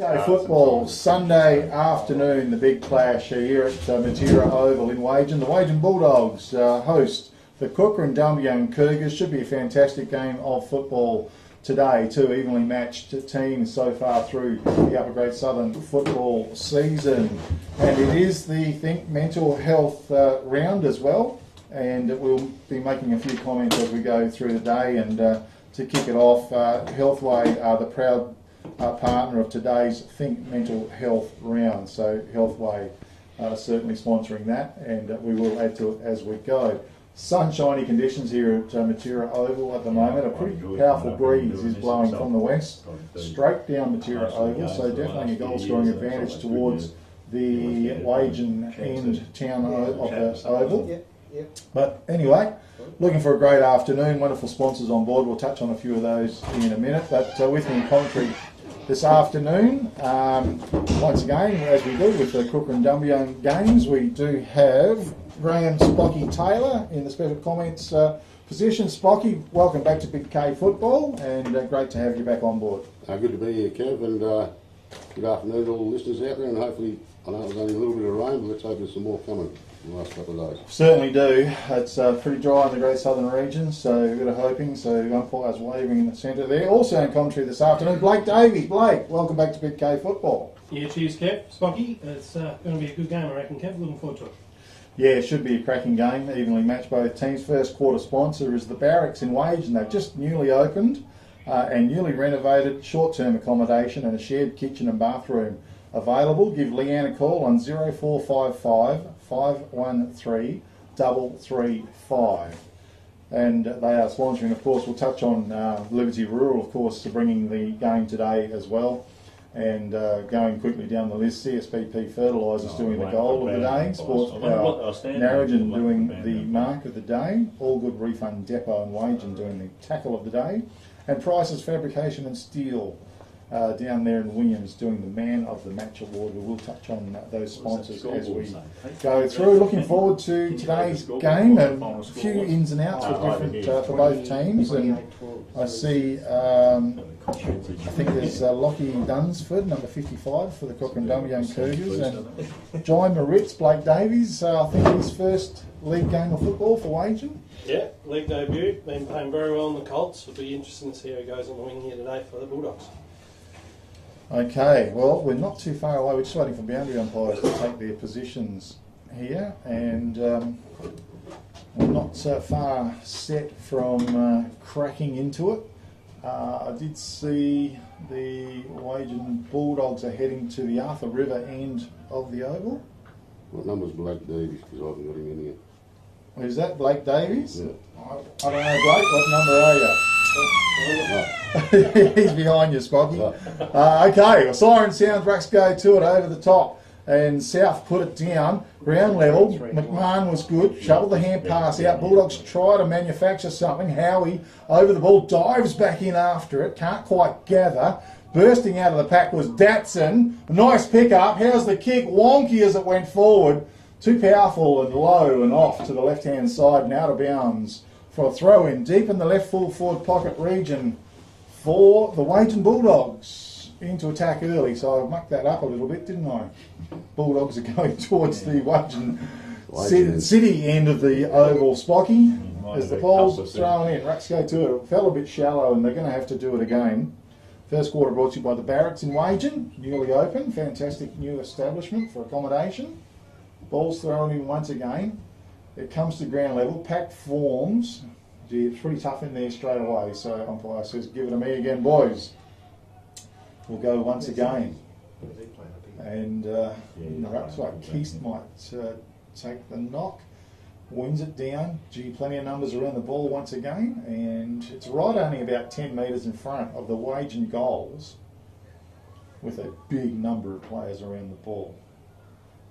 Okay, football, Sunday afternoon, the big clash here at Matera Oval in Wagin. The Wagin Bulldogs host the Kukerin Dumbleyung Cougars. Should be a fantastic game of football today. Two evenly matched teams so far through the Upper Great Southern football season. And it is the Think Mental Health round as well. And we'll be making a few comments as we go through the day. And to kick it off, Healthway are the proud partner of today's Think Mental Health round. So Healthway certainly sponsoring that, and we will add to it as we go. Sunshiny conditions here at Matera Oval at the moment. A pretty powerful breeze is blowing from the west straight down Matera Oval, so definitely a goal scoring advantage towards the Wagin end town of the Oval. But anyway, looking for a great afternoon, wonderful sponsors on board. We'll touch on a few of those in a minute. But with me in commentary this afternoon, once again, as we do with the Kukerin Dumbleyung games, we do have Graham Spocky Taylor in the special comments position. Spocky, welcome back to Big K Football, and great to have you back on board. Good to be here, Kev, and good afternoon to all the listeners out there, and hopefully, I know it was only a little bit of rain, but let's hope there's some more coming in the last couple of days. Certainly do. It's pretty dry in the Great Southern region, so a bit of hoping. So umpires waving in the centre there. Also in commentary this afternoon, Blake Davies. Blake, welcome back to Big K Football. Yeah, cheers, Kev. Spocky, it's going to be a good game, I reckon, Kev. Looking forward to it. Yeah, it should be a cracking game, evenly matched both teams. First quarter sponsor is the Barracks in Wagin. They've just newly opened and newly renovated short-term accommodation and a shared kitchen and bathroom available. Give Leanne a call on 0455 513 335. And they are sponsoring, of course. We'll touch on Liberty Rural, of course, bringing the game today as well. And going quickly down the list, CSPP Fertilisers doing the goal of the day, Sports Power Narrogin doing the mark of the day, All Good Refund Depot and Wagin doing the tackle of the day, and Price's Fabrication and Steel down there in Williams doing the Man of the Match award. We will touch on those sponsors as we go through. Looking forward to today's game, and a few ins and outs for both teams. And I see, I think there's Lockie Dunsford, number 55 for the Kukerin Dumbleyung Cougars, and John Moritz, Blake Davies, I think his first league game of football for Wagin. Yeah, league debut. Been playing very well in the Colts. It'll be interesting to see how he goes on the wing here today for the Bulldogs. Okay, well, we're not too far away. We're just waiting for boundary umpires to take their positions here, and we're not so far set from cracking into it. I did see the Wagin Bulldogs are heading to the Arthur River end of the Oval. What number's Blake Davies? Because I haven't got him in here. Is that Blake Davies? Yeah. I don't know, Blake. What number are you? He's behind you, Spocky. Okay, well, siren sounds, rucks go to it over the top, and South put it down, ground level. McMahon was good, shoveled the hand pass out. Bulldogs try to manufacture something. Howie over the ball, dives back in after it, can't quite gather. Bursting out of the pack was Datsun. Nice pick up. How's the kick? Wonky as it went forward. Too powerful and low and off to the left-hand side and out of bounds for a throw-in deep in the left full forward pocket region for the Wagin Bulldogs into attack early. So I mucked that up a little bit, didn't I? Bulldogs are going towards the Wagin City end of the Oval. Spocky, as the ball's thrown in, rucks go to it. It fell a bit shallow and they're going to have to do it again. First quarter brought to you by the Barracks in Wagin, newly open, fantastic new establishment for accommodation. Ball's thrown in once again. It comes to ground level, packed forms. Gee, it's pretty tough in there straight away, so umpire says, give it to me again, boys. We'll go once again. And perhaps like Keast might take the knock, wins it down. Gee, plenty of numbers around the ball once again, and it's right only about 10 metres in front of the Wagin goals with a big number of players around the ball.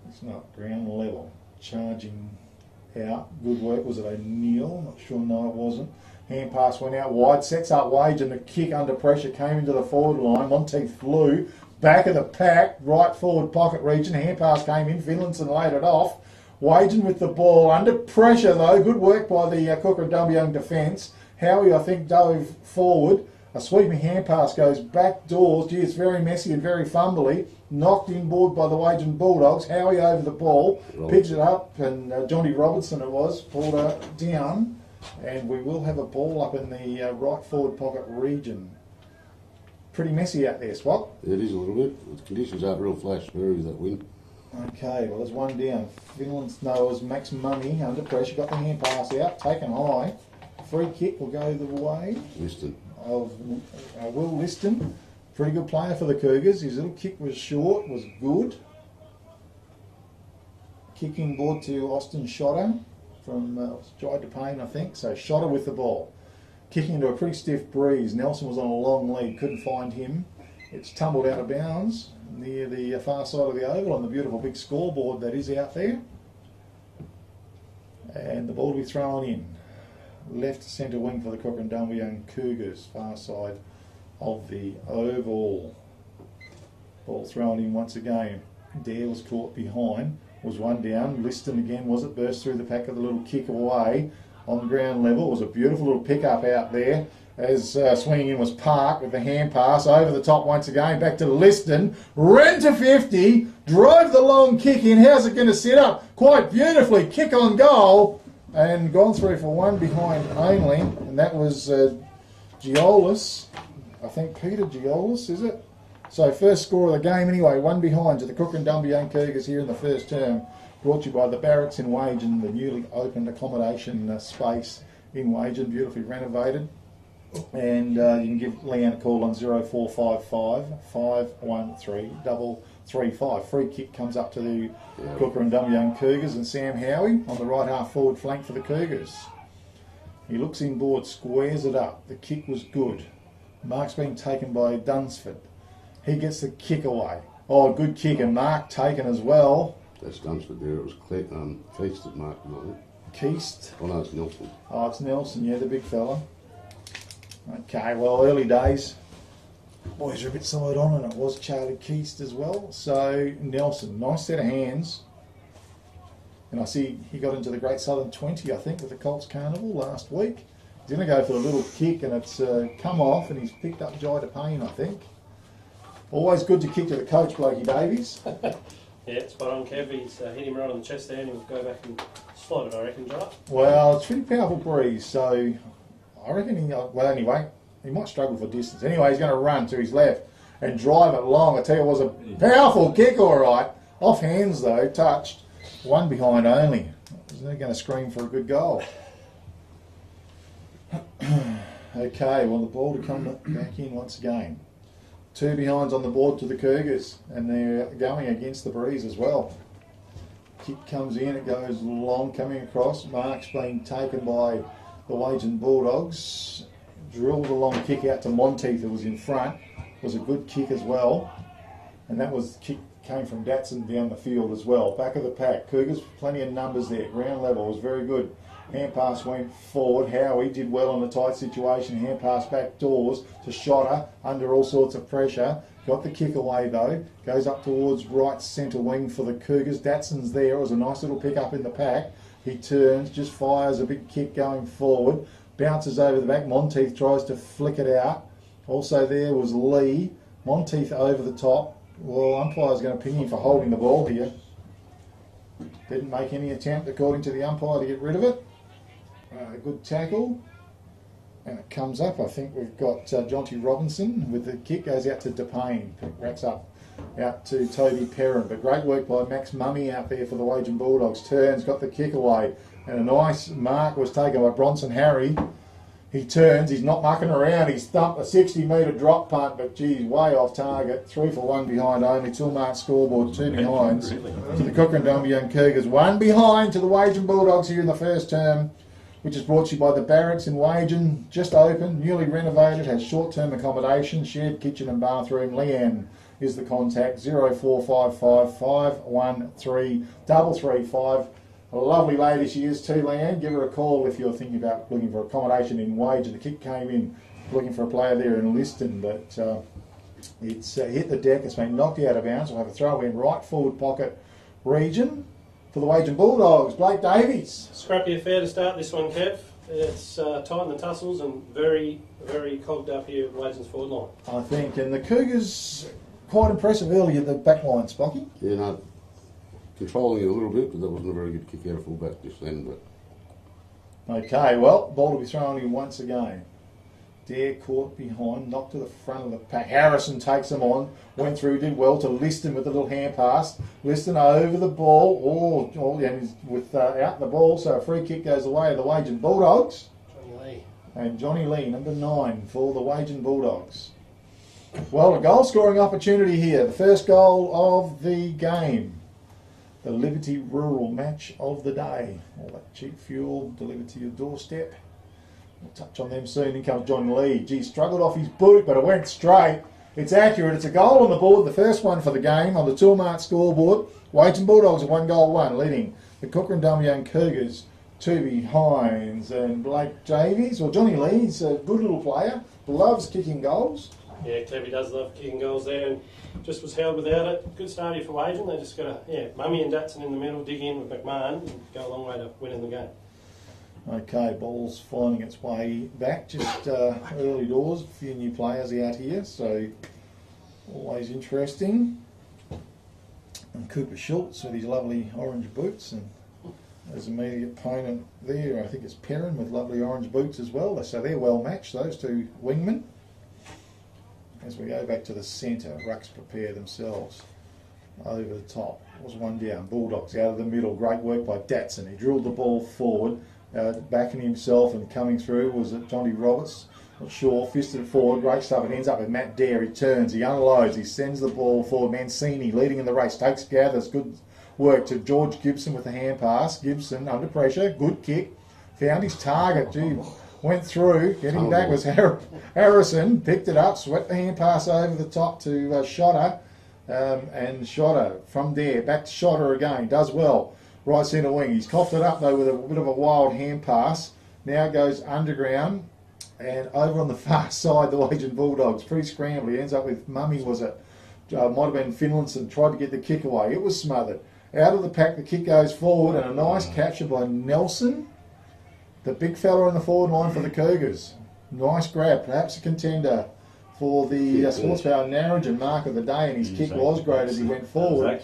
It's not ground level. Charging out. Good work. Was it O'Neill? Not sure. No, it wasn't. Hand pass went out wide. Sets up Wagin. The kick under pressure came into the forward line. Monteith flew. Back of the pack. Right forward pocket region. Hand pass came in. Finlayson laid it off. Wagin with the ball. Under pressure though. Good work by the Kukerin Dumbleyung defence. Howie, I think, dove forward. A sweeping hand pass goes back doors. Gee, it's very messy and very fumbly. Knocked inboard by the Wagin Bulldogs. Howie over the ball, picks it up, and Johnny Robertson it was, pulled her down. And we will have a ball up in the right forward pocket region. Pretty messy out there, Swap. It is a little bit. The conditions aren't real flash with that wind. Okay, well there's one down. Finland's Noah's Max Mummy under pressure, got the hand pass out, taken high. Free kick will go the way Liston. of Will Liston. Pretty good player for the Cougars. His little kick was short, was good. Kicking board to Austin Shotter from Jai DePayne, I think. So Shotter with the ball. Kicking into a pretty stiff breeze. Nelson was on a long lead, couldn't find him. It's tumbled out of bounds near the far side of the oval on the beautiful big scoreboard that is out there. And the ball will be thrown in. Left centre wing for the Kukerin Dumbleyung Cougars, far side of the oval. Ball thrown in once again. Dare was caught behind, was one down. Liston again, was it? Burst through the pack of the little kick away on the ground level. It was a beautiful little pick up out there as swinging in was Park with the hand pass over the top once again. Back to Liston. Ran to 50, drove the long kick in. How's it going to set up? Quite beautifully. Kick on goal. And gone through for one behind only, and that was Giolis. I think Peter Giolis, is it? So first score of the game anyway, one behind to the Kukerin Dumbleyung Cougars here in the first term. Brought to you by the Barracks in Wagin, the newly opened accommodation space in Wagin, beautifully renovated. And you can give Leanne a call on 0455 513 335. Free kick comes up to the Kukerin Dumbleyung Cougars and Sam Howie on the right half forward flank for the Cougars. He looks inboard, squares it up. The kick was good. Mark's being taken by Dunsford. He gets the kick away. Oh, good kick, and Mark taken as well. That's Dunsford there. It was Keast that marked him, I think. Keast? Oh no, it's Nelson. Oh, it's Nelson, yeah, the big fella. Okay, well, early days. Boys are a bit side on, and it was Charlie Keast as well. So, Nelson, nice set of hands. And I see he got into the Great Southern 20, I think, with the Colts Carnival last week. He's going to go for the little kick, and it's come off, and he's picked up Jai DePayne, I think. Always good to kick to the coach, Blokey Davies. Yeah, spot on, Kev. He's hit him right on the chest there, and he'll go back and slide it, I reckon, Jai. Well, it's a pretty powerful breeze, so I reckon he, well, anyway, he might struggle for distance. Anyway, he's going to run to his left and drive it long. I tell you, it was a powerful kick, all right. Off hands, though, touched. One behind only. Isn't he going to scream for a good goal? Okay, well, the ball to come back in once again. Two behinds on the board to the Cougars, and they're going against the breeze as well. Kick comes in, it goes long, coming across. Mark's being taken by the Wagin Bulldogs. Drilled a long kick out to Monteith, who was in front. It was a good kick as well. And that was kick came from Datsun down the field as well. Back of the pack. Cougars, plenty of numbers there. Ground level was very good. Hand pass went forward. Howie did well in a tight situation. Hand pass back doors to Shotter under all sorts of pressure. Got the kick away though. Goes up towards right centre wing for the Cougars. Datsun's there. It was a nice little pick up in the pack. He turns, just fires a big kick going forward. Bounces over the back. Monteith tries to flick it out. Also there was Lee. Monteith over the top. Well, umpire's going to ping him for holding the ball here. Didn't make any attempt, according to the umpire, to get rid of it. Good tackle. And it comes up. I think we've got Jonty Robinson with the kick. Goes out to DePayne. Racks up out to Toby Perrin. But great work by Max Mummy out there for the Wagin Bulldogs. Turns, got the kick away. And a nice mark was taken by Bronson Harry. He turns, he's not mucking around, he's thumped a 60-metre drop punt, but geez, way off target. 3 for 1 behind only, 2 mark scoreboard, 2 behinds to the Kukerin Dumbleyung Cougars. 1 behind to the Wagin Bulldogs here in the first term, which is brought to you by the Barracks in Wagin, just open, newly renovated, has short-term accommodation, shared kitchen and bathroom. Leanne is the contact, 0455 513 335. A lovely lady she is too, Leanne. Give her a call if you're thinking about looking for accommodation in Wagin. The kick came in looking for a player there in Liston, but it's hit the deck. It's been knocked out of bounds. We'll have a throw in right forward pocket region for the Wagin Bulldogs. Blake Davies. Scrappy affair to start this one, Kev. It's tight in the tussles and very, very cogged up here at Wagin's forward line. I think. And the Cougars, quite impressive early at the back line, Spocky. Yeah, no, controlling it a little bit, but that wasn't a very good kick out of full back just then. But Okay, well, ball to be thrown in once again. Dare caught behind, knocked to the front of the pack. Harrison takes him on, went through, did well to Liston with a little hand pass. Liston over the ball, and he's with out the ball, so a free kick goes away of the Wagin Bulldogs. Johnny Lee. And Johnny Lee, number 9 for the Wagin Bulldogs. Well, a goal scoring opportunity here, the first goal of the game. The Liberty Rural match of the day. All that cheap fuel delivered to your doorstep. We'll touch on them soon. In comes John Lee. Gee, struggled off his boot, but it went straight. It's accurate. It's a goal on the board, the first one for the game on the Toolmart scoreboard. Wagin Bulldogs are 1-1, leading the Kukerin Dumbleyung Cougars 2 behinds. And Blake Davies, or Johnny Lee's a good little player, loves kicking goals. Yeah, Clevy does love kicking goals there and just was held without it. Good start here for Wagin. They just got to, Mummy and Datsun in the middle, dig in with McMahon and go a long way to winning the game. Okay, ball's finding its way back, just early doors, a few new players out here, so always interesting. And Cooper Schultz with his lovely orange boots, and his immediate opponent there, I think it's Perrin with lovely orange boots as well, so they're well matched, those two wingmen. As we go back to the centre, Rucks prepare themselves over the top. Was one down, Bulldogs out of the middle, great work by Datsun, he drilled the ball forward. Backing himself and coming through was it Johnny Roberts, not sure, fisted it forward, great stuff. It ends up with Matt Dare. He turns, he unloads, he sends the ball forward. Mancini leading in the race, takes gathers, good work to George Gibson with the hand pass. Gibson under pressure, good kick, found his target. Gee, went through, getting back was Harrison, picked it up, swept the hand pass over the top to Shotter, and Shotter from there back to Shotter again, does well. Right centre wing. He's coughed it up though with a bit of a wild hand pass. Now goes underground and over on the far side the Wagin Bulldogs. Pretty scrambled. He ends up with Mummy, was it? Might have been Finlayson. Tried to get the kick away. It was smothered. Out of the pack the kick goes forward and a nice capture by Nelson. The big fella in the forward line for the Cougars. Nice grab. Perhaps a contender for the Sports Power Narrogin mark of the day, and his kick was great as he went forward.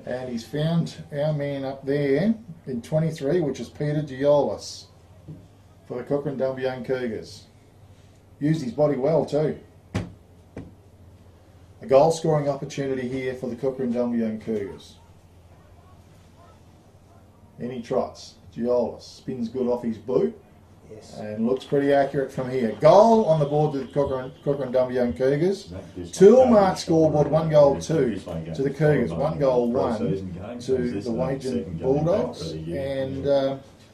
And he's found our man up there in 23, which is Peter Giolis for the Kukerin Dumbleyung Cougars. Used his body well too. A goal scoring opportunity here for the Kukerin Dumbleyung Cougars. Any trots. Giolis spins good off his boot. Yes. And looks pretty accurate from here. Goal on the board to the Kukerin Dumbleyung Cougars. Toolmart scoreboard 1-2 to the Cougars. 1-1 to the Wagin Bulldogs. And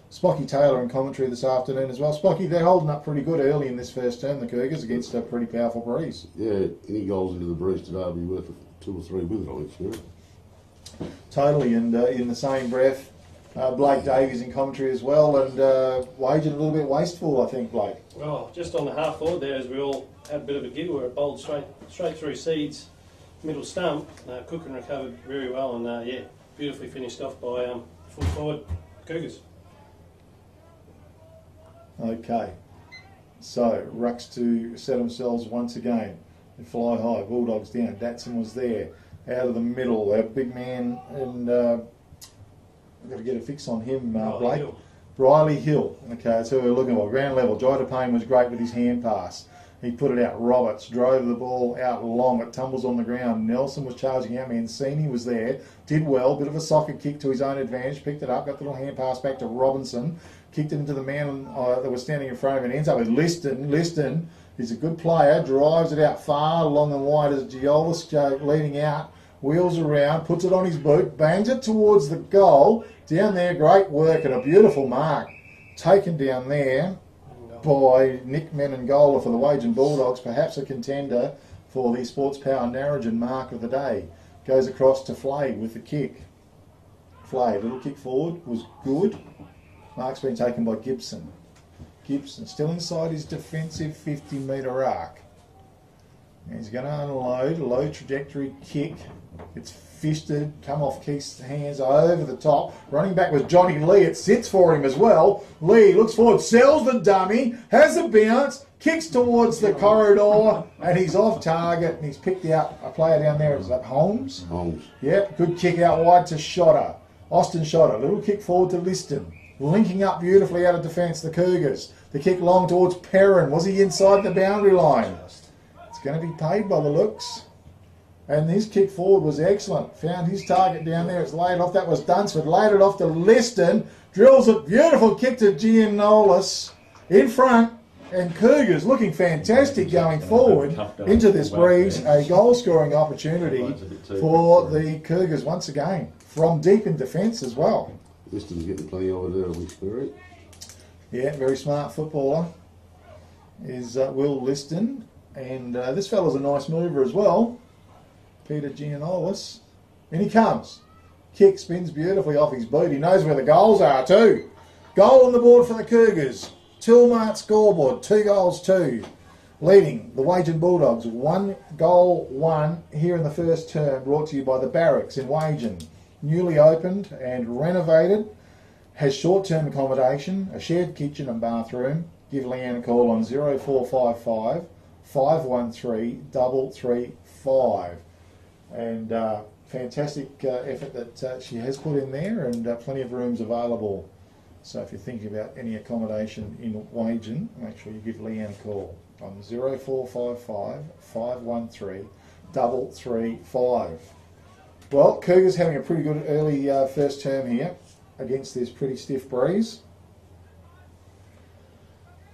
Spocky Taylor in commentary this afternoon as well. Spocky, they're holding up pretty good early in this first term, the Cougars, against a pretty powerful breeze. yeah, any goals into the breeze today will be worth 2 or 3 with it, I think. Totally, and in the same breath, Blake Davies in commentary as well, and Wagin a little bit wasteful, I think, Blake. Well, just on the half forward there, as we all had a bit of a giggle where it bowled straight through Seeds, middle stump. Kukerin recovered very well, and beautifully finished off by full forward Cougars. Okay, so Rucks to set themselves once again. They fly high, Bulldogs down. Datsun was there, out of the middle. Our big man, and we've got to get a fix on him, Blake. Hill. Riley Hill. Okay, that's who we're looking for. Ground level. Jida Payne was great with his hand pass. He put it out. Roberts drove the ball out long. It tumbles on the ground. Nelson was charging out. Mancini was there. Did well. Bit of a socket kick to his own advantage. Picked it up. Got the little hand pass back to Robinson. Kicked it into the man that was standing in front of him. Ends up with Liston. Liston is a good player. Drives it out far, long and wide as Giolis leading out. Wheels around. Puts it on his boot. Bangs it towards the goal. Down there, great work and a beautiful mark taken down there by Nick Menengola for the Wagin Bulldogs, perhaps a contender for the Sports Power Narrogin mark of the day. Goes across to Flay with the kick. Flay, little kick forward, was good. Mark's been taken by Gibson. Gibson still inside his defensive 50-metre arc. And he's going to unload a low trajectory kick It's fisted, come off Keith's hands over the top. Running back was Johnny Lee. It sits for him as well. Lee looks forward, sells the dummy, has a bounce, kicks towards the corridor, and he's off target. And he's picked out a player down there. Is that Holmes? Holmes. Yep, good kick out wide to Shotter. Austin Shotter, little kick forward to Liston. Linking up beautifully out of defence, the Cougars. The kick long towards Perrin. Was he inside the boundary line? It's going to be paid by the looks. And his kick forward was excellent. Found his target down there. It's laid off. That was Dunsford. Laid it off to Liston. Drills a beautiful kick to Gianolis in front. And Cougars looking fantastic going forward into this breeze. A goal-scoring opportunity for the Cougars once again. From deep in defence as well. Liston's getting plenty of it early, Spirit. Yeah, very smart footballer is Will Liston. And this fella's a nice mover as well. Peter Gianolis. In he comes. Kick spins beautifully off his boot. He knows where the goals are too. Goal on the board for the Cougars. Tilmart scoreboard, 2 goals 2. Leading the Wagin Bulldogs, 1 goal 1 here in the first term, brought to you by the Barracks in Wagin. Newly opened and renovated. Has short-term accommodation, a shared kitchen and bathroom. Give Leanne a call on 0455 513 335. And fantastic effort that she has put in there, and plenty of rooms available. So if you're thinking about any accommodation in Wagin, make sure you give Leanne a call on 0455 513 335. Well, Cougars having a pretty good early first term here against this pretty stiff breeze.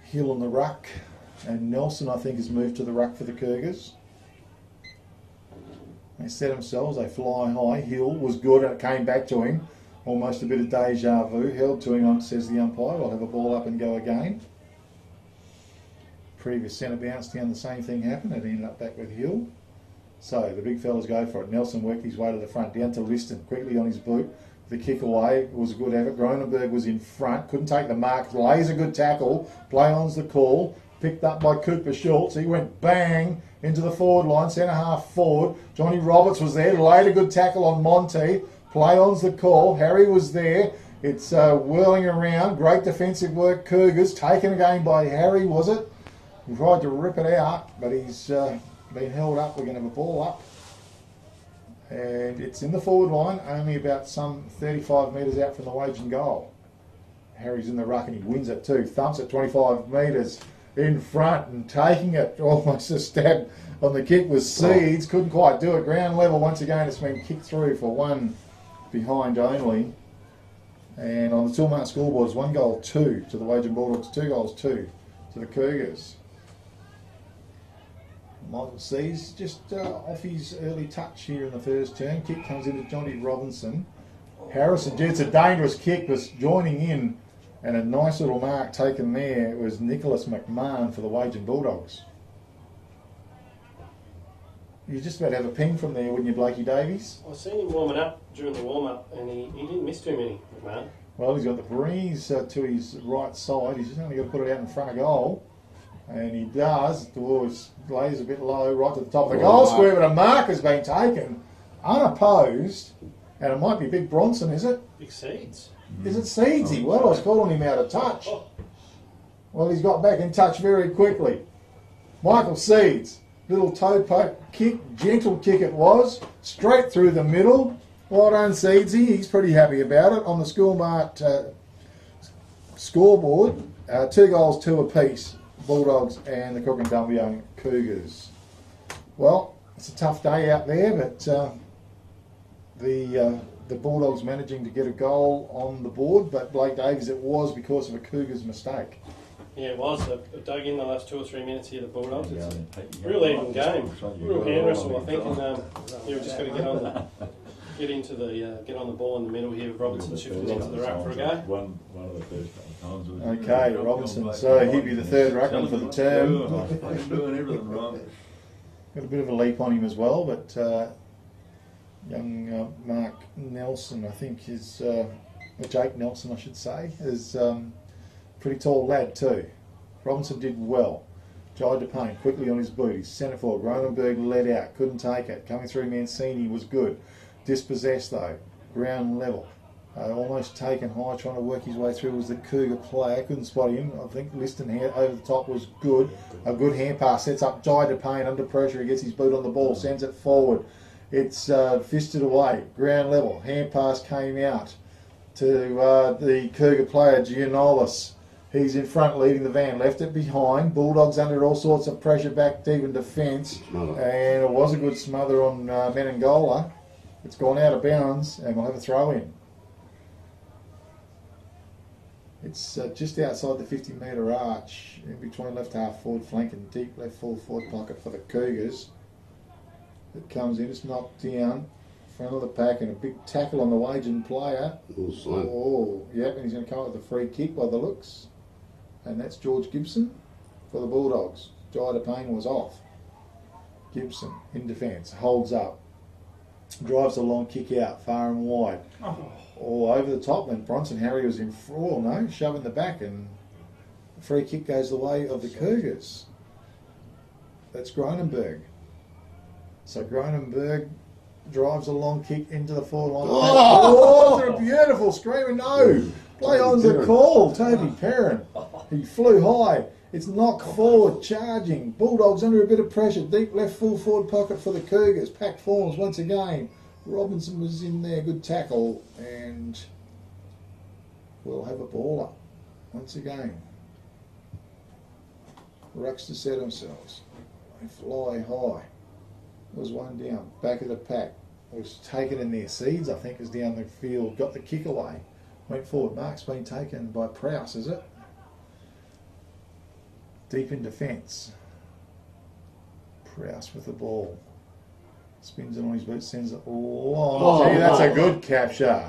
Hill on the ruck, and Nelson I think has moved to the ruck for the Cougars. They set themselves, they fly high. Hill was good and it came back to him. Almost a bit of deja vu. Held to him, says the umpire. We'll have a ball up and go again. Previous centre bounce down, the same thing happened. It ended up back with Hill. So the big fellas go for it. Nelson worked his way to the front, down to Liston, quickly on his boot. The kick away was a good effort. Gronenberg was in front, couldn't take the mark. Lays a good tackle. Play on's the call. Picked up by Cooper Schultz. He went bang into the forward line, centre half forward. Johnny Roberts was there, laid a good tackle on Monty. Play on's the call. Harry was there. It's whirling around. Great defensive work, Cougars. Taken again by Harry, was it? He tried to rip it out, but he's been held up. We're going to have a ball up. And it's in the forward line, only about some 35 metres out from the Wagin goal. Harry's in the ruck and he wins it too. Thumps it 25 metres in front and taking it. Almost a stab on the kick was Seeds. Couldn't quite do it. Ground level once again. It's been kicked through for 1 behind only. And on the Tilmart scoreboard, it's 1 goal 2 to the Wagin Bulldogs, 2 goals 2 to the Cougars. Michael Sees just off his early touch here in the first turn. Kick comes into Johnny Robinson. Harrison, it's a dangerous kick, was joining in, and a nice little mark taken there. It was Nicholas McMahon for the Wagin Bulldogs. You just about have a ping from there, wouldn't you, Blakey Davies? I seen him warming up during the warm-up, and he didn't miss too many, McMahon. Well, he's got the breeze to his right side. He's just only got to put it out in front of goal. And he does. Towards lays a bit low, right to the top of the goal square, but a mark has been taken, unopposed. And it might be Big Bronson, is it? Big Seeds. Is it Seedsy? Well, I was calling him out of touch. Well, he's got back in touch very quickly. Michael Seeds. Little toe poke kick, gentle kick it was, straight through the middle. Well done, Seedsy. He's pretty happy about it. On the Schoolmart scoreboard, 2 goals 2 apiece, Bulldogs and the Kukerin Dumbleyung Cougars. Well, it's a tough day out there, but the Bulldogs managing to get a goal on the board, but Blake Davies, it was because of a Cougars mistake. Yeah, it was. I dug in the last 2 or 3 minutes here, the Bulldogs. It's a real even game. Real hand wrestle, I think. And we've just got to get on the ball in the middle here. Robinson shifted into the ruck for a go. One of the first couple of times. Okay, Robinson. So he'll be the third ruckman for the term. Doing everything wrong. Got a bit of a leap on him as well, but young Mark Nelson, I think, is Jake Nelson, I should say, is pretty tall lad too. Robinson did well. Tried to paint quickly on his boot. He's centre forward. Cronenberg led out. Couldn't take it. Coming through Mancini was good. Dispossessed though. Ground level. Almost taken high, trying to work his way through was the Cougar player. Couldn't spot him. I think Liston here over the top was good. A good hand pass. Sets up Jai to Payne under pressure. He gets his boot on the ball. Sends it forward. It's fisted away. Ground level. Hand pass came out to the Cougar player, Gianolis. He's in front leading the van. Left it behind. Bulldogs under all sorts of pressure back deep in defence. And it was a good smother on Menangola. It's gone out of bounds and we'll have a throw in. It's just outside the 50-metre arch, in between left half forward flank and deep left full forward pocket for the Cougars. It comes in, it's knocked down, front of the pack, and a big tackle on the Wagin player. Oh, yep, and he's going to come up with a free kick by the looks. And that's George Gibson for the Bulldogs. Jai Payne was off. Gibson in defence, holds up, drives a long kick out, far and wide. All over the top, and Bronson Harry was in shoving the back, and the free kick goes the way of the Cougars. That's Cronenberg. So Cronenberg drives a long kick into the forward line. Oh, it's a beautiful screaming no. Play on the call, Toby Perrin. He flew high. It's knocked forward, charging. Bulldogs under a bit of pressure. Deep left full forward pocket for the Cougars. Packed forms once again. Robinson was in there, good tackle, and we'll have a baller once again. Rucks to set themselves. They fly high. There was one down, back of the pack. It was taken in their seeds, I think, is down the field, got the kick away. Went forward. Mark's been taken by Prowse, is it? Deep in defence. Prowse with the ball. Spins it on his boot, sends it long. Gee, that's a good capture.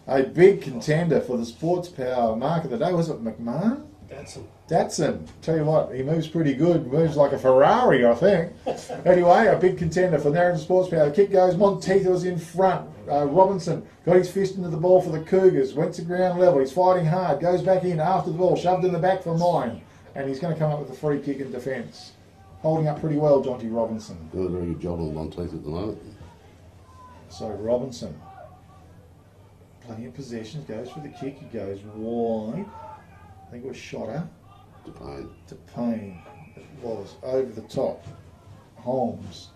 A big contender for the Sports Power mark of the day. Was it McMahon? Datsun. Tell you what, he moves pretty good. Moves like a Ferrari, I think. Anyway, a big contender for Narrabeen Sports Power. The kick goes. Monteith was in front. Robinson got his fist into the ball for the Cougars. Went to ground level. He's fighting hard. Goes back in after the ball. Shoved in the back for mine. And he's going to come up with a free kick in defence. Holding up pretty well, Jonty Robinson. Doing a very good job on Monteith at the moment. So Robinson, plenty of possessions, goes for the kick. He goes wide. I think it was Shotter. To Payne. To Payne. It was over the top. Holmes.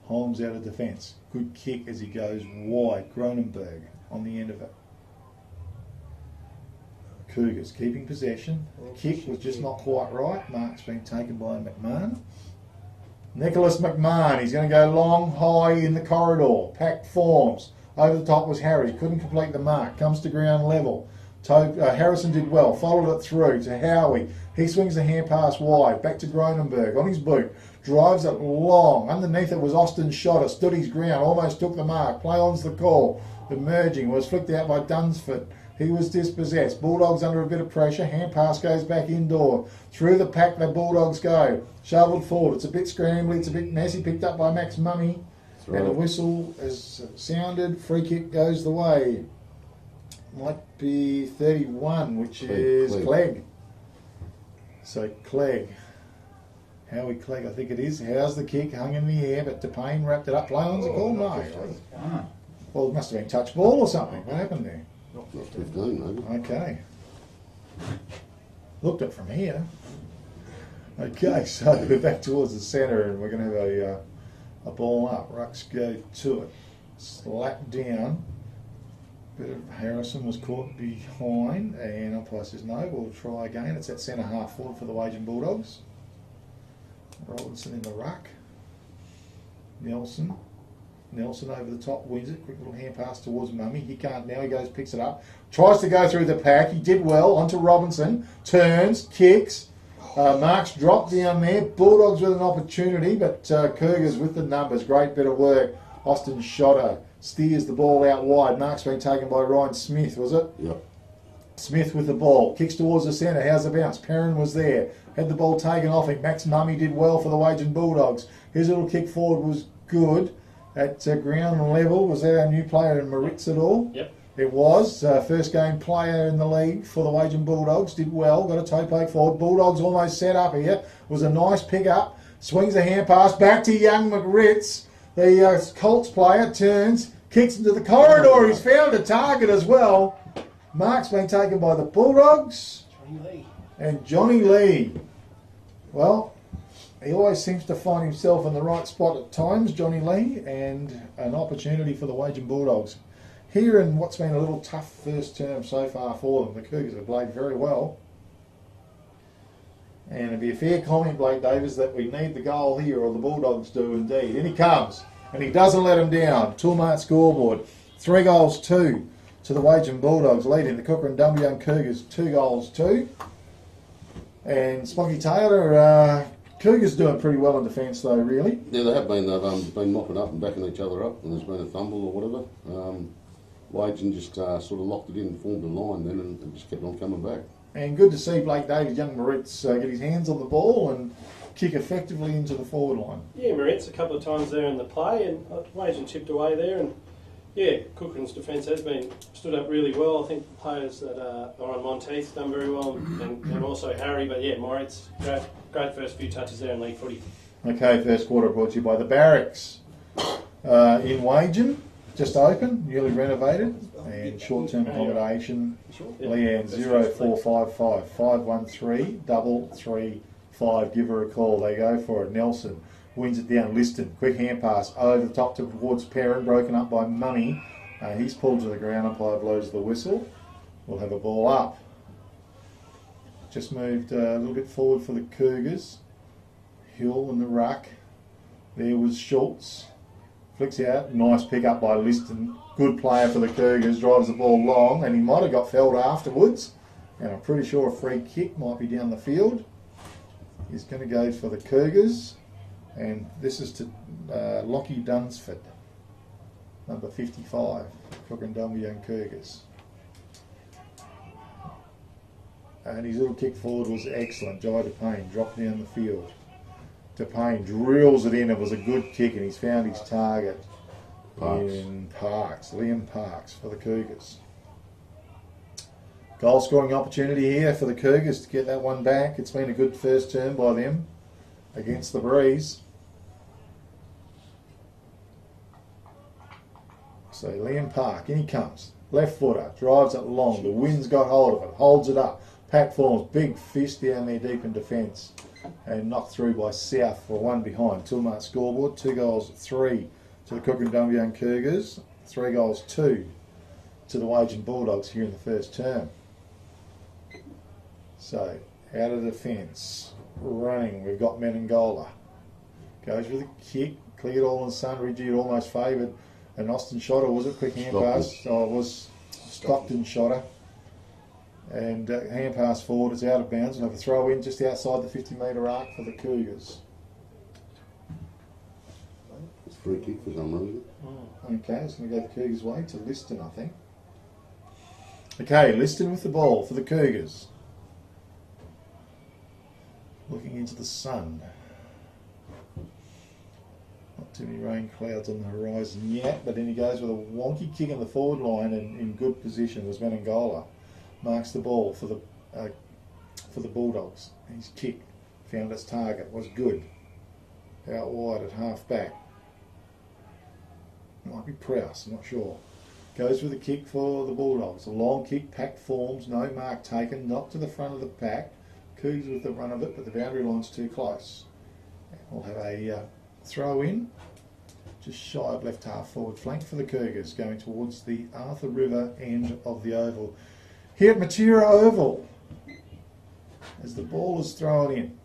Holmes out of defence. Good kick as he goes wide. Cronenberg on the end of it. Cougars keeping possession. Kick was just not quite right. Mark's been taken by McMahon. Nicholas McMahon, he's going to go long, high in the corridor. Packed forms. Over the top was Harry. Couldn't complete the mark. Comes to ground level. Harrison did well. Followed it through to Howie. He swings the hand pass wide. Back to Cronenberg on his boot. Drives it long. Underneath it was Austin Shotter. Stood his ground. Almost took the mark. Play on's the call. Emerging. Was flicked out by Dunsford. He was dispossessed. Bulldogs under a bit of pressure. Hand pass goes back indoor. Through the pack the Bulldogs go. Shovelled forward. It's a bit scrambly. It's a bit messy. Picked up by Max Mummy. And the whistle has sounded. Free kick goes the way. Might be 31, which is Clegg. So Clegg. Howie Clegg, I think it is. How's the kick? Hung in the air, but DePayne wrapped it up. Play on's a call? No. Well, it must have been touch ball or something. What happened there? Not 15, maybe. Okay. Looked it from here. Okay, so we're back towards the centre and we're going to have a ball up. Rucks go to it. Slap down. Bit of Harrison was caught behind and umpire says no, we'll try again. It's at centre half forward for the Wagin Bulldogs. Robinson in the ruck. Nelson over the top, wins it. Quick little hand pass towards Mummy. He can't now. He goes, picks it up. Tries to go through the pack. He did well. Onto Robinson. Turns, kicks. Marks dropped down there. Bulldogs with an opportunity, but Cougars with the numbers. Great bit of work. Austin Shotter steers the ball out wide. Mark's been taken by Ryan Smith, was it? Yep. Smith with the ball. Kicks towards the centre. How's the bounce? Perrin was there. Had the ball taken off him. Max Mummy did well for the Wagin Bulldogs. His little kick forward was good. At ground level, was there a new player in Maritz at all? Yep. It was. First game player in the league for the Wagin Bulldogs. Did well. Got a toe poke forward. Bulldogs almost set up here. Was a nice pick up. Swings a hand pass. Back to young McRitz. The Colts player turns. Kicks into the corridor. He's found a target as well. Mark's been taken by the Bulldogs. And Johnny Lee. Well, he always seems to find himself in the right spot at times, Johnny Lee. And an opportunity for the Wagin Bulldogs. Here in what's been a little tough first term so far for them, the Cougars have played very well. And it'd be a fair comment, Blake Davis, that we need the goal here, or the Bulldogs do indeed. In he comes, and he doesn't let him down. Toolmart scoreboard, 3 goals 2 to the Wagin Bulldogs, leading the Kukerin Dumbleyung Cougars 2 goals 2. And Smoky Taylor, Cougars doing pretty well in defence though, really. Yeah, they have been. They've been mopping up and backing each other up, and there's been a fumble or whatever. Wagin just sort of locked it in, formed a line then, and just kept on coming back. And good to see Blake Davis, young Moritz, get his hands on the ball and kick effectively into the forward line. Yeah, Moritz a couple of times there in the play, and Wagin chipped away there, and yeah, Cookeran's defence has been stood up really well. I think the players that are on Monteith done very well, and also Harry, but yeah, Moritz, great first few touches there in league footy. Okay, first quarter brought to you by the Barracks in Wagin. Just open, newly renovated, and short-term accommodation. Leanne 0455 513 335. Give her a call. They go for it. Nelson wins it down. Liston, quick hand pass over the top towards Perrin, broken up by Money. He's pulled to the ground. Umpire blows the whistle. We'll have a ball up. Just moved a little bit forward for the Cougars. Hill in the ruck. There was Schultz. Flicks out, nice pick up by Liston. Good player for the Cougars, drives the ball long, and he might have got felled afterwards. And I'm pretty sure a free kick might be down the field. He's going to go for the Cougars, and this is to Lockie Dunsford, number 55, Kukerin Dumbleyung Cougars. And his little kick forward was excellent. Jai DePayne dropped down the field. DePayne drills it in. It was a good kick, and he's found his target in Parks. Liam Parks for the Cougars. Goal scoring opportunity here for the Cougars to get that one back. It's been a good first turn by them against the Breeze. So Liam Park, in he comes. Left footer, drives it long. The wind's got hold of it, holds it up. Pack forms, big fist down there deep in defence. And knocked through by South for 1 behind. Toolmart scoreboard, 2 goals 3 to the Kukerin Dumbleyung Cougars, 3 goals 2 to the Wagin Bulldogs here in the first term. So, out of defence, running, we've got Menangola. Goes with a kick, cleared all in Sundridge, he almost favoured an Austin Shotter, was it? Quick hand pass? Oh, it was Stockton Shotter. And hand pass forward, it's out of bounds. We'll have a throw in just outside the 50-metre arc for the Cougars. It's a free kick for some reason. Okay, it's going to go the Cougars' way to Liston, I think. Okay, Liston with the ball for the Cougars. Looking into the sun. Not too many rain clouds on the horizon yet, but then he goes with a wonky kick in the forward line and in good position was Menangola. Marks the ball for the Bulldogs. His kick found its target, was good. Out wide at half back. Might be Prowse, I'm not sure. Goes with a kick for the Bulldogs. A long kick, pack forms, no mark taken, not to the front of the pack. Cougars with the run of it, but the boundary line's too close. And we'll have a throw in, just shy of left half forward flank for the Cougars, going towards the Arthur River end of the oval. Here at Matera Oval, as the ball is thrown in,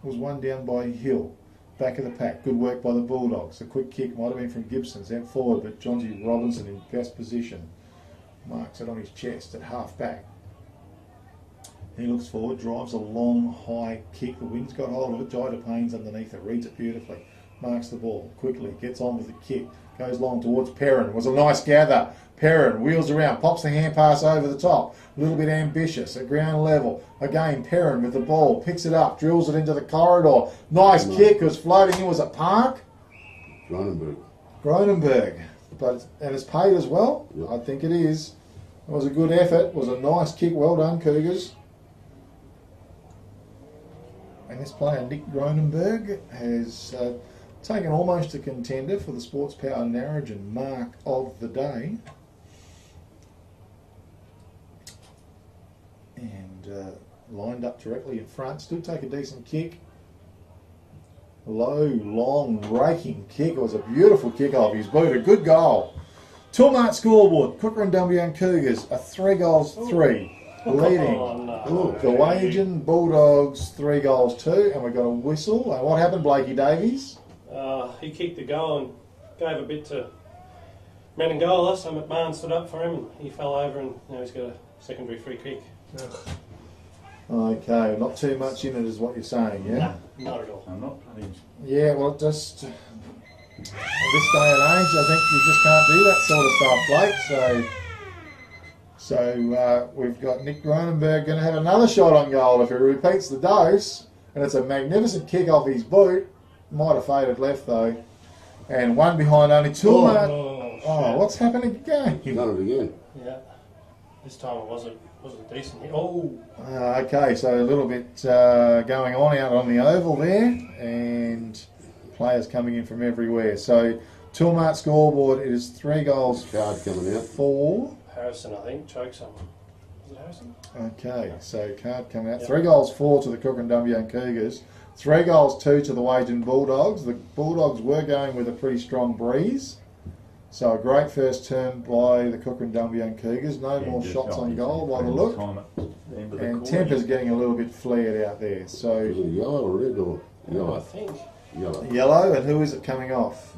was one down by Hill, back of the pack. Good work by the Bulldogs. A quick kick might have been from Gibson, out forward, but Johnsy Robinson in best position marks it on his chest at half back. He looks forward, drives a long, high kick. The wind's got hold of it. Jai DePayne's underneath it, reads it beautifully. Marks the ball quickly, gets on with the kick, goes long towards Perrin. Was a nice gather. Perrin wheels around, pops the hand pass over the top. A little bit ambitious at ground level. Again, Perrin with the ball, picks it up, drills it into the corridor. Nice kick, was floating in. Was it Park? Gronenberg. Gronenberg. And it's paid as well? Yep. I think it is. It was a good effort. It was a nice kick. Well done, Cougars. And this player, Nick Gronenberg, has taken almost a contender for the Sports Power Narrogin mark of the day. And lined up directly in front. Still take a decent kick. Low, long, raking kick. It was a beautiful kick off his boot. A good goal. Toolmart scoreboard. Kukerin Dumbleyung Cougars are 3-3. Leading the Wagin Bulldogs 3-2, and we've got a whistle. And what happened, Blakey Davies? He kicked the goal and gave a bit to Menangola, so McMahon stood up for him and he fell over, and now he's got a secondary free kick. Okay, not too much in it is what you're saying, yeah? Nah, not at all. I'm not playing. Yeah, well, just at this day and age, I think you just can't do that sort of stuff, Blake. So we've got Nick Gronenberg going to have another shot on goal if he repeats the dose, and it's a magnificent kick off his boot. Might have faded left though, and one behind only Toolmart. Oh, what's happening again? Done it again. Yeah, this time it wasn't decent. Oh. Okay, so a little bit going on out on the oval there, and players coming in from everywhere. So Toolmart scoreboard, it is 3 goals. Card coming out. 4. Harrison, I think, choked someone. Was it Harrison? Okay, so card coming out. 3 goals 4 to the Kukerin Dumbleyung Cougars. 3 goals 2 to the Wagin Bulldogs. The Bulldogs were going with a pretty strong breeze. So a great first turn by the Kukerin Dumbleyung Cougars. No more shots on goal by the look. And temper's getting a little bit flared out there. Is So it yellow or red or I yellow? think. Yellow. yellow, and who is it coming off?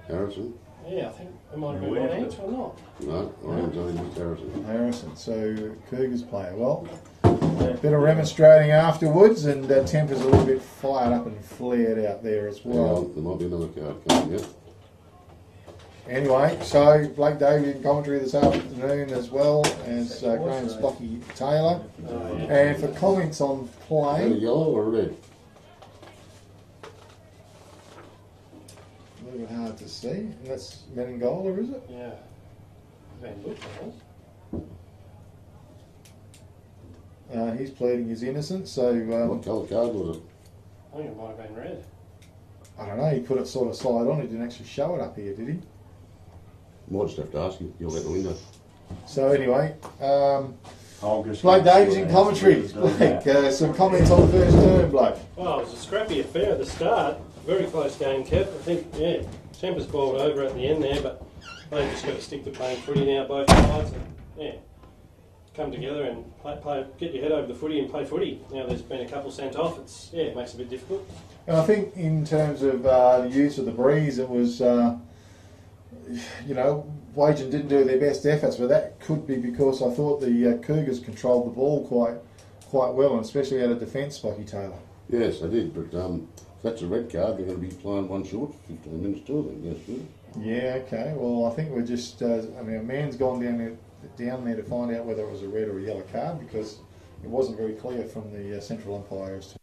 Harrison? Yeah, I think it might have been orange or not. No, orange only just Harrison. Harrison. So Cougars player. Well, bit of remonstrating afterwards, and temper's a little bit fired up and flared out there as well. There might be another card coming out. Anyway, so Blake Davies in commentary this afternoon, as well as Graham Spocky Taylor. And for comments on Is it play, yellow or red? a little bit hard to see. That's Menangola, is it? Yeah. Van Bush, I think. He's pleading his innocence, so What colour card was it? I think it might have been red. I don't know, he put it sort of side on, he didn't actually show it up here, did he? Might just have to ask you. You'll let the window. So anyway, August. Blake Davies in commentary. Blake, some comments on the first turn, Blake. Well, it was a scrappy affair at the start. Very close game, Kev. I think, yeah, Tempers boiled over at the end there, but they've just got to stick to playing footy now, both sides. And, yeah, come together and play, get your head over the footy and play footy. Now there's been a couple sent off. It makes it a bit difficult. And I think in terms of the use of the breeze, it was, Wagin didn't do their best efforts, but that could be because I thought the Cougars controlled the ball quite well, and especially out of defence, Spocky Taylor. Yes, I did, but if that's a red card, they're going to be playing one short for 15 minutes too, I think. Yes, Yeah, okay. Well, I think we're just, a man's gone down there to find out whether it was a red or a yellow card, because it wasn't very clear from the central umpire as to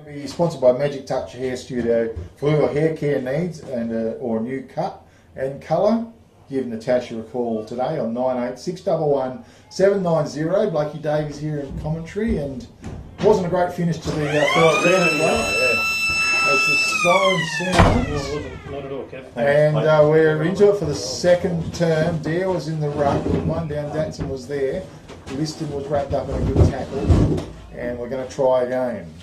Going to be sponsored by Magic Touch Hair Studio for your hair care needs and or a new cut and colour. Give Natasha a call today on 98611 790. Blakey Davies here in commentary, and wasn't a great finish to the first term. As the siren sounds, Not at all, Kev. and we're into it for the second term. Dare was in the ruck, with one down. Datsun was there. Liston was wrapped up in a good tackle, and we're going to try again.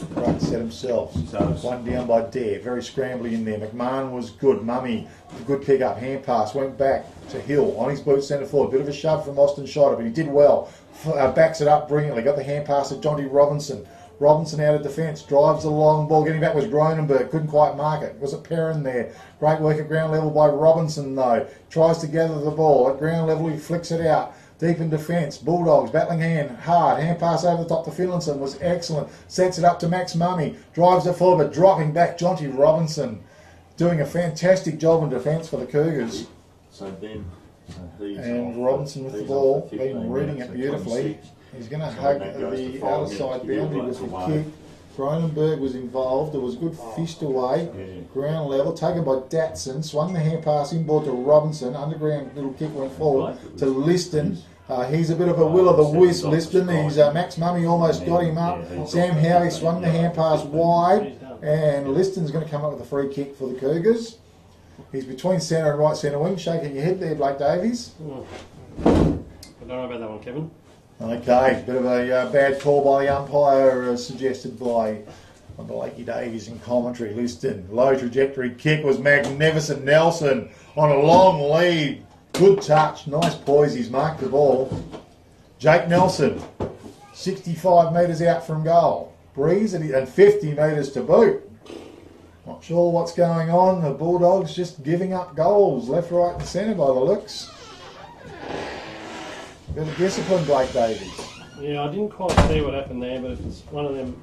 Right, set themselves. One down by Dare, very scrambly in there. McMahon was good. Mummy, good pick up, hand pass, went back to Hill on his boot, centre forward. Bit of a shove from Austin Schotter, but he did well. Backs it up brilliantly. Got the hand pass to Jonty Robinson. Robinson out of defence, drives the long ball. Getting back was Gronenberg, couldn't quite mark it. Was it Perrin there? Great work at ground level by Robinson though. Tries to gather the ball. At ground level he flicks it out. Deep in defence, Bulldogs, battling hand pass over the top to Finlayson was excellent. Sets it up to Max Mummy, drives it forward, but dropping back, Jonty Robinson doing a fantastic job in defence for the Cougars. And Robinson with the ball, been reading it beautifully. He's going to hug the outside boundary with the kick. Gronenberg was involved. There was good fist away. Ground level, taken by Datsun. Swung the hand pass inboard to Robinson. Underground little kick went forward to Liston. He's a bit of a will-o'-the-wisp, Liston. He's Max Mummy almost got him up. Sam Howie swung the hand pass wide, and Liston's going to come up with a free kick for the Cougars. He's between centre and right centre wing. Shaking your head there, Blake Davies. I don't know about that one, Kevin. Okay, bit of a bad call by the umpire, suggested by Blakey Davies in commentary. Liston, low trajectory kick was magnificent. Nelson on a long lead. Good touch, nice poise, he's marked the ball. Jake Nelson, 65 metres out from goal. Breeze and 50 metres to boot. Not sure what's going on. The Bulldogs just giving up goals left, right and centre by the looks. Bit of discipline, Blake Davies. Yeah, I didn't quite see what happened there, but if it's one of them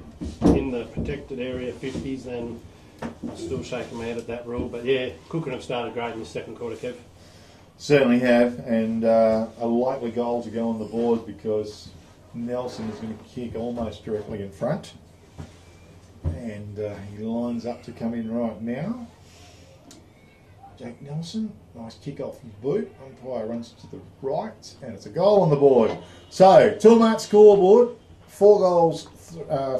in the protected area 50s, then I'll still shake my head at that rule. But yeah, Kukerin have started great in the second quarter, Kev. Certainly have, and a likely goal to go on the board because Nelson is going to kick almost directly in front. And he lines up to come in right now. Jake Nelson, nice kick off his boot. Umpire runs to the right, and it's a goal on the board. So, Tilmart scoreboard, 4 goals,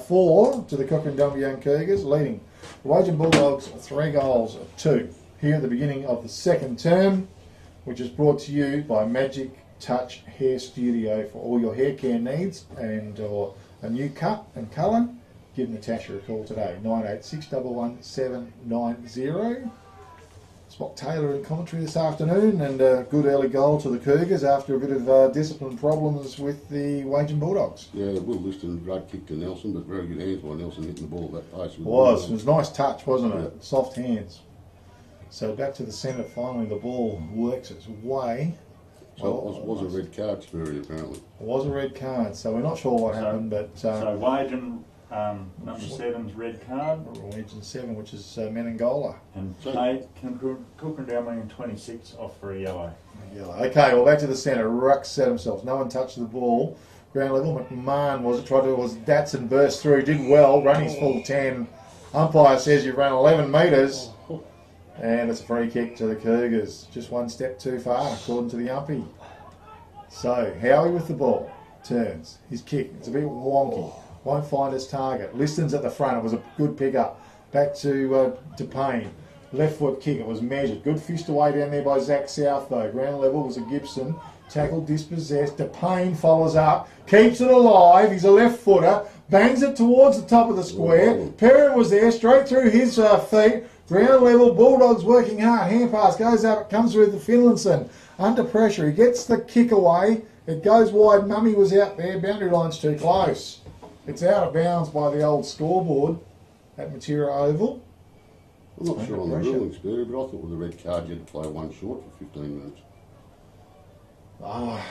4 to the Kukerin Dumbleyung Cougars, leading the Wagin Bulldogs 3 goals, 2. Here at the beginning of the second term, which is brought to you by Magic Touch Hair Studio for all your hair care needs and or a new cut and colour. Give Natasha a call today, 98611 790. Spock Taylor in commentary this afternoon, and a good early goal to the Cougars after a bit of discipline problems with the Wagin Bulldogs. Yeah, Will Liston, great kick to Nelson, but very good hands by Nelson hitting the ball at that pace. It was a nice touch, wasn't it? Yeah. Soft hands. So back to the centre, finally the ball works its way. So it was a red card, Spurry, apparently. It was a red card, so we're not sure what happened, but... so Wagin, number 7's red card. Region 7, which is Menangola. And 8, Kukerin Dumbleyung 26 off for a yellow. Okay, well back to the centre. Ruck set themselves. No one touched the ball. Ground level, McMahon was Datsun burst through, did well, run his full 10. Umpire says you've run 11 metres. And it's a free kick to the Cougars. Just one step too far, according to the umpy. So, Howie with the ball. Turns. His kick. It's a bit wonky. Won't find his target. Liston's at the front. It was a good pick-up. Back to Payne. Left foot kick. It was measured. Good fist away down there by Zach South, though. Ground level was a Gibson. Tackle dispossessed. Payne follows up. Keeps it alive. He's a left footer. Bangs it towards the top of the square. Perrin was there. Straight through his feet. Ground level, Bulldogs working hard. Hand pass goes up, it comes through the Finlayson. Under pressure, he gets the kick away. It goes wide. Mummy was out there. Boundary line's too close. It's out of bounds by the old scoreboard at Matera Oval. I'm not sure on the ruling, Spurry, but I thought with the red card you had to play one short for 15 minutes. I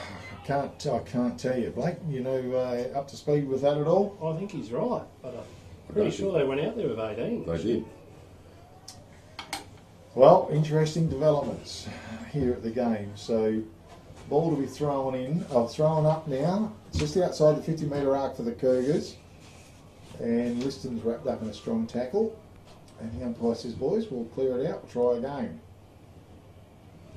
can't tell you. Blake, you know, up to speed with that at all? I think he's right, but I'm pretty sure they went out there with 18. They did. Well, interesting developments here at the game. So, ball to be thrown up now. It's just outside the 50-metre arc for the Cougars. And Liston's wrapped up in a strong tackle. And the umpire says, boys, we'll clear it out, we'll try again.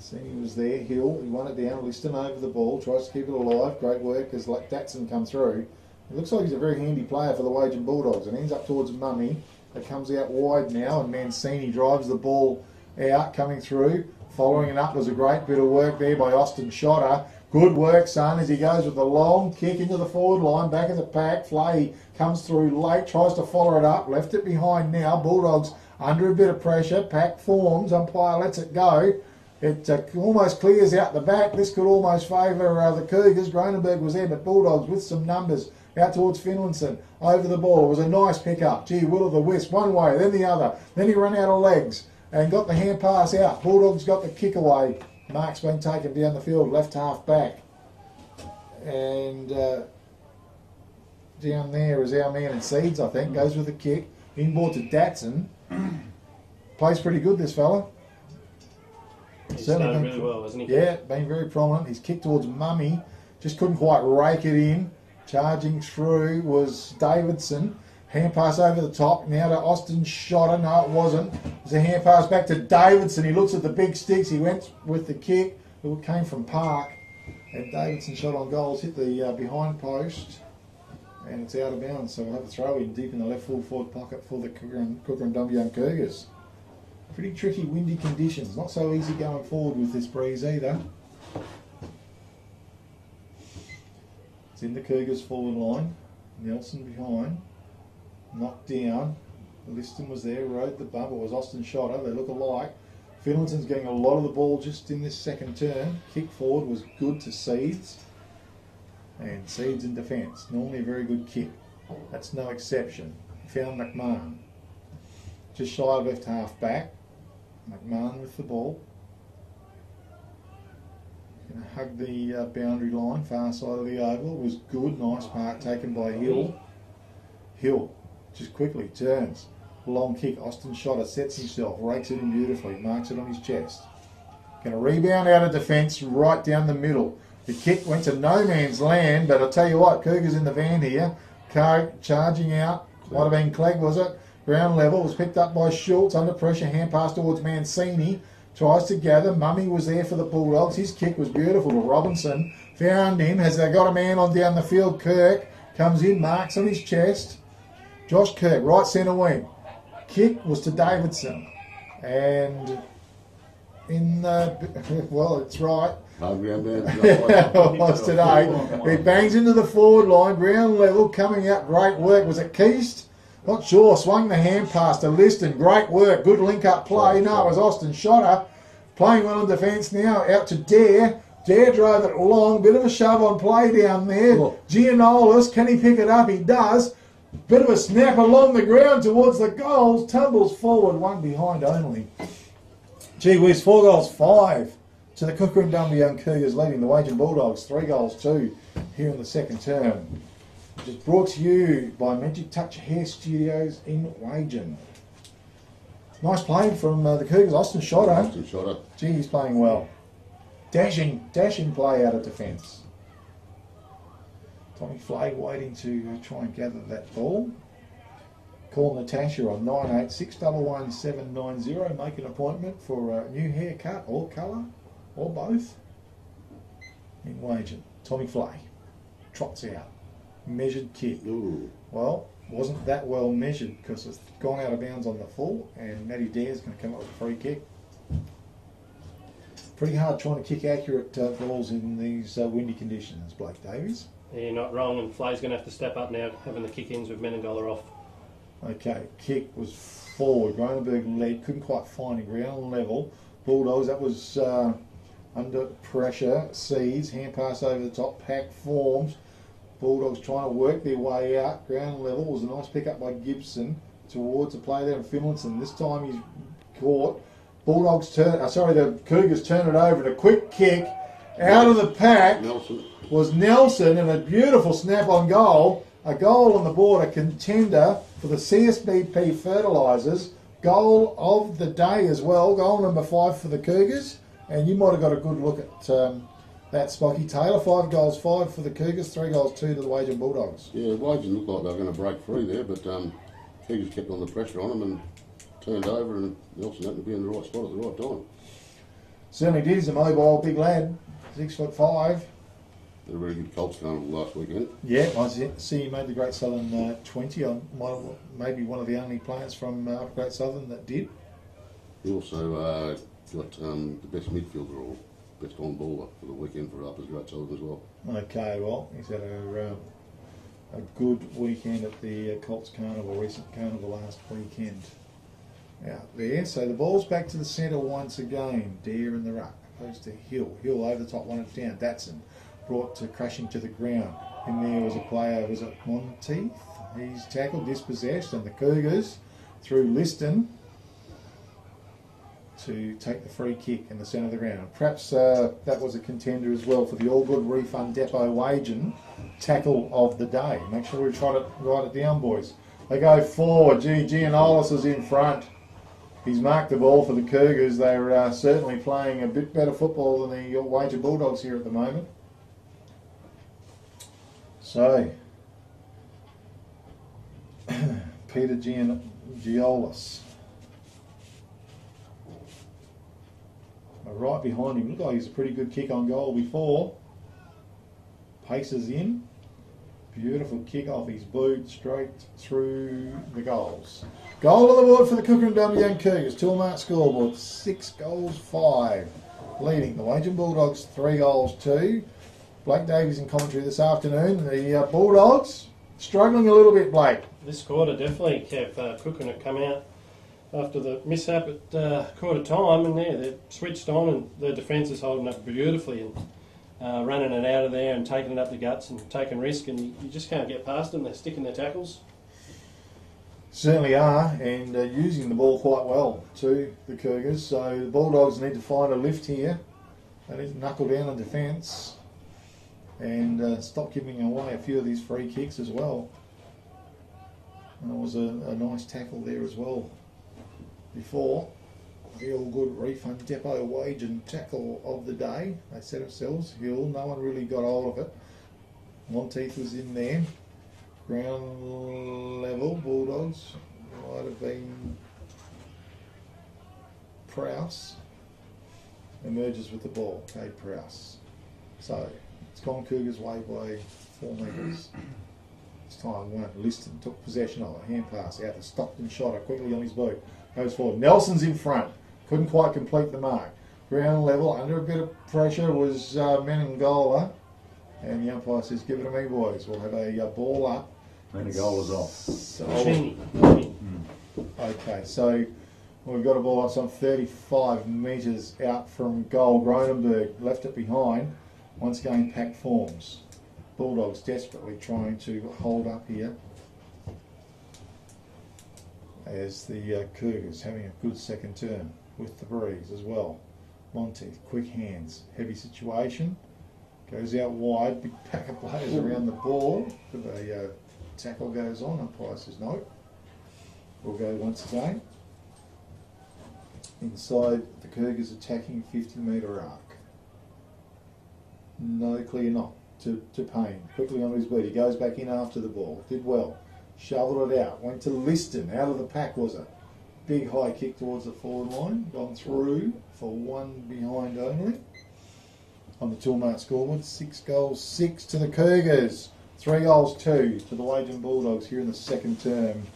Sini was there, Hill, he won it down, Liston over the ball, tries to keep it alive, great work as Datsun come through. It looks like he's a very handy player for the Wagin Bulldogs, and ends up towards Mummy. It comes out wide now, and Mancini drives the ball out, coming through. Following it up was a great bit of work there by Austin Shotter. Good work, son, as he goes with a long kick into the forward line, back of the pack. Flay comes through late, tries to follow it up, left it behind now. Bulldogs under a bit of pressure, pack forms, umpire lets it go. It almost clears out the back. This could almost favour the Cougars. Gronenberg was there, but Bulldogs with some numbers out towards Finlayson. Over the ball. It was a nice pick-up. Gee, will-o'-the-wisp. One way, then the other. Then he ran out of legs and got the hand pass out. Bulldogs got the kick away. Mark's been taken down the field, left half back. And down there is our man in Seeds, I think. Goes with the kick. Inboard to Datsun. Plays pretty good, this fella. He's done really well, hasn't he? Yeah, been very prominent. He's kicked towards Mummy. Just couldn't quite rake it in. Charging through was Davidson. Hand pass over the top. Now to Austin Shotter. No, it wasn't. It was a hand pass back to Davidson. He looks at the big sticks. He went with the kick. It came from Park. And Davidson shot on goals. Hit the behind post. And it's out of bounds. So we'll have a throw in deep in the left full forward pocket for the Kukerin Dumbleyung Cougars. Pretty tricky windy conditions. Not so easy going forward with this breeze either. It's in the Cougars forward line. Nelson behind. Knocked down. Liston was there, rode the bump. It was Austin Shotter. They look alike. Finlayson's getting a lot of the ball just in this second turn. Kick forward was good to Seeds. And Seeds in defence. Normally a very good kick. That's no exception. Found McMahon. Just shy of left half back. McMahon with the ball. Going to hug the boundary line, far side of the oval. Was good, nice mark taken by Hill. Hill just quickly turns. Long kick, Austin Shotter sets himself, rakes it in beautifully, marks it on his chest. Going to rebound out of defence, right down the middle. The kick went to no man's land, but I'll tell you what, Cougars in the van here. Charging out, might have been Clegg, was it? Ground level, was picked up by Schultz, under pressure, hand pass towards Mancini. Tries to gather, Mummy was there for the Bulldogs. His kick was beautiful to Robinson. Found him, has they got a man on down the field. Kirk comes in, marks on his chest. Josh Kirk, right centre wing. Kick was to Davidson. And in the, well, it's right. It was today. He bangs into the forward line, ground level, coming out, great work. Was it Keast? Not sure. Swung the hand pass to Liston. Great work. Good link-up play. No, it was Austin Shotter. Playing well on defence now. Out to Dare. Dare drove it long. Bit of a shove on play down there. Giannoulis, can he pick it up? He does. Bit of a snap along the ground towards the goals. Tumbles forward. One behind only. Gee whiz, 4 goals, 5 to the Kukerin Dumbleyung Cougars, leading the Wagin Bulldogs 3 goals, 2 here in the second term. Which is brought to you by Magic Touch Hair Studios in Wagin. Nice play from the Cougars. Austin Shotter. Austin Shotter. Gee, he's playing well. Dashing play out of defence. Tommy Flay waiting to try and gather that ball. Call Natasha on 98611790. Make an appointment for a new haircut or colour or both in Wagin. Tommy Flay trots out. Measured kick. Ooh. Well, wasn't that well measured because it's gone out of bounds on the full, and Matty Dare's going to come up with a free kick. Pretty hard trying to kick accurate balls in these windy conditions, Blake Davies. Yeah, you're not wrong, and Flay's going to have to step up now, having the kick-ins with Menengola off. Okay, kick was forward. Gronenberg led, couldn't quite find a ground level. Bulldogs, that was under pressure. Seeds, hand pass over the top, pack forms. Bulldogs trying to work their way out. Ground level was a nice pick up by Gibson towards the play there in Finlayson. This time he's caught. Bulldogs turn. The Cougars turn it over. And a quick kick out of the pack was Nelson, and a beautiful snap on goal. A goal on the board, a contender for the CSBP Fertilisers. Goal of the day as well. Goal number 5 for the Cougars. And you might have got a good look at That's Spocky Taylor. 5 goals, 5 for the Cougars, 3 goals, 2 to the Wagin Bulldogs. Yeah, Wagin looked like they were going to break free there, but Cougars kept on the pressure on them and turned over, and Nelson happened to be in the right spot at the right time. Certainly did. He's a mobile big lad, 6'5". They're a very good Colts carnival last weekend. Yeah, I see he made the Great Southern 20. Maybe one of the only players from Great Southern that did. He also got the best midfielder or best on-baller for the weekend for Uppers Great Southern as well. Okay, well, he's had a good weekend at the Colts Carnival, recent carnival last weekend. Out there, so the ball's back to the centre once again. Dare in the ruck, opposed to Hill. Hill over the top, one it down. Datsun brought to crashing to the ground. In there was a player, was it Monteith? He's tackled, dispossessed, and the Cougars through Liston to take the free kick in the centre of the ground. Perhaps that was a contender as well for the All Good Refund Depot Wagin tackle of the day. Make sure we try to write it down, boys. They go forward. Gianolis is in front. He's marked the ball for the Cougars. They're certainly playing a bit better football than the Wagin Bulldogs here at the moment. So, Peter Gianolis. Right behind him. Looked like he's a pretty good kick on goal before. Paces in. Beautiful kick off his boot straight through the goals. Goal on the board for the Kukerin Dumbleyung Cougars. 2-mark scoreboard. 6 goals, 5. Leading the Wagin Bulldogs 3 goals, 2. Blake Davies in commentary this afternoon. The Bulldogs struggling a little bit, Blake. This quarter definitely, Kev. Kukerin had come out after the mishap at quarter time, and they're switched on, and their defence is holding up beautifully and running it out of there and taking it up the guts and taking risk, and you just can't get past them. They're sticking their tackles. Certainly are, and using the ball quite well too, the Cougars. So the Bulldogs need to find a lift here. They need to knuckle down on defence and stop giving away a few of these free kicks as well. And it was a nice tackle there as well before. The All Good Refund Depot Wagin tackle of the day. They set themselves. Hill, no one really got hold of it. Monteith was in there. Ground level, Bulldogs. Might have been Prowse. Emerges with the ball. Okay, Prowse. So, it's gone Cougars' way by 4 metres. This time, one. Liston took possession of it. Hand pass out to Stockton, shot it quickly on his boot. Goes forward. Nelson's in front. Couldn't quite complete the mark. Ground level, under a bit of pressure was Menangola. And the umpire says, give it to me, boys. We'll have a ball up. Menangola's off. So, Cheney. okay, so we've got a ball up some 35 metres out from goal. Gronenberg left it behind. Once again, packed forms. Bulldogs desperately trying to hold up here. As the Cougars having a good second term with the breeze as well. Monteith, quick hands, heavy situation. Goes out wide, big pack of players around the ball. The tackle goes on, umpire says no. We'll go once again. Inside the Cougars attacking 50-metre arc. No clear knock to Payne. Quickly on his boot. He goes back in after the ball. Did well. Shoveled it out. Went to Liston. Out of the pack was it. Big high kick towards the forward line. Gone through for 1 behind only. On the 2-mark scoreboard. 6 goals, 6 to the Cougars. 3 goals, 2 to the Wagin Bulldogs here in the second term.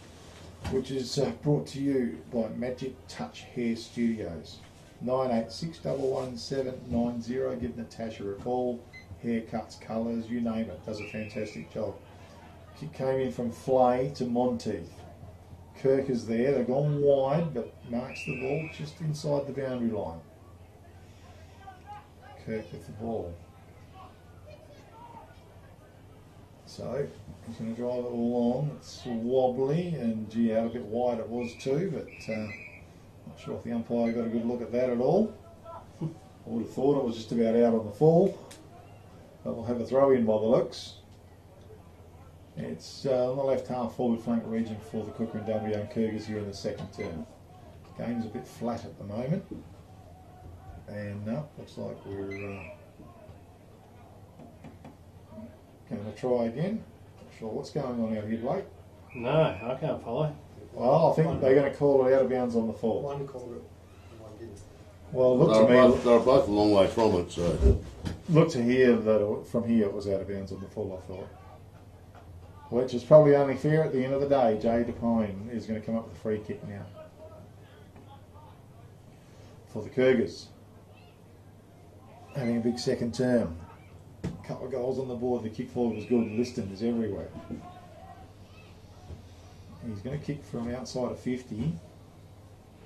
Which is brought to you by Magic Touch Hair Studios. 98611790. Give Natasha a call. Haircuts, colours, you name it. Does a fantastic job. Kick came in from Flay to Monteith. Kirk is there. They've gone wide, but marks the ball just inside the boundary line. Kirk with the ball. So he's going to drive it along. It's wobbly, and gee, out a bit wide it was too, but not sure if the umpire got a good look at that at all. I would have thought it was just about out on the full. But we'll have a throw in by the looks. It's on the left half forward flank region for the Kukerin Dumbleyung Cougars here in the second term. Game's a bit flat at the moment. And looks like we're Going to try again. Not sure what's going on out here, Blake. No, I can't follow. Well, I think they're going to call it out of bounds on the full. One called it, and one didn't. Well, look to me, They're both a long way from it, so. look to here that from here it was out of bounds on the full, I thought. Which is probably only fair at the end of the day. Jay DePine is going to come up with a free kick now for the Cougars. Having a big second term. A couple of goals on the board. The kick forward was good. Liston is everywhere. He's going to kick from outside of 50.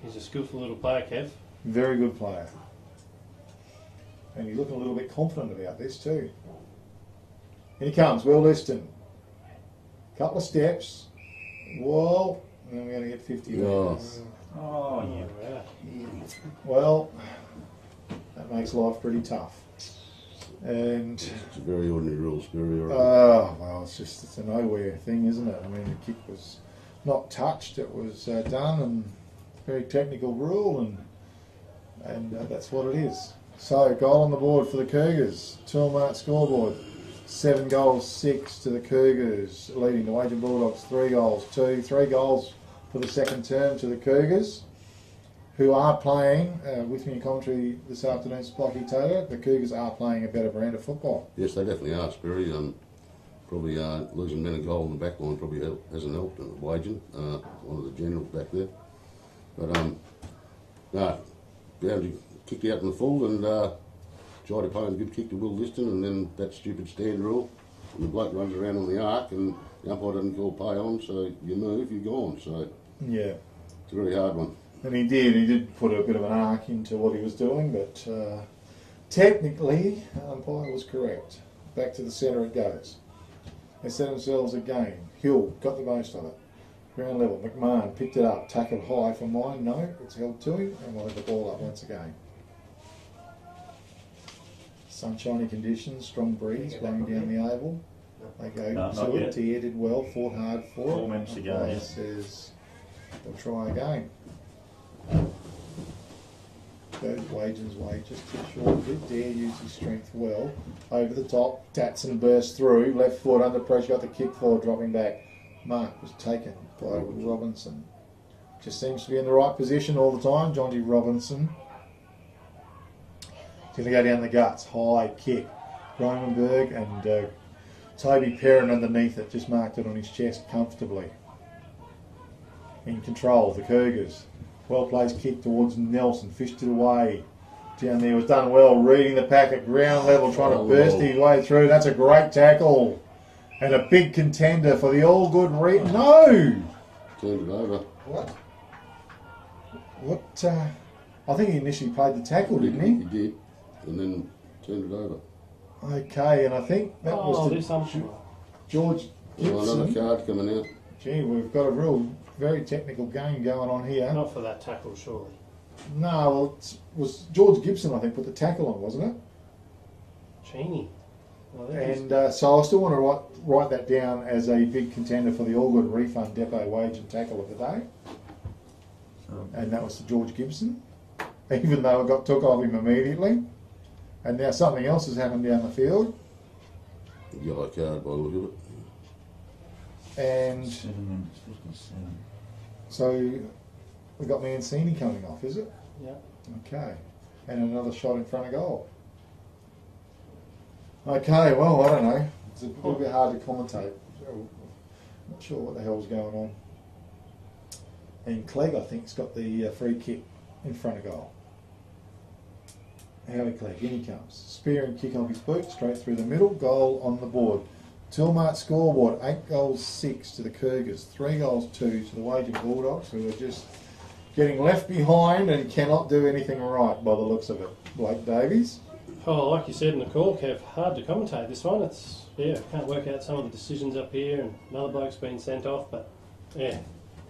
He's a skillful little player, Kev. Very good player. And he's looking a little bit confident about this too. Here he comes, Will Liston. Couple of steps. Whoa. And then we're going to get 50 metres. Oh, yeah. Yeah. Well, that makes life pretty tough. And It's a very ordinary rules, very ordinary. well, it's a nowhere thing, isn't it? I mean, the kick was not touched; it was done, and very technical rule, and that's what it is. So, goal on the board for the Cougars. 2-mark scoreboard. 7 goals, 6 to the Cougars, leading the Wagin Bulldogs 3 goals, 2. 3 goals for the second term to the Cougars, who are playing with me in commentary this afternoon, Splotty Taylor. The Cougars are playing a better brand of football. Yes, they definitely are, Sperry. Probably losing men and goal in the back line probably hasn't helped at Wagin, one of the generals back there. But Boundary kicked out in the full, and tried to play a good kick to Will Liston, and then that stupid stand rule, and the bloke runs around on the arc, and the umpire doesn't call pay on, so you move, you're gone. So Yeah. it's a very hard one. And he did put a bit of an arc into what he was doing, but technically, umpire was correct. Back to the centre it goes. They set themselves a game. Hill got the most of it. Ground level, McMahon picked it up, tackled high for mine, no, it's held to him, and we'll have the ball up once again. Sunshiny conditions, strong breeze blowing down the oval. They go No, to not it. yet. Tia did well, fought hard for 4 it. minutes to go, Umpire yeah. says they'll try again. Goes Wagin's way, just too short a bit. Dare used his strength well. Over the top, Tatson burst through, left foot under pressure, got the kick forward, dropping back. Mark was taken by Robinson. Just seems to be in the right position all the time, John D. Robinson. He's going to go down the guts, high kick. Romanberg and Toby Perrin underneath it, just marked it on his chest comfortably. In control, the Cougars. Well placed kick towards Nelson, fished it away. Down there was done well, reading the pack at ground level, trying to burst his way through. That's a great tackle. And a big contender for the all good No! Turned it over. What? What? I think he initially played the tackle, didn't he? He did, and then turned it over. Okay, and I think that was this to George Well, another Gibson. card coming out. Gee, we've got a real, very technical game going on here. Not for that tackle, surely. No, well, it was George Gibson, I think, put the tackle on, wasn't it? Cheney. Well, there it is. And so I still want to write that down as a big contender for the All Good Refund Depot Wage and Tackle of the day. And that was to George Gibson, even though it got took off him immediately. And now something else has happened down the field. Yellow card by the look of it. And 7 minutes, 57. so we've got Mancini coming off, is it? Yeah. Okay. And another shot in front of goal. Okay, well, I don't know. It's a little bit hard to commentate. Not sure what the hell's going on. And Clegg, I think, has got the free kick in front of goal. Howie Clegg, in he comes. Spear and kick off his boot, straight through the middle. Goal on the board. Tilmart scoreboard, 8 goals, 6 to the Cougars. 3 goals, 2 to the Wagin Bulldogs, who are just getting left behind and cannot do anything right by the looks of it. Blake Davies. Oh, like you said in the call, Kev, hard to commentate this one. It's, yeah, can't work out some of the decisions up here, and another bloke's been sent off, but yeah,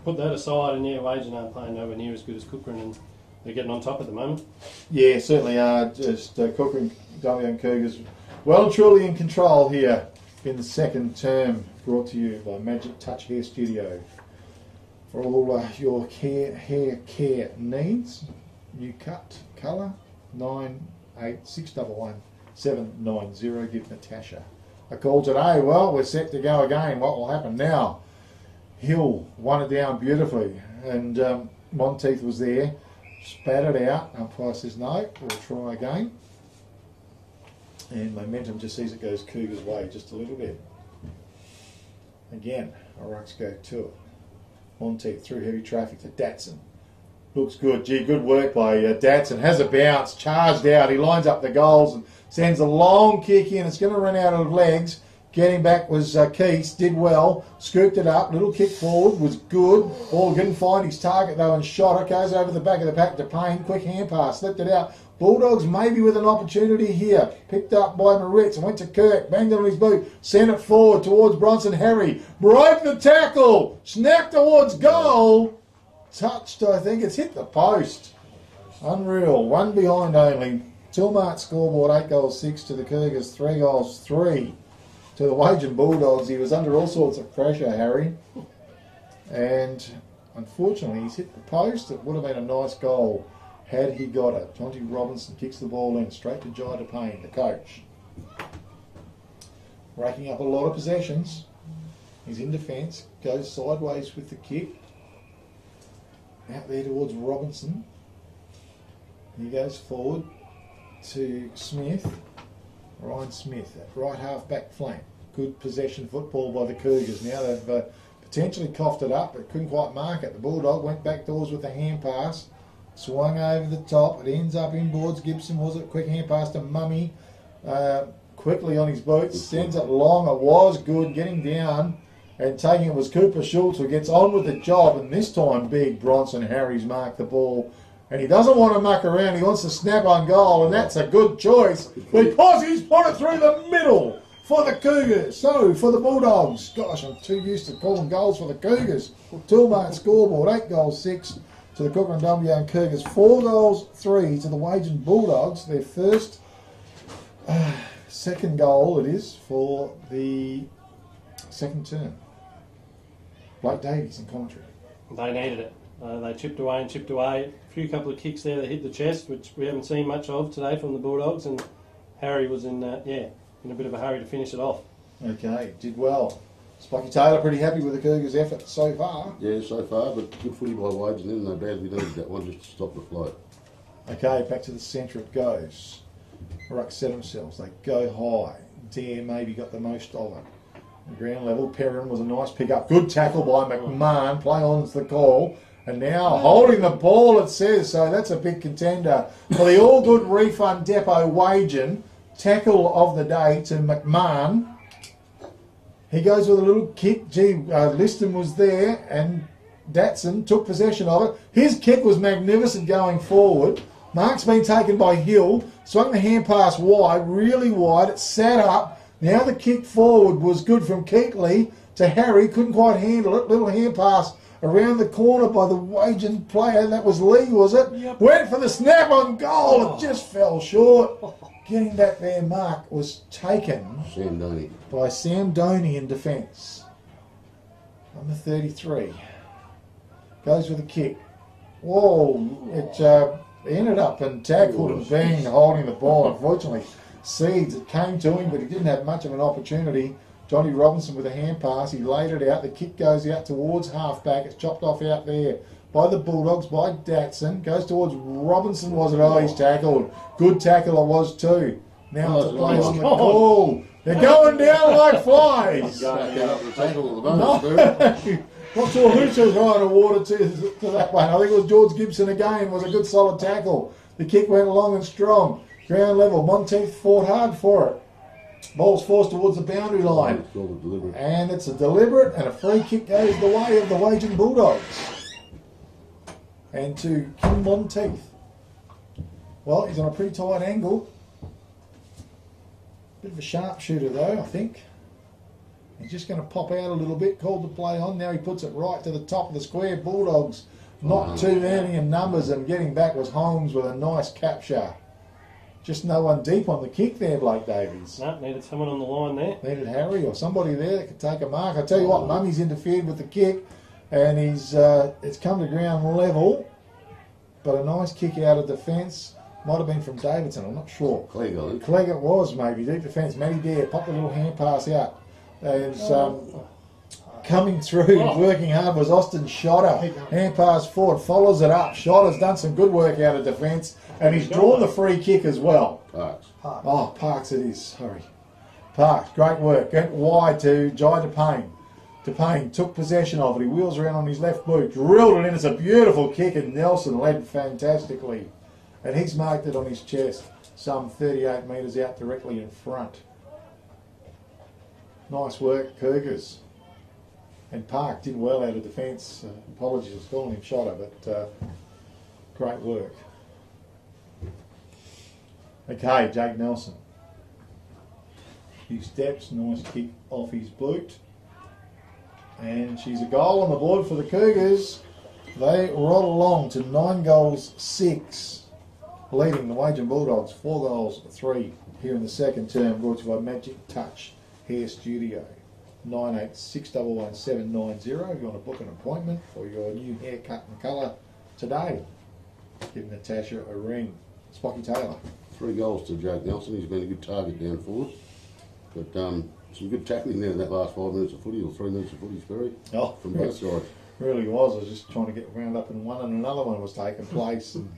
put that aside, and yeah, Wagin aren't playing nowhere near as good as Kukerin, and they're getting on top at the moment. Yeah, certainly are. Just Kukerin, Dumbleyung Cougars well and truly in control here in the second term, brought to you by Magic Touch Hair Studio. For all your hair care needs, new cut, colour, 98611 790. Give Natasha a call today. Well, we're set to go again. What will happen now? Hill won it down beautifully, and Monteith was there, spat it out. Umpire says no, we'll try again. And momentum just sees it goes Cougar's way just a little bit. Again, our rucks go to it. Monteith through heavy traffic to Datsun. Looks good. Gee, good work by Datsun. Has a bounce, charged out. He lines up the goals and sends a long kick in. It's going to run out of legs. Getting back was Keith, did well, scooped it up, little kick forward, was good. Ball didn't find his target though and shot it, goes over the back of the pack to Payne, quick hand pass, slipped it out. Bulldogs maybe with an opportunity here, picked up by Moritz and went to Kirk, banged it on his boot, sent it forward towards Bronson Harry, broke the tackle, snapped towards goal, touched, I think, it's hit the post. Unreal, one behind only. Tilmart scoreboard, 8 goals 6 to the Cougars, 3 goals 3. To the Wagin Bulldogs. He was under all sorts of pressure, Harry. And unfortunately, he's hit the post. It would have been a nice goal had he got it. Jonty Robinson kicks the ball in straight to Jai DePayne, the coach. Raking up a lot of possessions. He's in defence. Goes sideways with the kick. Out there towards Robinson. He goes forward to Smith. Ryan Smith at right half back flank. Good possession football by the Cougars. Now they've potentially coughed it up but couldn't quite mark it. The Bulldog went back doors with a hand pass. Swung over the top. It ends up inboards. Gibson was it? Quick hand pass to Mummy. Quickly on his boots. Sends it long. It was good. Getting down and taking it was Cooper Schultz who gets on with the job. And this time big Bronson Harry's marked the ball. And he doesn't want to muck around, he wants to snap on goal, and that's a good choice because he's put it through the middle for the Cougars. So, for the Bulldogs, gosh, I'm too used to calling goals for the Cougars. Tilmart scoreboard, 8 goals 6 to the Kukerin Dumbleyung Cougars, 4 goals 3 to the Wagin Bulldogs. Their first, second goal it is for the second term. Blake Davies in commentary. They needed it. They chipped away and chipped away. A few couple of kicks there that hit the chest, which we haven't seen much of today from the Bulldogs, and Harry was in a bit of a hurry to finish it off. Okay, did well. Spiky Taylor pretty happy with the Cougars' effort so far. Yeah, so far, but good footy by Wagin, and they badly needed that one just to stop the flow. Okay, back to the centre it goes. Ruck set themselves, they go high. Dare maybe got the most of it. The ground level, Perrin was a nice pick up. Good tackle by McMahon, play on's the call. And now holding the ball, it says, so that's a big contender for the All Good Refund Depot Wagin. Tackle of the day to McMahon. He goes with a little kick. Gee, Liston was there and Datsun took possession of it. His kick was magnificent going forward. Mark's been taken by Hill. Swung the hand pass wide, really wide. It sat up. Now the kick forward was good from Keatley to Harry. Couldn't quite handle it. Little hand pass around the corner by the Wagin player. That was Lee, was it? Yep. Went for the snap on goal. It just fell short. Getting back there, Mark was taken by Sam Doney in defence. Number 33. Goes with a kick. Whoa. It ended up and tackled and banged holding the ball. Unfortunately, Seeds, it came to him, but he didn't have much of an opportunity. Johnny Robinson with a hand pass, he laid it out, the kick goes out towards half-back, it's chopped off out there by the Bulldogs, by Datsun, goes towards Robinson, was it? Oh, he's tackled. Good tackle it was too. Now it's a play on the call. They're going down like flies. Not sure who was right awarded to that one. I think it was George Gibson again, was a good solid tackle. The kick went long and strong. Ground level, Monteith fought hard for it. Ball's forced towards the boundary line. And it's a deliberate and a free kick goes the way of the Wagin Bulldogs. And to Kim Monteith. Well, he's on a pretty tight angle. Bit of a sharpshooter though, I think. He's just going to pop out a little bit, called the play on. Now he puts it right to the top of the square. Bulldogs not too many in numbers, and getting back was Holmes with a nice capture. Just no one deep on the kick there, Blake Davies. No, needed someone on the line there. Needed Harry or somebody there that could take a mark. I tell you what, Mummy's interfered with the kick, and it's come to ground level. But a nice kick out of defence. Might have been from Davidson, I'm not sure. Clegg, I think. Clegg it was, maybe. Deep defence. Matty Dare popped a little hand pass out. And coming through, working hard was Austin Shotter. Hand pass forward, follows it up. Shotter's done some good work out of defence. And he's drawn the free kick as well. Parks. Oh, Parks it is. Sorry. Parks, great work. Went wide to Jai DePayne. DePayne took possession of it. He wheels around on his left boot, drilled it in. It's a beautiful kick, and Nelson led fantastically. And he's marked it on his chest, some 38 metres out directly in front. Nice work, Cougars. And Park did well out of defence. Apologies for calling him Shotter, but great work. Okay, Jake Nelson. Few steps, nice kick off his boot. And she's a goal on the board for the Cougars. They roll along to 9 goals 6, leading the Wagin Bulldogs 4 goals 3 here in the second term, brought to you by Magic Touch Hair Studio. 98611790 if you want to book an appointment for your new haircut and colour today. Give Natasha a ring. Spocky Taylor. 3 goals to Jake Nelson. He's been a good target down forward. But some good tackling there in that last 5 minutes of footy, or 3 minutes of footy, Sperry, from both sides. Really was. I was just trying to get round up in one, and another one was taking place. And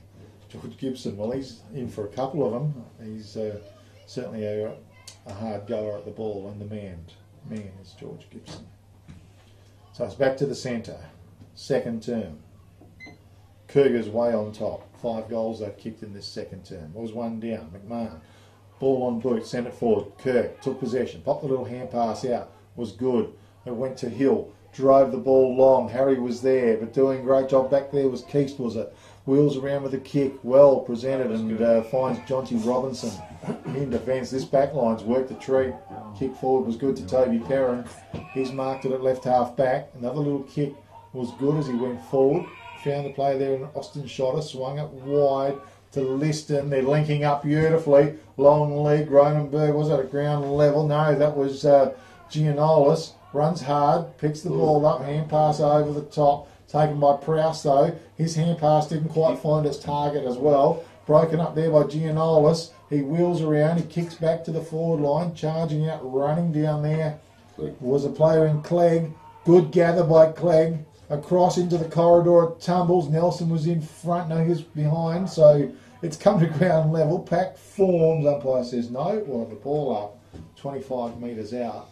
George Gibson, well, he's in for a couple of them. He's certainly a hard goer at the ball, and the man is George Gibson. So it's back to the centre. Second term. Cougars way on top. 5 goals they've kicked in this second term. Was one down. McMahon. Ball on boot, sent it forward. Kirk took possession, popped the little hand pass out, was good. It went to Hill, drove the ball long. Harry was there, but doing a great job back there was Keast, was it? Wheels around with a kick, well presented, and finds Jonty Robinson in defence. This back line's worked a treat. Kick forward was good to Toby Perrin. He's marked it at left half back. Another little kick was good as he went forward. Found the play there in Austin Shotter, swung it wide to Liston. They're linking up beautifully. Long leg, Cronenberg was at a ground level. No, that was Giannoulis. Runs hard, picks the ball up, hand pass over the top. Taken by Prowse though. His hand pass didn't quite find its target as well. Broken up there by Giannoulis. He wheels around, he kicks back to the forward line, charging out, running down there. Was a player in Clegg. Good gather by Clegg. Across into the corridor, it tumbles. Nelson was in front, no, he was behind, so it's come to ground level. Pack forms, umpire says no. We'll have the ball up 25 metres out,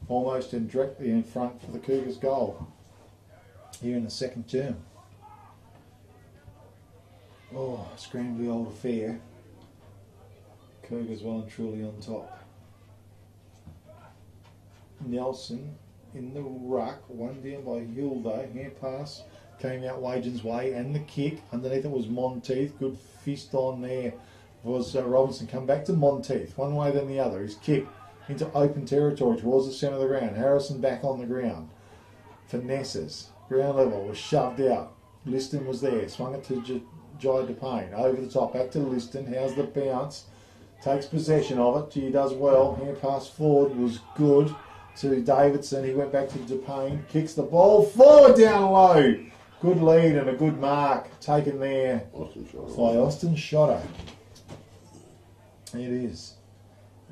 almost directly in front for the Cougars' goal here in the second term. Oh, scrambly old affair. Cougars well and truly on top. Nelson in the ruck, one down by Hilda, hand pass came out Wagin's way, and the kick underneath it was Monteith. Good fist on there was Robinson. Come back to Monteith, one way then the other. His kick into open territory towards the centre of the ground. Harrison back on the ground. Finesses, ground level, was shoved out. Liston was there, swung it to Jai DePayne, over the top, back to Liston. How's the bounce? Takes possession of it. He does well. Hand pass forward was good to Davidson. He went back to DePayne, kicks the ball forward down low. Good lead and a good mark taken there by Austin Shotter. It is.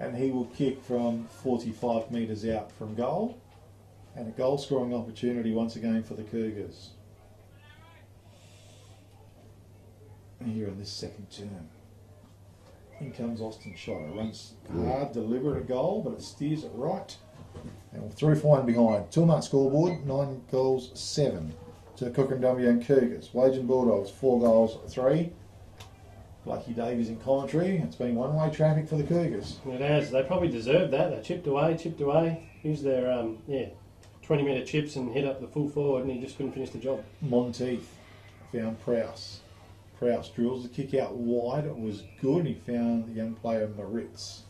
And he will kick from 45 metres out from goal. And a goal scoring opportunity once again for the Cougars here in this second term. In comes Austin Shotter. Runs hard, deliberate a goal, but it steers it right. And we're through for one behind. 2-mark scoreboard, 9 goals 7 to the Kukerin Dumbleyung Cougars. Wagin Bulldogs 4 goals 3. Lucky Davies in commentary. It's been one-way traffic for the Cougars. It has. They probably deserved that. They chipped away. Used their 20-metre chips and hit up the full forward, and he just couldn't finish the job. Monteith found Prowse. Prowse drills the kick out wide. It was good. He found the young player Moritz.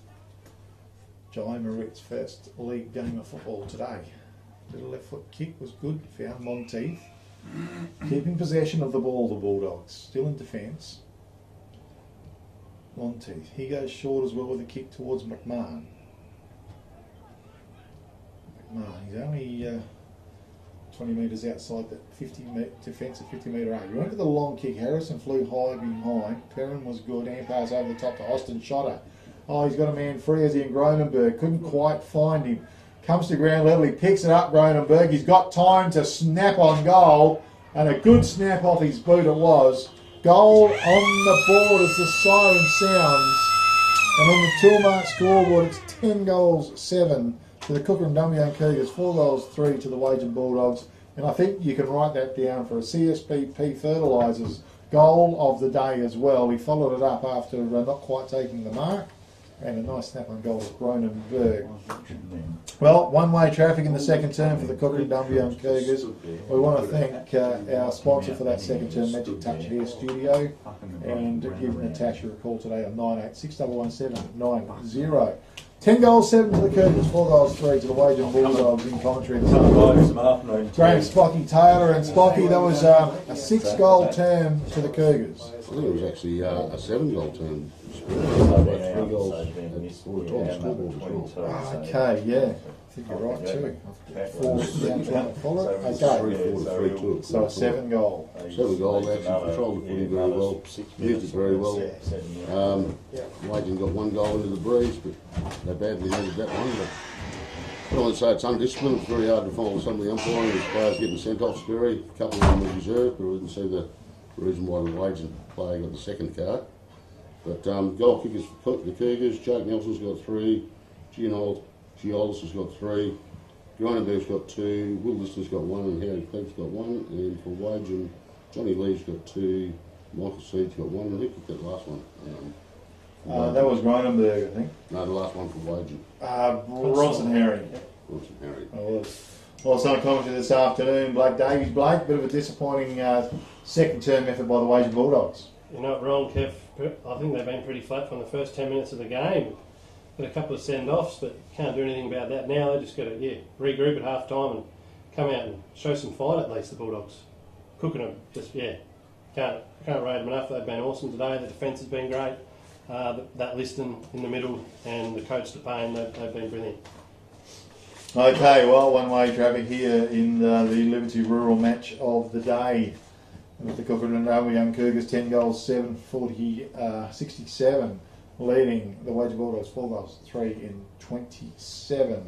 Jai Moritz, first league game of football today. Little left foot kick was good. Found Monteith. Keeping possession of the ball, the Bulldogs. Still in defence. Monteith. He goes short as well with a kick towards McMahon. He's only 20 metres outside the defensive 50-metre area. We went to the long kick. Harrison flew high behind. Perrin was good. Hand pass over the top to Austin Shotter. Oh, he's got a man free as he in Gronenberg. Couldn't quite find him. Comes to ground level. He picks it up, Gronenberg. He's got time to snap on goal. And a good snap off his boot it was. Goal on the board as the siren sounds. And on the Toolmark scoreboard, it's 10 goals, 7 to the Kukerin Dumbleyung Cougars, 4 goals, 3 to the Wagin Bulldogs. And I think you can write that down for a CSPP Fertilisers goal of the day as well. He followed it up after not quite taking the mark. And a nice snap on goal of Gronenberg. Well, one-way traffic in the second term for the Kukerin Dumbleyung Cougars. We want to thank our sponsor for that second term, Magic Touch Hair Studio, and give Natasha a call today on 98611790. 10 goals, 7 to the Cougars, 4 goals, 3 to the Wagin Bulldogs in commentary. Graham Spocky Taylor and Spocky, that was a 6-goal term to the Cougars. I think it was actually a 7-goal term. 3 goals at the top scoreboard as well. Okay, yeah. I think you're right too. 4 down trying to follow it. Okay. So a 7-goal. 7-goal, they actually controlled the footy very well, used it very well. Wagin got 1 goal into the breeze, but they badly needed that one. But I don't want to say it's undisciplined. It's very hard to follow some of the umpiring. There's players getting sent off scary. A couple of them were deserved, but I didn't see the reason why the Wagin player got the second card. But goal kickers for the Cougars, Jake Nelson's got 3, Giolis has got 3, Gronenberg's got 2, Will Liston's got 1, and Harry Clegg's got 1. And for Wagin, Johnny Lee's got 2, Michael Seed's got 1, and who kicked that last one? That was Gronenberg, I think. No, the last one for Wagin. Ronson Harry. Ronson Harry. Also on commentary this afternoon, Blake Davies. Blake, bit of a disappointing second term effort by the Wagin Bulldogs. You're not wrong, Kev. I think they've been pretty flat from the first 10 minutes of the game. Got a couple of send-offs, but can't do anything about that now. They just got to regroup at half-time and come out and show some fight at least, the Bulldogs. Cooking them, just, can't rate them enough. They've been awesome today. The defence has been great. That Liston in the middle and the coach DePayne, they've been brilliant. Okay, well, one-way traffic here in the Liberty Rural match of the day. With the Kukerin Dumbleyung Cougars 10 goals, 7, 67, leading the Wagin Bulldogs 4 goals, 3 in 27.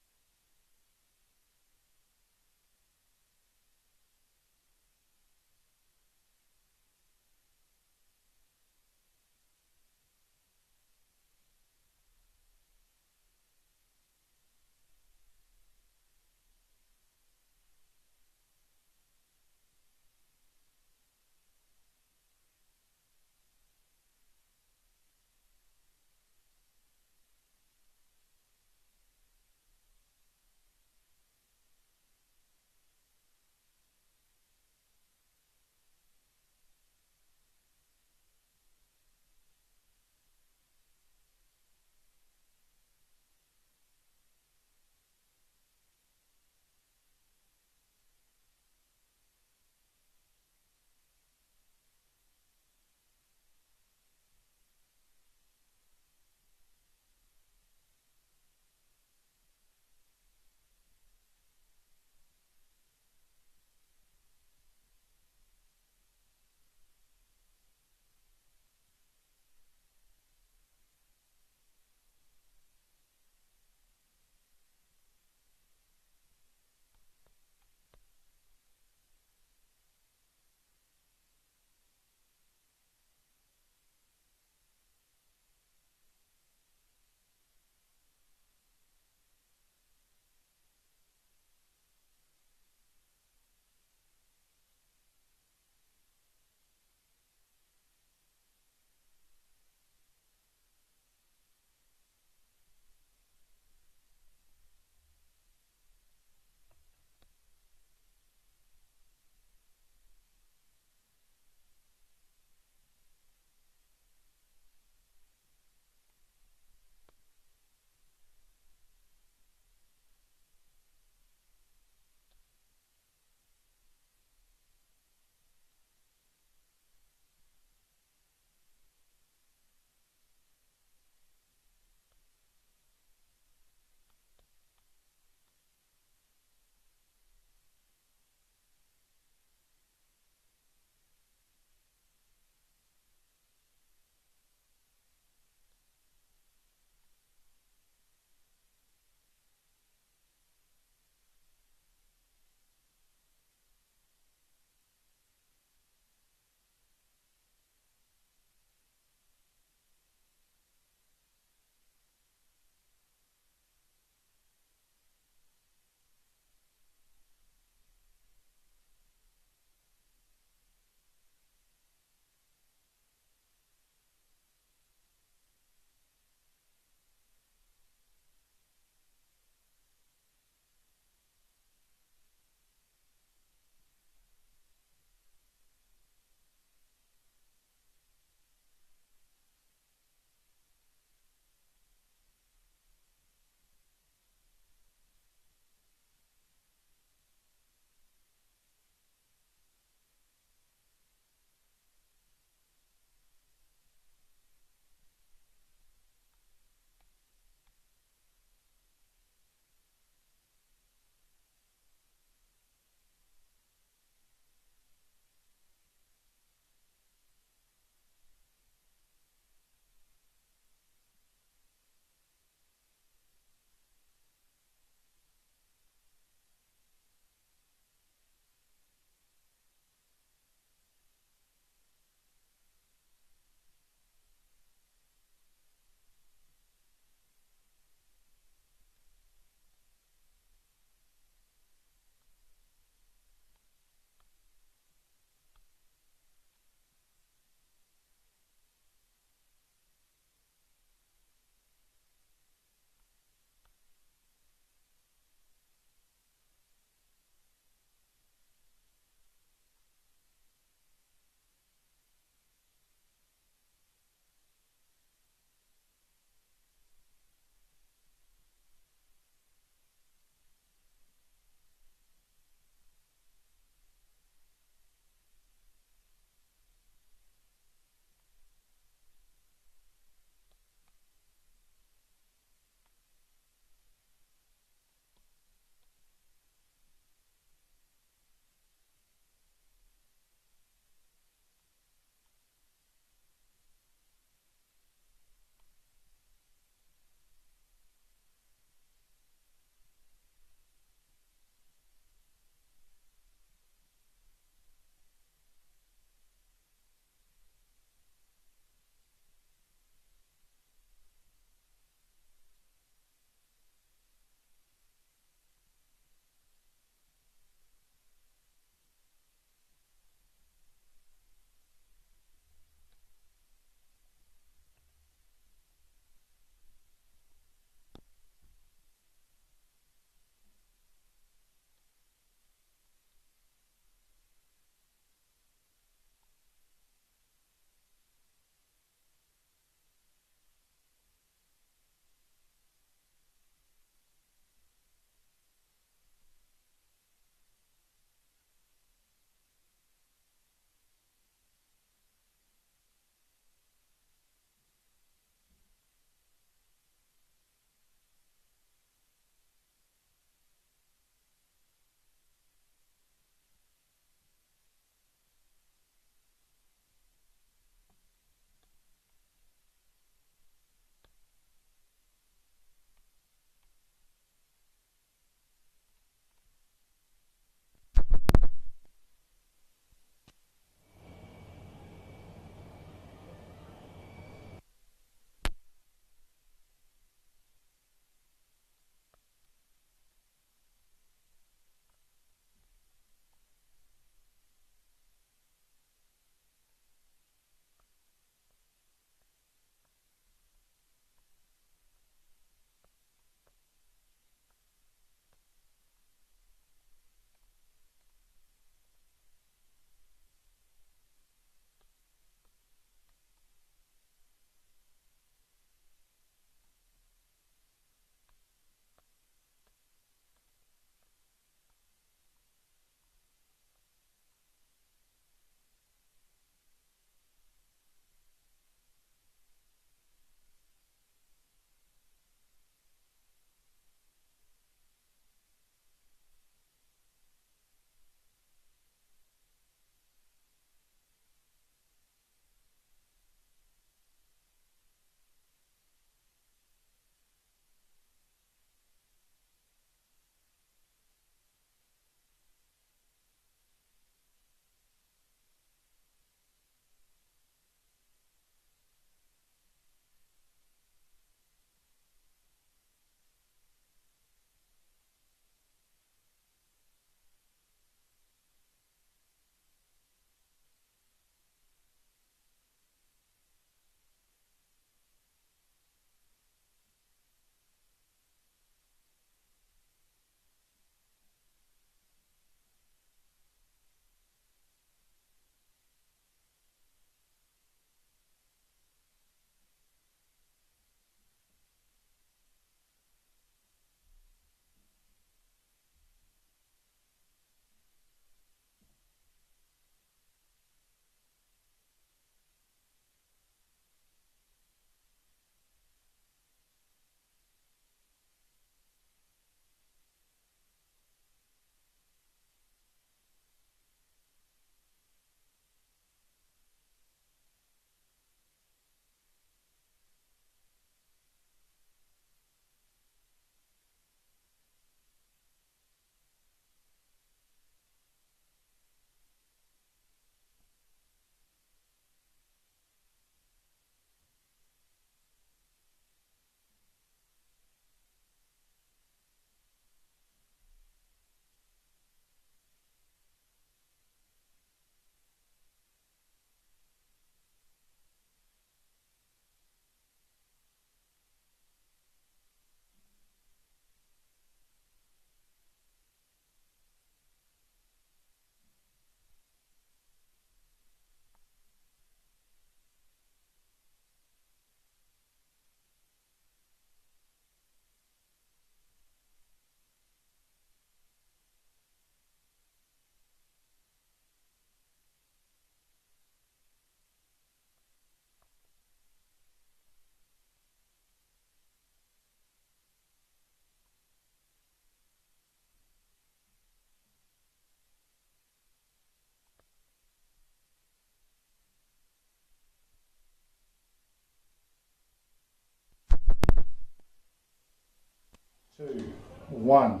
2-1.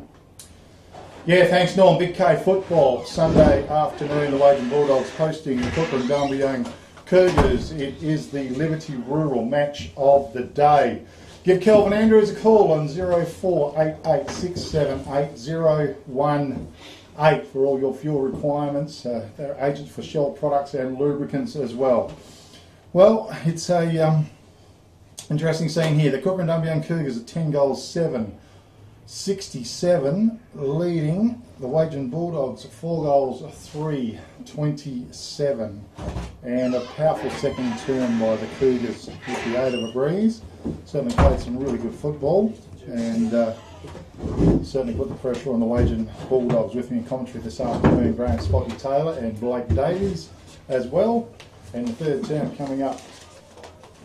Yeah, thanks Norm. Big K football, Sunday afternoon, the Wagin Bulldogs hosting the Kukerin Dumbleyung Cougars. It is the Liberty Rural match of the day. Give Kelvin Andrews a call on 0488678018 for all your fuel requirements. They're agents for Shell products and lubricants as well. Well, it's a interesting scene here. The Kukerin Dumbleyung Cougars are 10 goals 7-67, leading the Wagin Bulldogs 4 goals 3-27, and a powerful second turn by the Cougars with the aid of a breeze. Certainly played some really good football, and certainly put the pressure on the Wagin Bulldogs. With me in commentary this afternoon, Graham Spotty Taylor and Blake Davies as well. And the third term coming up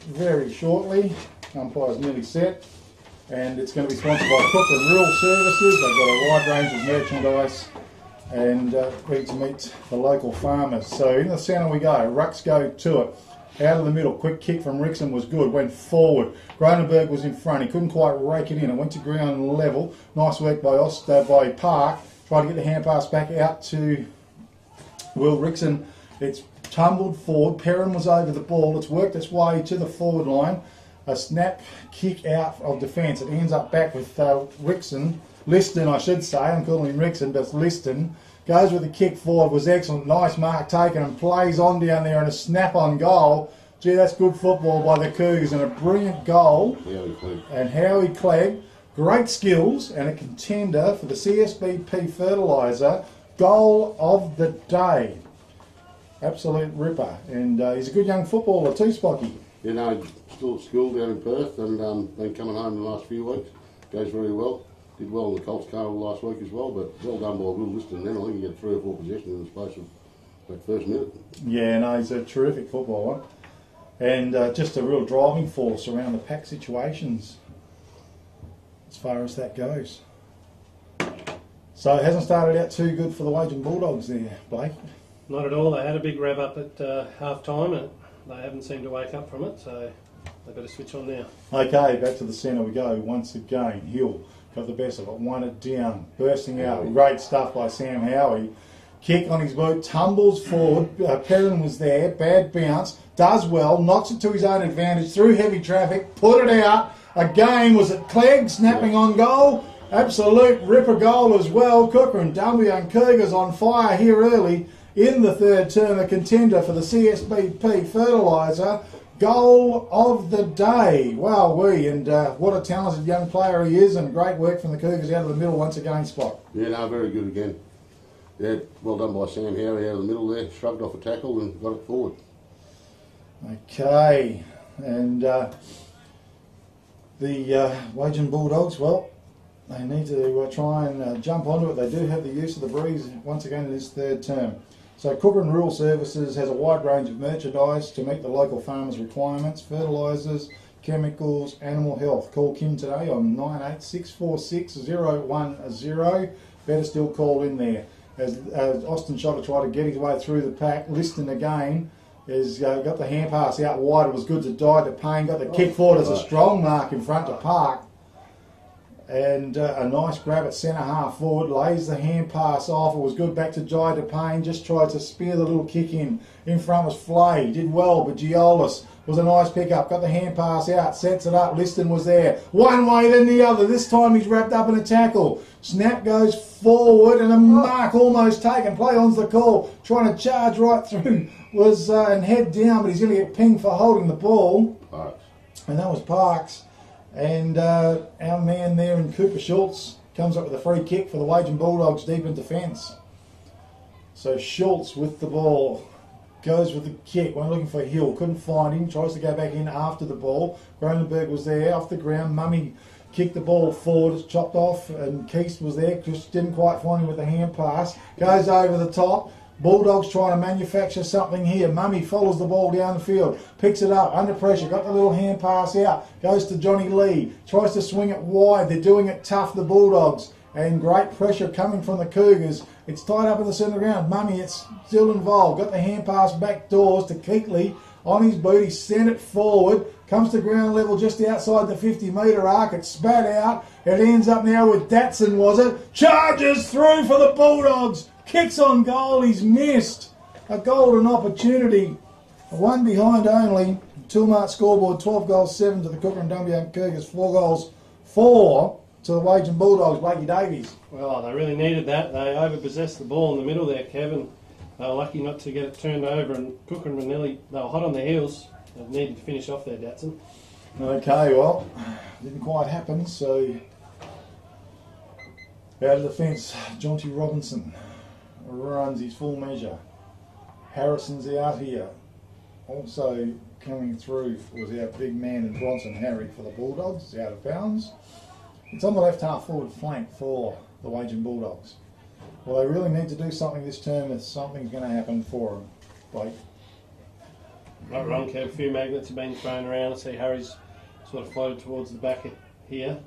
very shortly. Umpire's nearly set. And it's going to be sponsored by Kukerin Rural Services. They've got a wide range of merchandise and ready to meet the local farmers. So in the centre we go. Rucks go to it. Out of the middle, quick kick from Rickson was good, went forward. Gronenberg was in front, he couldn't quite rake it in. It went to ground level. Nice work by Park. Tried to get the hand pass back out to Will Rickson. It's tumbled forward. Perrin was over the ball. It's worked its way to the forward line. A snap kick out of defence. It ends up back with Liston, I should say. I'm calling him Rickson, but it's Liston. Goes with the kick forward, was excellent. Nice mark taken and plays on down there and a snap-on goal. Gee, that's good football by the Cougars and a brilliant goal. And Howie Clegg, great skills and a contender for the CSBP Fertiliser Goal of the Day. Absolute ripper. And he's a good young footballer too, Spocky. You know, still at school down in Perth and been coming home the last few weeks. Goes very well. Did well in the Colts Carnival last week as well, but well done by Will Liston then. I think he had 3 or 4 possessions in the space of that first minute. Yeah, no, he's a terrific footballer. And just a real driving force around the pack situations as far as that goes. So it hasn't started out too good for the Wagin Bulldogs there, Blake. Not at all. They had a big rev up at half time and they haven't seemed to wake up from it, so they've got to switch on now. Okay, back to the centre we go once again. Hill got the best of it, won it down, bursting out. Great stuff by Sam Howie. Kick on his boot, tumbles forward. Perrin was there, bad bounce, does well, knocks it to his own advantage through heavy traffic, put it out. Again, was it Clegg snapping on goal? Absolute ripper goal as well. Kukerin Dumbleyung Cougars on fire here early in the third term, a contender for the CSBP Fertiliser Goal of the Day. Wowee, and what a talented young player he is, and great work from the Cougars out of the middle once again, Spot. Yeah, no, very good again. Yeah, well done by Sam Howie out of the middle there, shrugged off a tackle and got it forward. Okay, and the Wagin Bulldogs, well, they need to try and jump onto it. They do have the use of the breeze once again in this third term. So Kukerin Rural Services has a wide range of merchandise to meet the local farmers' requirements, fertilisers, chemicals, animal health. Call Kim today on 98646010. Better still call in there. As Austin Schotter tried to get his way through the pack, Liston again has got the hand pass out wide. It was good to Die to Payne, got the kick forward as a strong mark in front to Park. And a nice grab at centre half forward, lays the hand pass off. It was good back to Jai to Payne, just tried to spear the little kick in. In front was Flay, did well, but Giolis was a nice pickup, got the hand pass out, sets it up. Liston was there, one way then the other. This time he's wrapped up in a tackle. Snap goes forward and a mark almost taken. Play on's the call, trying to charge right through, was and head down, but he's going to get pinged for holding the ball. Parks. And that was Parks. And our man there in Cooper Schultz comes up with a free kick for the Wagin Bulldogs deep in defence. So Schultz with the ball, goes with the kick, went looking for Hill, couldn't find him, tries to go back in after the ball. Gronenberg was there, off the ground, Mummy kicked the ball forward, it's chopped off, and Keast was there, just didn't quite find him with the hand pass. Goes over the top. Bulldogs trying to manufacture something here. Mummy follows the ball down the field, picks it up, under pressure, got the little hand pass out, goes to Johnny Lee, tries to swing it wide. They're doing it tough, the Bulldogs, and great pressure coming from the Cougars. It's tied up in the centre ground. Mummy, it's still involved, got the hand pass back doors to Keatley On his boot, he sent it forward. Comes to ground level just outside the 50-metre arc. It spat out. It ends up now with Datsun, was it? Charges through for the Bulldogs. Kicks on goal. He's missed. A golden opportunity. One behind only. Two-mark scoreboard, 12 goals, 7 to the Kukerin Dumbleyung Cougars, 4 goals, 4 to the Wagin Bulldogs, Blakey Davies. Well, they really needed that. They overpossessed the ball in the middle there, Kevin. They were lucky not to get it turned over, and Kukerin were nearly, they were hot on their heels. They needed to finish off there, Datsun. Okay, well, didn't quite happen, so out of the fence, Jonty Robinson runs his full measure. Harrison's out here. Also coming through was our big man in Bronson Harry for the Bulldogs, out of bounds. It's on the left half forward flank for the Wagin Bulldogs. Well, they really need to do something this term if something's going to happen for them. Blake. Right, wrong, Kev. A few magnets have been thrown around. I see Harry's sort of floated towards the back here.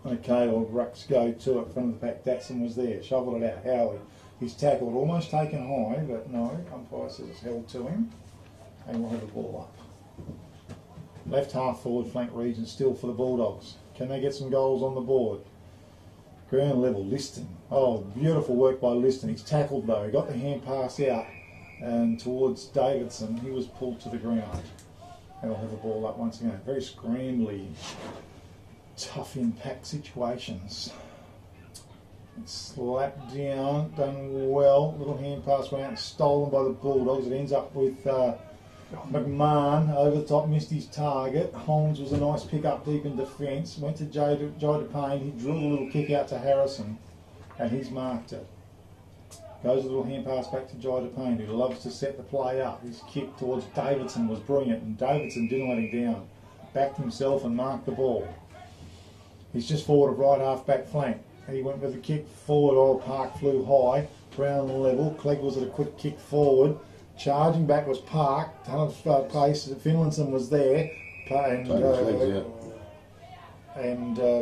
Okay, well, Rucks go to it. Front of the pack, Datsun was there. Shoveled it out. Howie. He's tackled, almost taken high, but no. Umpire says it's held to him. And we'll have the ball up. Left half forward flank region still for the Bulldogs. Can they get some goals on the board? Ground level, Liston. Oh, beautiful work by Liston. He's tackled though. He got the hand pass out and towards Davidson. He was pulled to the ground. And we'll have the ball up once again. Very scrambly, tough impact situations. It's slapped down, done well. Little hand pass went out and stolen by the Bulldogs. It ends up with McMahon over the top, missed his target. Holmes was a nice pick up deep in defence. Went to Joe DePayne. He drilled a little kick out to Harrison and he's marked it. Goes a little hand pass back to Joe DePayne, who loves to set the play up. His kick towards Davidson was brilliant and Davidson didn't let him down. Backed himself and marked the ball. He's just forward of right half back flank. He went with a kick forward. Old Park flew high, ground level. Clegg was at a quick kick forward. Charging back was Park, ton of pace. Finlayson was there, and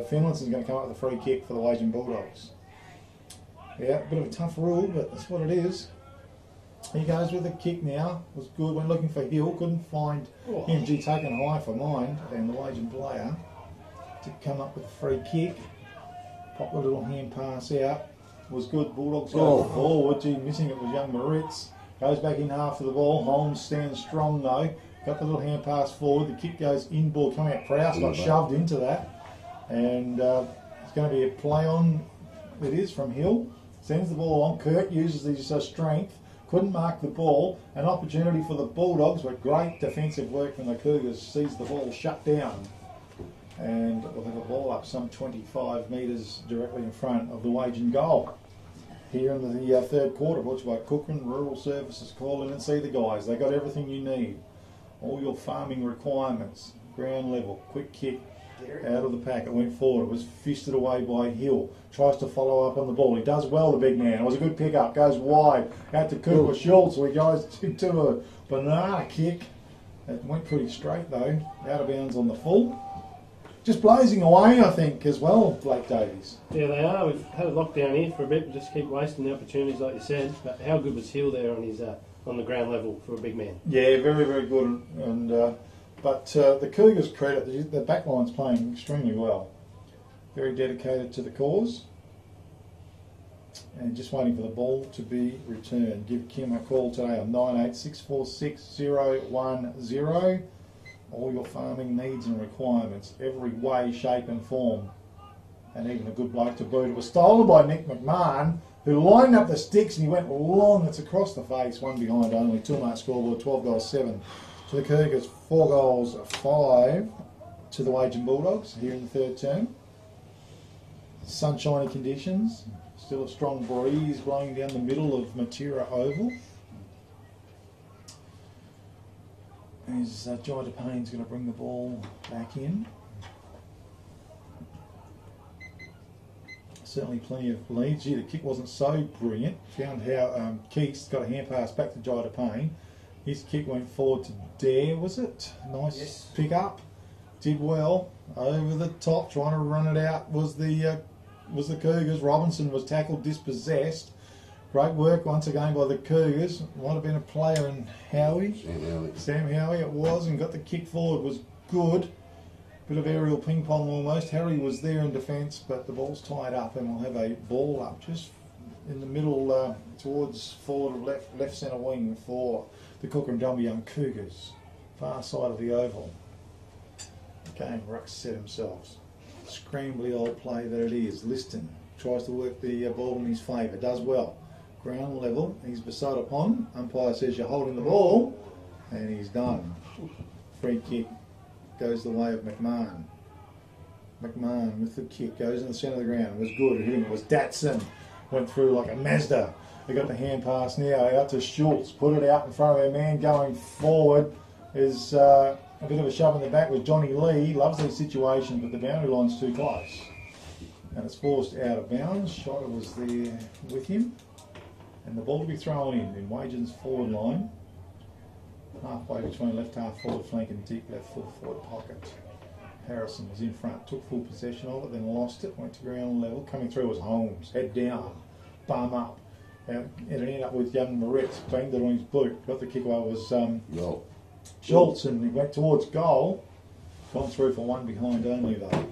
Finlayson's going to come up with a free kick for the Wagin Bulldogs. Yeah, a bit of a tough rule, but that's what it is. He goes with a kick now. Was good. Went looking for Hill, couldn't find MG taken high for mine, and the Wagin player to come up with a free kick. Pop the little hand pass out. Was good. Bulldogs go forward. Gee, missing it was young Moritz. Goes back in half of the ball. Holmes stands strong though. Got the little hand pass forward. The kick goes in ball coming out. Prowse got shoved into that. And it's going to be a play on. It is from Hill. Sends the ball on. Kirk uses his strength. Couldn't mark the ball. An opportunity for the Bulldogs, but great defensive work from the Cougars. Sees the ball shut down. And we'll have a ball up some 25 metres directly in front of the Wagin goal. Here in the third quarter, brought to you by Kukerin Rural Services. Call in and see the guys. They got everything you need. All your farming requirements. Ground level, quick kick out of the pack. It went forward. It was fisted away by Hill. Tries to follow up on the ball. He does well, the big man. It was a good pick up. Goes wide out to Cooper Schultz. So he goes to a banana kick. It went pretty straight though. Out of bounds on the full. Just blazing away, I think, as well, Blake Davies. Yeah, they are. We've had a lockdown here for a bit. We just keep wasting the opportunities, like you said. But how good was Hill there on his on the ground level for a big man? Yeah, very, very good. And but the Cougars' credit, the back line's playing extremely well. Very dedicated to the cause. And just waiting for the ball to be returned. Give Kim a call today on 98646010. All your farming needs and requirements, every way, shape and form. And even a good bloke to boot. It was stolen by Nick McMahon, who lined up the sticks and he went long. It's across the face, one behind only. 2-mark scoreboard, 12 goals, 7 to the Cougars, 4 goals, 5 to the Wagin Bulldogs here in the third term. Sunshiny conditions, still a strong breeze blowing down the middle of Matera Oval. As Joy DePayne's going to bring the ball back in. Certainly plenty of leads. Gee, the kick wasn't so brilliant. Found how Keith's got a hand pass back to Joy DePayne. His kick went forward to Dare, was it? Nice pick up. Did well. Over the top, trying to run it out was the Cougars. Robinson was tackled, dispossessed. Great work once again by the Cougars. Might have been a player in Howie. Sam Howie it was, and got the kick forward, was good. Bit of aerial ping pong almost. Harry was there in defence, but the ball's tied up, and we'll have a ball up just in the middle towards forward of left centre wing for the Kukerin Dumbleyung Cougars. Far side of the oval. Again, Rucks set themselves. Scrambly old play that it is. Liston tries to work the ball in his favour. Does well. Ground level. He's beside upon. Umpire says you're holding the ball. And he's done. Free kick goes the way of McMahon. McMahon with the kick. Goes in the centre of the ground. It was good. Hitting it was Datsun. Went through like a Mazda. They got the hand pass now out to Schultz. Put it out in front of their man going forward. Is a bit of a shove in the back with Johnny Lee. Loves these situations, but the boundary line's too close. And it's forced out of bounds. Schotter was there with him. And the ball to be thrown in Wagin's forward line. Halfway between left half forward flank and deep left foot forward pocket. Harrison was in front, took full possession of it, then lost it, went to ground level. Coming through was Holmes, head down, bum up. And it ended up with young Moritz, banged it on his boot. Got the kick away was Schultz, and he went towards goal. Gone through for one behind only though.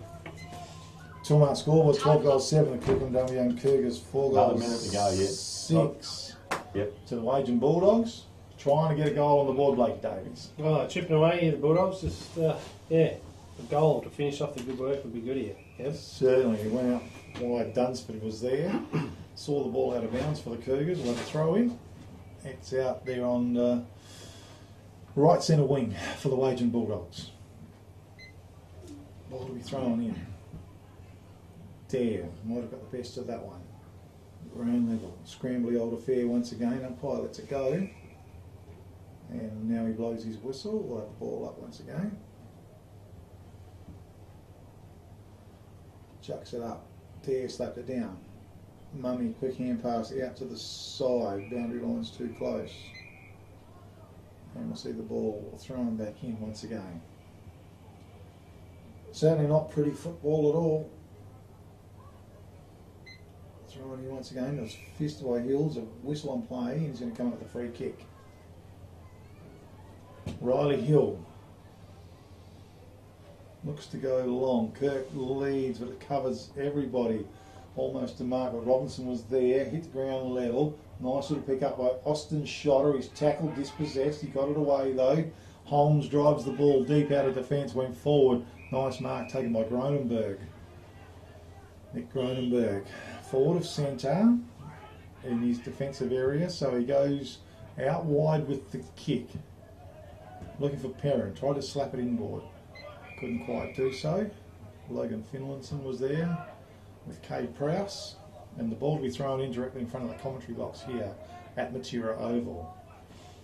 2-mark score was 12 goals 7. The Kukerin Dumbleyung Cougars 4 goals. Another minute to go yet. 6. Yep. To the Wagin Bulldogs. Trying to get a goal on the board, Blake Davies. Well, chipping away here, the Bulldogs. Just a goal to finish off the good work would be good here. Yes. Certainly, he went out wide. Dunsford was there. Saw the ball out of bounds for the Cougars. Let it throw in. It's out there on right centre wing for the Wagin Bulldogs. Ball to be thrown in. Dare might have got the best of that one. Ground level. Scrambly old affair once again. Umpire lets it go. And now he blows his whistle. We'll have the ball up once again. Chucks it up. Dare slapped it down. Mummy, quick hand pass out to the side. Boundary line's too close. And we'll see the ball thrown back in once again. Certainly not pretty football at all. Thrown in once again. There's fist away heels, a whistle on play, and he's going to come up with a free kick. Riley Hill looks to go long. Kirk leads, but it covers everybody almost to mark. But Robinson was there, hit the ground level. Nice little pick up by Austin Schotter. He's tackled, dispossessed. He got it away though. Holmes drives the ball deep out of defence, went forward. Nice mark taken by Gronenberg. Nick Gronenberg, forward of centre in his defensive area, so he goes out wide with the kick. Looking for Perrin, tried to slap it inboard. Couldn't quite do so. Logan Finlayson was there with Cade Prowse, and the ball to be thrown in directly in front of the commentary box here at Matera Oval.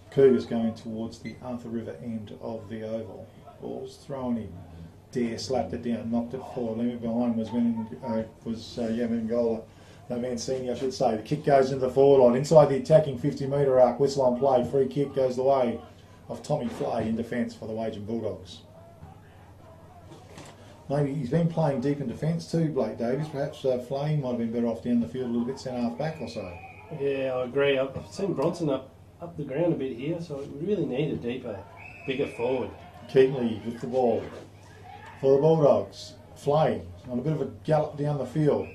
Cougars going towards the Arthur River end of the oval. Ball's thrown in. Dare slapped it down, knocked it forward. Limit behind was Yamangola. No Mancini, I should say. The kick goes into the forward line. Inside the attacking 50-metre arc. Whistle on play. Free kick goes the way of Tommy Flay in defence for the Wagin Bulldogs. Maybe he's been playing deep in defence too, Blake Davies. Perhaps Flay might have been better off down the field a little bit, centre half back or so. Yeah, I agree. I've seen Bronson up the ground a bit here, so we really need a deeper, bigger forward. Keatley with the ball for the Bulldogs. Flay on a bit of a gallop down the field.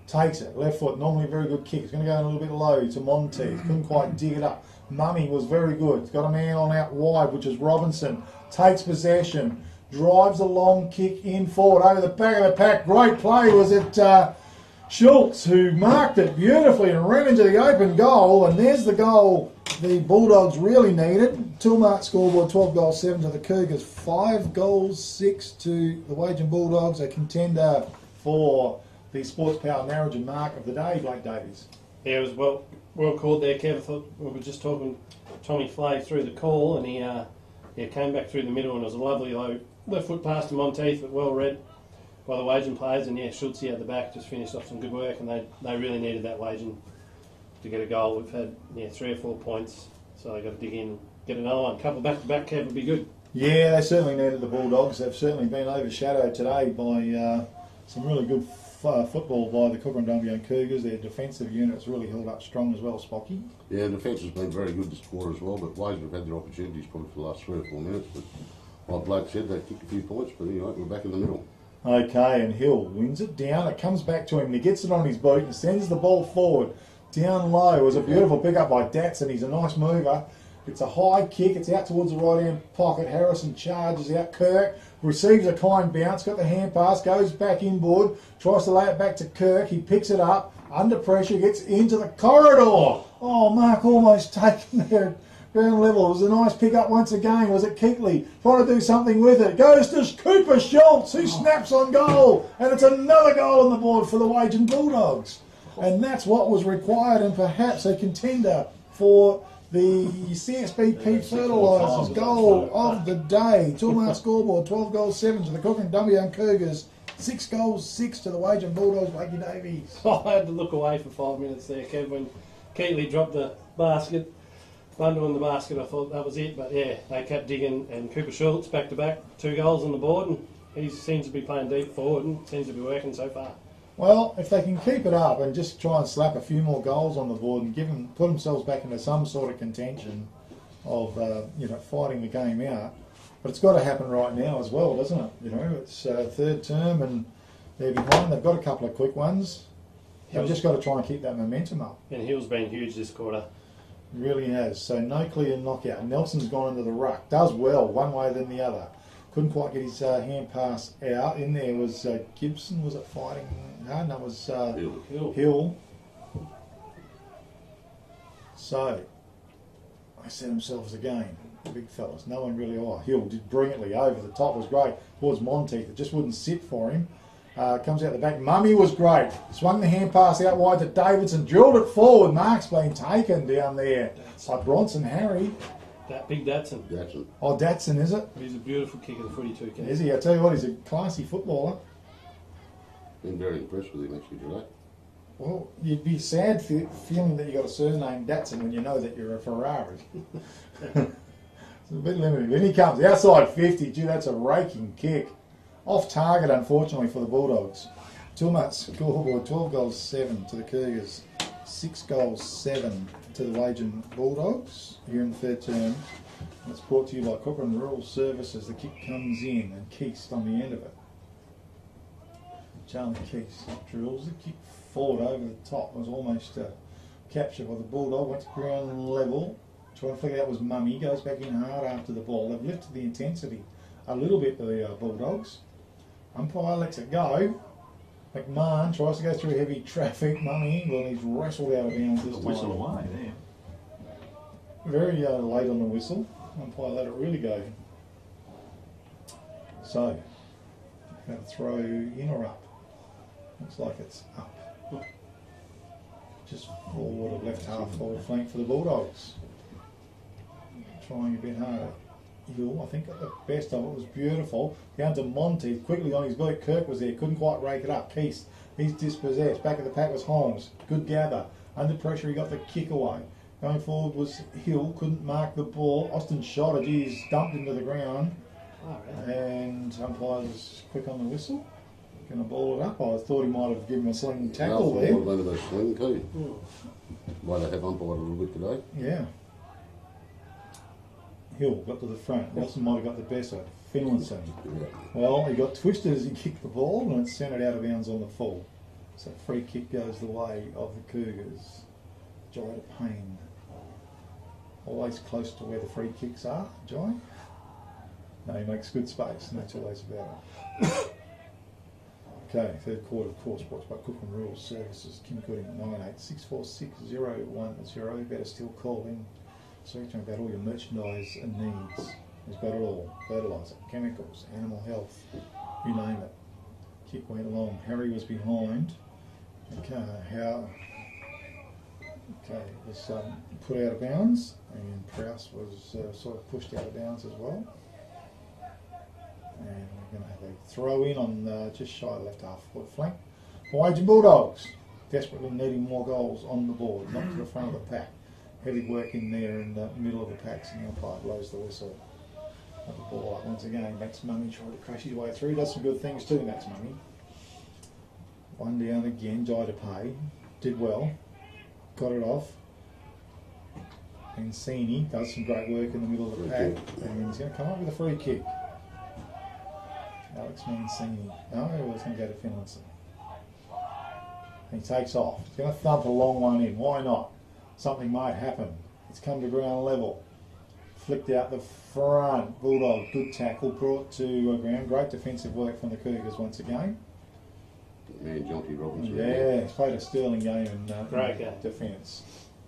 Takes it, left foot, normally a very good kick. It's going to go a little bit low to Montez. Couldn't quite dig it up. Mummy was very good. He's got a man on out wide, which is Robinson. Takes possession. Drives a long kick in forward over the back of the pack. Great play was it Schultz, who marked it beautifully and ran into the open goal. And there's the goal the Bulldogs really needed. 2-mark scoreboard, 12 goals 7 to the Cougars. 5 goals 6 to the Wagin Bulldogs, a contender for the Sports Power Narrogin mark of the day, Blake Davies. Yeah, it was well called there, Kev. I thought we were just talking Tommy Flay through the call, and he came back through the middle, and it was a lovely low left foot pass to Monteith, but well read by the Wagin players. And Schultz at the back just finished off some good work, and they really needed that Wagin to get a goal. We've had 3 or 4 points, so they've got to dig in and get another one. A couple back to back, Kev, would be good. Yeah, they certainly needed the Bulldogs. They've certainly been overshadowed today by some really good football by the Kukerin Dumbleyung Cougars. Their defensive unit's really held up strong as well, Spocky. Yeah, defence has been very good this quarter as well, but Wagin have had their opportunities probably for the last 3 or 4 minutes. But like Blake said, they kicked a few points, but anyway, we're back in the middle. Okay, and Hill wins it down. It comes back to him, and he gets it on his boot and sends the ball forward. Down low. It was a beautiful pick-up by Datson. He's a nice mover. It's a high kick. It's out towards the right-hand pocket. Harrison charges out. Kirk receives a kind bounce. Got the hand pass. Goes back inboard. Tries to lay it back to Kirk. He picks it up. Under pressure. Gets into the corridor. Oh, Mark almost taken there. Ground level. It was a nice pick-up once again. Was it Keatley? Trying to do something with it. Goes to Cooper Schultz, who snaps on goal. And it's another goal on the board for the Wagin Bulldogs. And that's what was required, and perhaps a contender for the CSB Pete Fertilisers goal of the day. 2-mark scoreboard, 12 goals, 7 to the Kukerin Dumbleyung Cougars, 6 goals, 6 to the Wagin Bulldogs, Wakey Davies. I had to look away for 5 minutes there, Kev, when Keatley dropped the basket. Bundle in the basket, I thought that was it, but yeah, they kept digging, and Cooper Schultz back to back, 2 goals on the board, and he seems to be playing deep forward and seems to be working so far. Well, if they can keep it up and just try and slap a few more goals on the board and put themselves back into some sort of contention of fighting the game out, but it's got to happen right now as well, doesn't it? You know, it's third term and they're behind. They've got a couple of quick ones. They've just got to try and keep that momentum up. And Hill's been huge this quarter. Really has. So no clear knockout. Nelson's gone into the ruck. Does well one way than the other. Couldn't quite get his hand pass out. In there was Gibson. Was it fighting hard? No, it was Hill. So they set themselves again. The big fellas. No one really. Hill did brilliantly over the top. Was great. Towards Monteith. It just wouldn't sit for him. Comes out the back. Mummy was great. Swung the hand pass out wide to Davidson. Drilled it forward. Mark's been taken down there by Bronson Harry. That big Datson. Oh, Datson, is it? He's a beautiful kicker, the footy too, Kev. Is he? I tell you what, he's a classy footballer. Been very impressed with him actually today. Well, you'd be sad feeling that you got a surname Datson when you know that you're a Ferrari. It's a bit limited. When he comes outside 50, gee, that's a raking kick. Off target, unfortunately, for the Bulldogs. 2-mark scoreboard, 12 goals, 7 to the Cougars. 6 goals, 7 to the Wagin Bulldogs here in the third term. And it's brought to you by Kukerin Rural Services. The kick comes in and Keast on the end of it. Charlie Keast drills the kick forward over the top. It was almost a capture by the Bulldog. Went to ground level. Trying to figure out was Mummy. Goes back in hard after the ball. They've lifted the intensity a little bit for the Bulldogs. Umpire lets it go. McMahon tries to go through heavy traffic. Mummy, well, he's wrestled out of bounds this time. Whistle away there. Very late on the whistle. Umpire let it really go. So, going to throw in or up? Looks like it's up. Just forward of left half forward flank for the Bulldogs. Trying a bit harder. Hill, I think, at the best of it, was beautiful. Down to Monteith, quickly on his boot. Kirk was there, couldn't quite rake it up. Keast, he's dispossessed. Back of the pack was Holmes. Good gather. Under pressure, he got the kick away. Going forward was Hill, couldn't mark the ball. Austin shot it, he's dumped into the ground. Oh, really? And umpire's quick on the whistle. Going to ball it up. I thought he might have given him a sling tackle there. Would have been a sling too. Might have umpired a little bit today. Yeah. Hill got to the front. Nelson might have got the best of it. Finlayson. Yeah. Well, he got twisted as he kicked the ball and it sent it out of bounds on the full. So free kick goes the way of the Cougars. Joy to Payne. Always close to where the free kicks are, Joy. No, he makes good space and that's all that's about it. Okay, third quarter, of course, brought by Kukerin Rural Services. Kim Gooding, 98646010. Better still call in. Speak to him about all your merchandise and needs. He's got it all. Fertiliser, chemicals, animal health, you name it. Kick went along. Harry was behind. Okay, it was put out of bounds, and Prowse was sort of pushed out of bounds as well. And we're going to have a throw in on just shy of left half foot flank. Wagin Bulldogs desperately needing more goals on the board, not to the front of the pack. Heavy work in there in the middle of the packs, and the umpire blows the whistle. Have the ball up once again. Max Mummy trying to crash his way through. Does some good things too, Max Mummy. One down again, Jai to pay. Did well. Got it off. Mancini does some great work in the middle of the pack. And he's going to come up with a free kick. Alex Mancini. No, it's going to go to Finlayson. He takes off. He's going to thump a long one in. Why not? Something might happen. It's come to ground level. Flicked out the front. Bulldog, good tackle, brought to ground. Great defensive work from the Cougars once again. Man, Jonty Robinson. Yeah, he's played a sterling game in Great game. defence.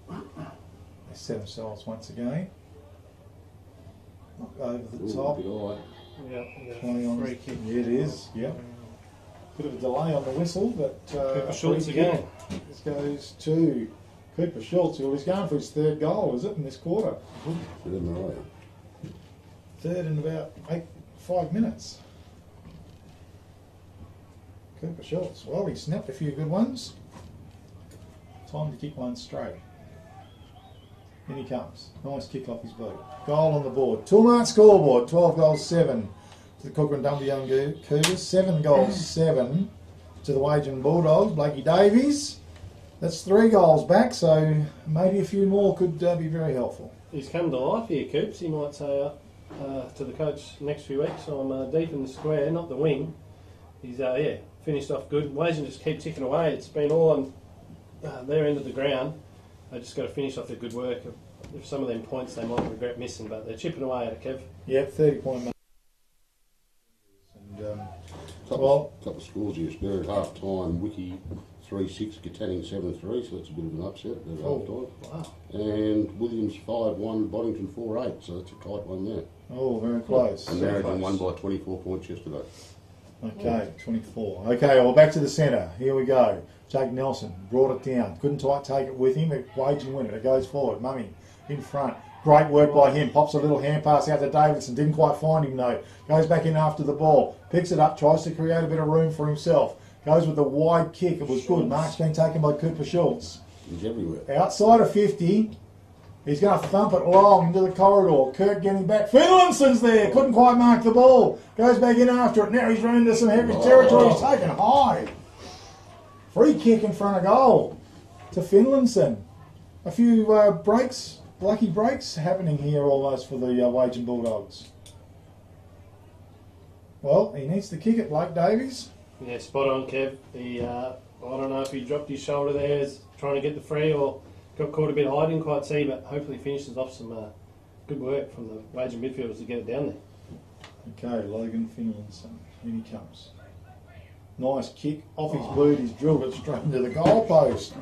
They set themselves once again. Over the top. Yeah, 20 on free kick. Yeah, it is. Yep. Bit of a delay on the whistle, but Cooper Schultz again. This goes to Cooper Schultz, who is going for his third goal, is it, in this quarter? Third in about 5 minutes. Cooper Schultz. Well, he snapped a few good ones. Time to kick one straight. In he comes. Nice kick off his boot. Goal on the board. Toolmart scoreboard. 12 goals, 7 to the Kukerin Dumbleyung Cougars. 7 goals, 7 to the Wagin Bulldogs. Blakey Davies. That's 3 goals back, so maybe a few more could be very helpful. He's come to life here, Coops. He might say to the coach next few weeks, I'm deep in the square, not the wing. He's, finished off good. Wagin just keep ticking away. It's been all on their end of the ground. They just got to finish off their good work. If some of them points they might regret missing, but they're chipping away at it, Kev. Yep, 30-point mark. And, couple of scores here. Spur at half time. Wiki 3-6, Katanning 7-3, so that's a bit of an upset at half time. Wow. And Williams 5-1, Boddington 4-8, so that's a tight one there. Oh, very close. And Meriden won by 24 points yesterday. Okay, 24. Okay, well, back to the centre. Here we go. Jake Nelson brought it down. Couldn't quite take it with him. Wagin win it. It goes forward. Mummy in front. Great work by him. Pops a little hand pass out to Davidson. Didn't quite find him though. Goes back in after the ball. Picks it up. Tries to create a bit of room for himself. Goes with the wide kick. It was good. Mark's been taken by Cooper Schultz. He's everywhere. Outside of 50. He's going to thump it long into the corridor. Kirk getting back. Finlayson's there. Couldn't quite mark the ball. Goes back in after it. Now he's run into some heavy territory. He's taken high. Free kick in front of goal to Finlayson. A few breaks, lucky breaks happening here almost for the Wagin Bulldogs. Well, he needs to kick it, Blake Davies. Yeah, spot on, Kev. I don't know if he dropped his shoulder there as trying to get the free or got caught a bit high. Didn't quite see, but hopefully finishes off some good work from the Wagin midfielders to get it down there. Okay, Logan Finlayson. In he comes. Nice kick off his boot. He's drilled it straight into the goal post.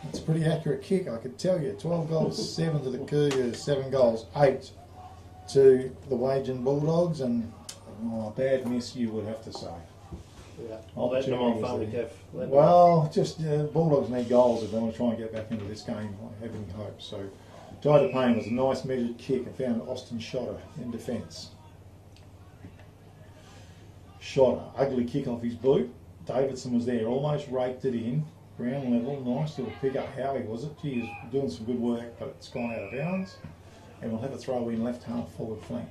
That's a pretty accurate kick, I could tell you. 12 goals, 7 to the Cougars, 7 goals, 8 to the Wagin Bulldogs, and a bad miss, you would have to say. Yeah, I'll let them on fun, Kev. Well, just Bulldogs need goals if they want to try and get back into this game. I have any hope. So, Jai to Payne was a nice measured kick and found Austin Shotter in defence. Shotter, ugly kick off his boot. Davidson was there, almost raked it in. Ground level, nice little pick up. Howie was it? He is doing some good work, but it's gone out of bounds. And we'll have a throw in left half forward flank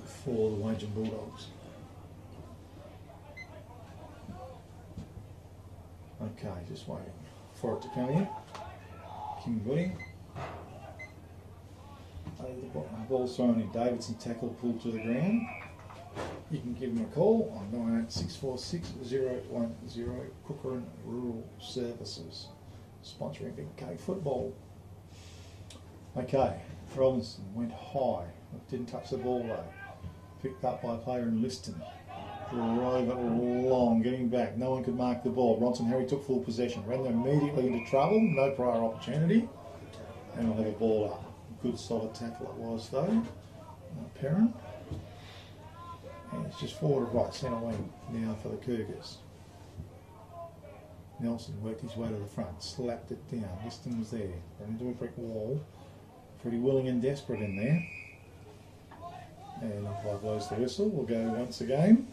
for the Wagin Bulldogs. Okay, just waiting for it to come in. King Gooding. The ball's thrown in. Davidson tackle, pulled to the ground. You can give him a call on 98646 010 Kukerin Rural Services, sponsoring Big K football. Okay, Robinson went high, didn't touch the ball though. Picked up by a player in Liston. Drove it long, getting back. No one could mark the ball. Bronson Harry took full possession, ran them immediately into trouble, no prior opportunity, and we'll have a ball up. Good solid tackle it was though. Perrin. And it's just forward of right centre wing now for the Cougars. Nelson worked his way to the front, slapped it down. Liston was there, ran into a brick wall. Pretty willing and desperate in there. And umpire blows the whistle. We'll go once again.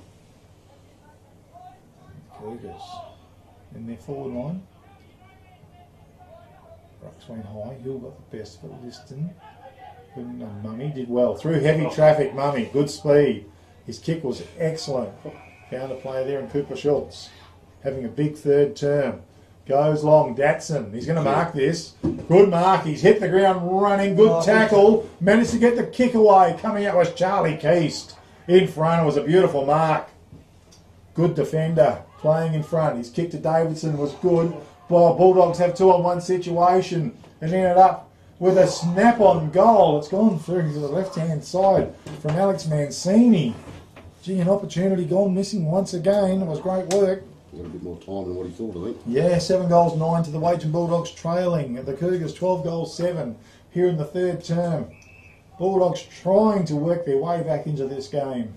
Cougars in their forward line. Rucks went high. Hill got the best of it. Liston. Mummy did well. Through heavy traffic, Mummy. Good speed. His kick was excellent. Found a player there in Cooper Schultz, having a big third term. Goes long, Datsun. He's going to mark this. Good mark. He's hit the ground running. Good tackle. Managed to get the kick away. Coming out was Charlie Keast. In front, it was a beautiful mark. Good defender playing in front. His kick to Davidson was good. Well, Bulldogs have 2-on-1 situation and ended up with a snap-on goal. It's gone through to the left-hand side from Alex Mancini. Gee, an opportunity gone missing once again. It was great work. Got a bit more time than what he thought, I think. Yeah, 7 goals, 9 to the Wagin Bulldogs trailing. The Cougars 12 goals, 7 here in the third term. Bulldogs trying to work their way back into this game.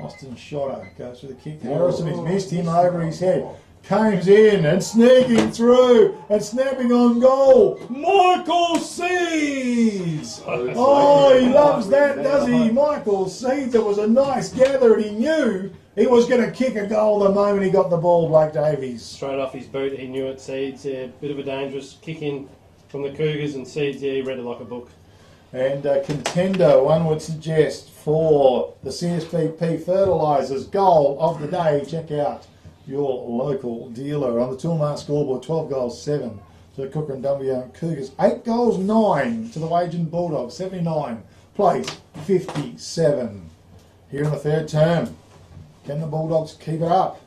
Austin Shotter goes for the kick. Harrison has missed him over his head. Comes in and sneaking through and snapping on goal. Michael Seeds! Oh, he loves that, does he? Michael Seeds. It was a nice gather and he knew he was going to kick a goal the moment he got the ball, Blake Davies. Straight off his boot, he knew it. Seeds, yeah, bit of a dangerous kick in from the Cougars, and Seeds, yeah, he read it like a book. And a contender, one would suggest, for the CSPP Fertilisers goal of the day. Check out your local dealer. On the Toolmart scoreboard, 12 goals, 7 to the Kukerin Dumbleyung Cougars. 8 goals, 9 to the Wagin Bulldogs. 79 plays 57. Here in the third term, can the Bulldogs keep it up?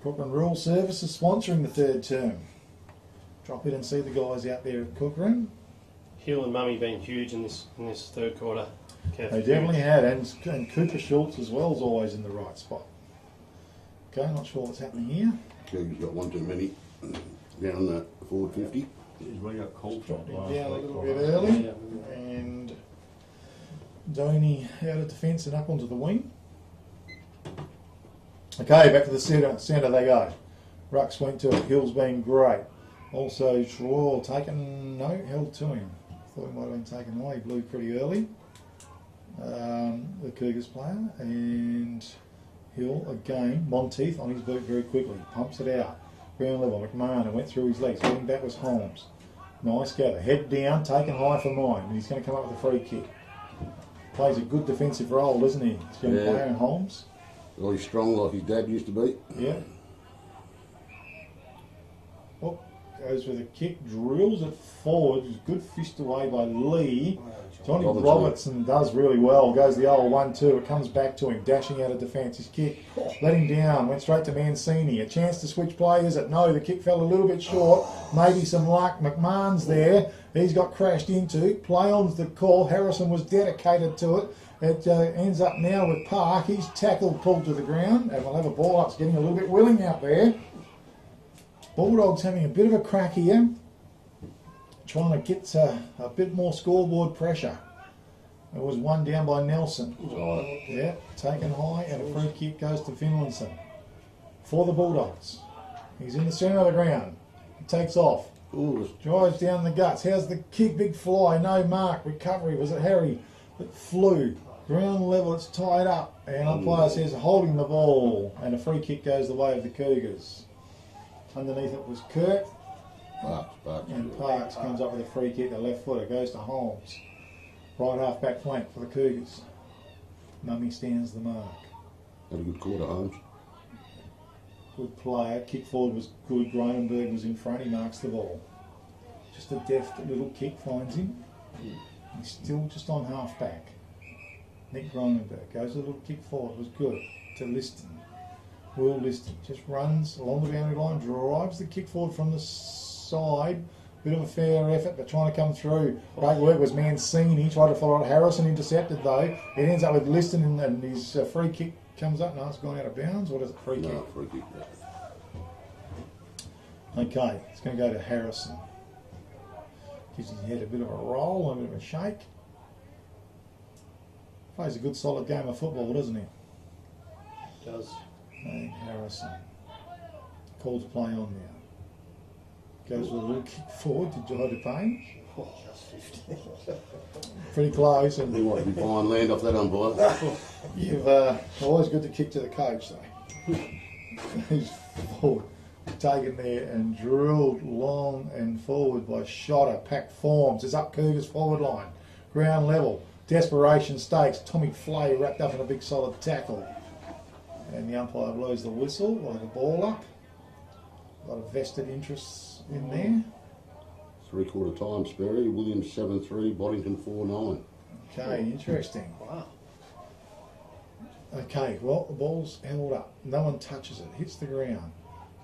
Kukerin Rural Services sponsoring the third term. Drop in and see the guys out there at Kukerin. Hill and Mummy been huge in this third quarter. They definitely had, and Cooper Schultz as well is always in the right spot. Okay, not sure what's happening here. Cougars got one too many down the forward 50. We got cold shot Dropping last down a week. little bit early, and Donny out of defence and up onto the wing. Okay, back to the centre they go. Rucks went to it. Hill's been great. Also, Troll held to him. Thought he might have been taken away. He blew pretty early. The Cougars player. And Hill again. Monteith on his boot very quickly. Pumps it out. Ground level. McMahon went through his legs. Getting back was Holmes. Nice gather. Head down. Taken high for mine. And he's going to come up with a free kick. Plays a good defensive role, doesn't he? It's young player in Holmes. Really strong like his dad used to be. Yeah. Oh, goes with a kick, drills it forward. Good fist away by Lee. Johnny Robertson does really well. Goes the old 1-2. It comes back to him, dashing out of defence. His kick let him down. Went straight to Mancini. A chance to switch players. No, the kick fell a little bit short. Maybe some luck. McMahon's there. He's got crashed into. Play on's the call. Harrison was dedicated to it. It ends up now with Park. He's tackled, pulled to the ground, and we'll have a ball up. It's getting a little bit willing out there. Bulldogs having a bit of a crack here, trying to get a bit more scoreboard pressure. It was one down by Nelson. Yeah, taken high, and a free kick goes to Finlayson for the Bulldogs. He's in the centre of the ground. He takes off. Drives down the guts. How's the kick? Big fly. No mark. Recovery. Was it Harry that flew? Ground level. It's tied up. And umpire says holding the ball. And a free kick goes the way of the Cougars. Underneath it was Kirk. Parks. And Parks comes up with a free kick. The left footer goes to Holmes. Right half back flank for the Cougars. Mummy stands the mark. Had a good quarter, Holmes. Good player. Kick forward was good. Gronenberg was in front. He marks the ball. Just a deft little kick finds him. He's still just on half back. Nick Gronenberg goes a little kick forward. Was good to Liston. Will Liston just runs along the boundary line, drives the kick forward from the side. Bit of a fair effort, but trying to come through. Great work was Mancini. Tried to follow it. Harrison intercepted though. It ends up with Liston, and his free kick comes up. No, it's gone out of bounds. What is it? Free kick? No, free kick. Okay, it's going to go to Harrison. Gives his head a bit of a roll and a bit of a shake. Plays a good solid game of football, doesn't he? Does. And Harrison. Called to play on now. Goes with a little kick forward to Jai Dupayne. Pretty close. And He wants to be buying land off that umpire. you've always good to kick to the coach though. He's forward. Taken there and drilled long and forward by Shotter. Pack forms. It's up Cougars forward line. Ground level. Desperation Stakes, Tommy Flay wrapped up in a big solid tackle. And the umpire blows the whistle, we'll have a ball up. A lot of vested interests in there. 3/4 time, Sperry. Williams 7-3, Boddington 4-9. Okay, interesting. Wow. Okay, well, the ball's held up. No one touches it. Hits the ground.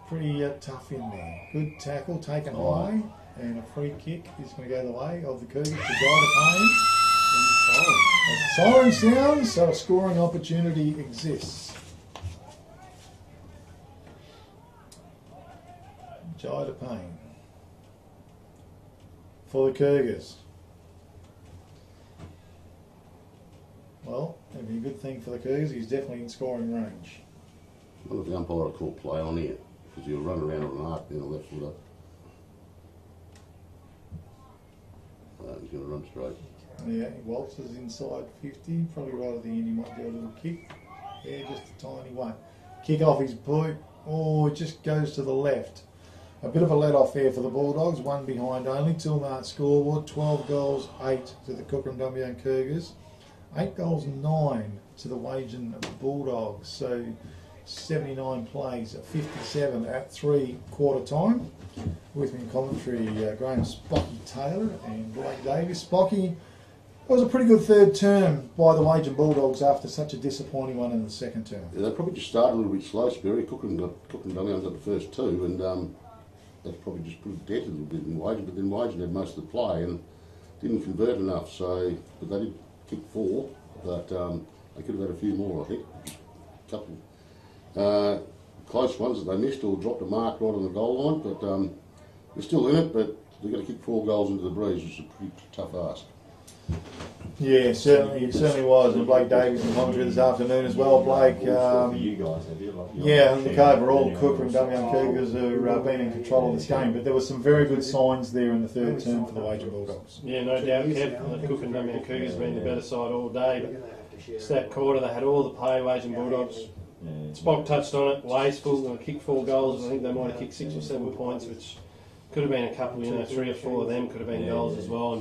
Pretty tough in there. Good tackle, taken high. And a free kick is going to go the way of the Cougars to Guy Payne. A siren sounds, so a scoring opportunity exists. Jai Payne for the Cougars. Well, it'd be a good thing for the Cougars. He's definitely in scoring range. I wonder if the umpire would call play on here, because he'll run around on an arc down the left foot up. He's going to run straight. Yeah, he waltzes inside 50, probably right at the end he might do a little kick. Yeah, just a tiny one. Kick off his boot. Oh, it just goes to the left. A bit of a let off there for the Bulldogs, one behind only. Till March scoreboard, 12 goals, 8 to the Kukerin Dumbleyung Cougars. 8 goals, 9 to the Wagin Bulldogs. So 79 plays at 57 at 3/4 time. With me in commentary, Graham Spocky Taylor and Blake Davis. Spocky, it was a pretty good third term by the Wagin Bulldogs after such a disappointing one in the second term. Yeah, they probably just started a little bit slow, Sperry. Kukerin Dumbleyung got the first two, and that's probably just put a dent a little bit in Wagin, but then Wagin had most of the play and didn't convert enough, so, but they did kick 4, but they could have had a few more, I think. A couple close ones that they missed or dropped a mark right on the goal line, but they're still in it, but they've got to kick 4 goals into the breeze, which is a pretty tough ask. Yeah, it certainly was. And Blake Davies in commentary this afternoon as well. Blake, yeah, and look overall, Kukerin Dumbleyung Cougars have been in control of this game, but there were some very good signs there in the third term for the Wagin Bulldogs. Yeah, no doubt, Kev. The Kukerin Dumbleyung Cougars been the better side all day, but it's that quarter, they had all the play, Wagin Bulldogs. Spock touched on it, wasteful, they kicked 4 goals. I think they might have kicked 6 or 7 points, which could have been a couple, 3 or 4 of them could have been goals as well,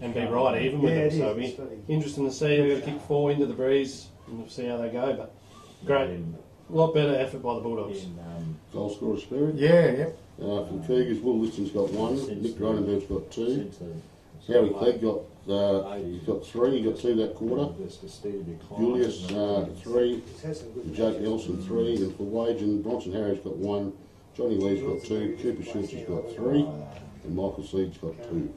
and be right even with them. So it'll be interesting to see. They've got to kick 4 into the breeze, and we'll see how they go. But great, a lot better effort by the Bulldogs. Goal scorer, Spirit? Yeah. For the Cougars, Will Liston's got 1, Nick Gronenberg's got 2, Howie Clegg got 3, he got 2 that quarter, Julius 3, Jake Nelson 3, and for Wagin, Bronson Harris got 1, Johnny Lee's got 2, Cooper Schultz has got 3, and Michael Seed's got 2.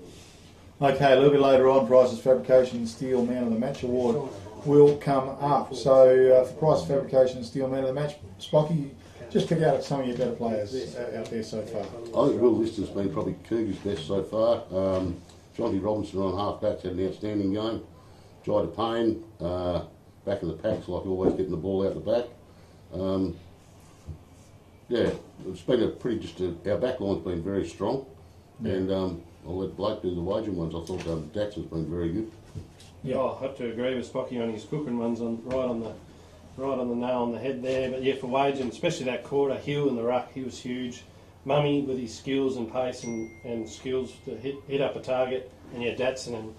Okay, a little bit later on, Price's Fabrication and Steel Man of the Match Award will come up. So for Price Fabrication and Steel Man of the Match, Spocky, just pick out some of your better players out there so far. I think Will Liston's been probably Cougars' best so far. Jonty Robinson on half-back had an outstanding game. Jai Payne, back in the packs like always, getting the ball out the back. Yeah, it's been our back line's been very strong, and I'll let Blake do the Wagin ones. I thought Daxon's been very good. Yeah, I have to agree with Spocky on his Kukerin ones, right on the nail on the head there. But yeah, for Wagin, especially that quarter, Hill in the ruck, he was huge. Mummy with his skills and pace and skills to hit up a target, and yeah, Datson and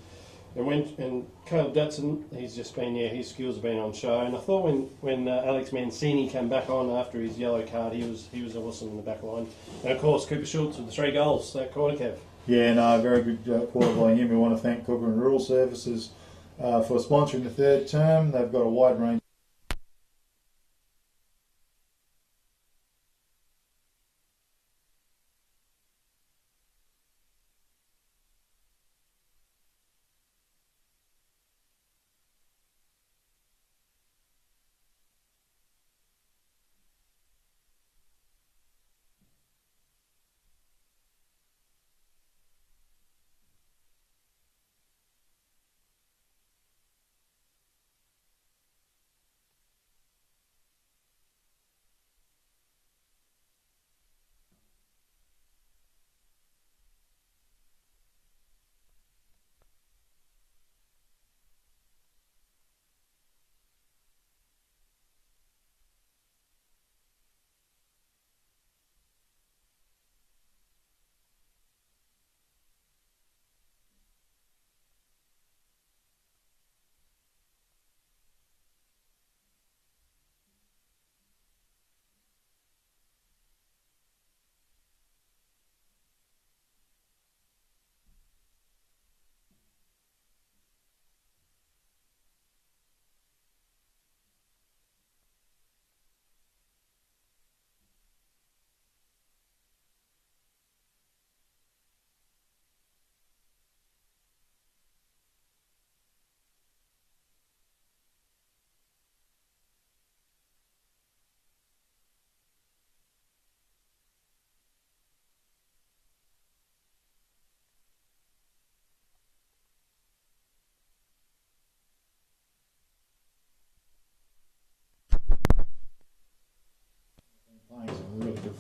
Caleb Datson, he's just been, his skills have been on show. And I thought when Alex Mancini came back on after his yellow card, he was awesome in the back line. And of course, Cooper Schultz with the 3 goals that quarter, Kev. Yeah, no, very good quarter by him. We want to thank Kukerin Rural Services for sponsoring the third term. They've got a wide range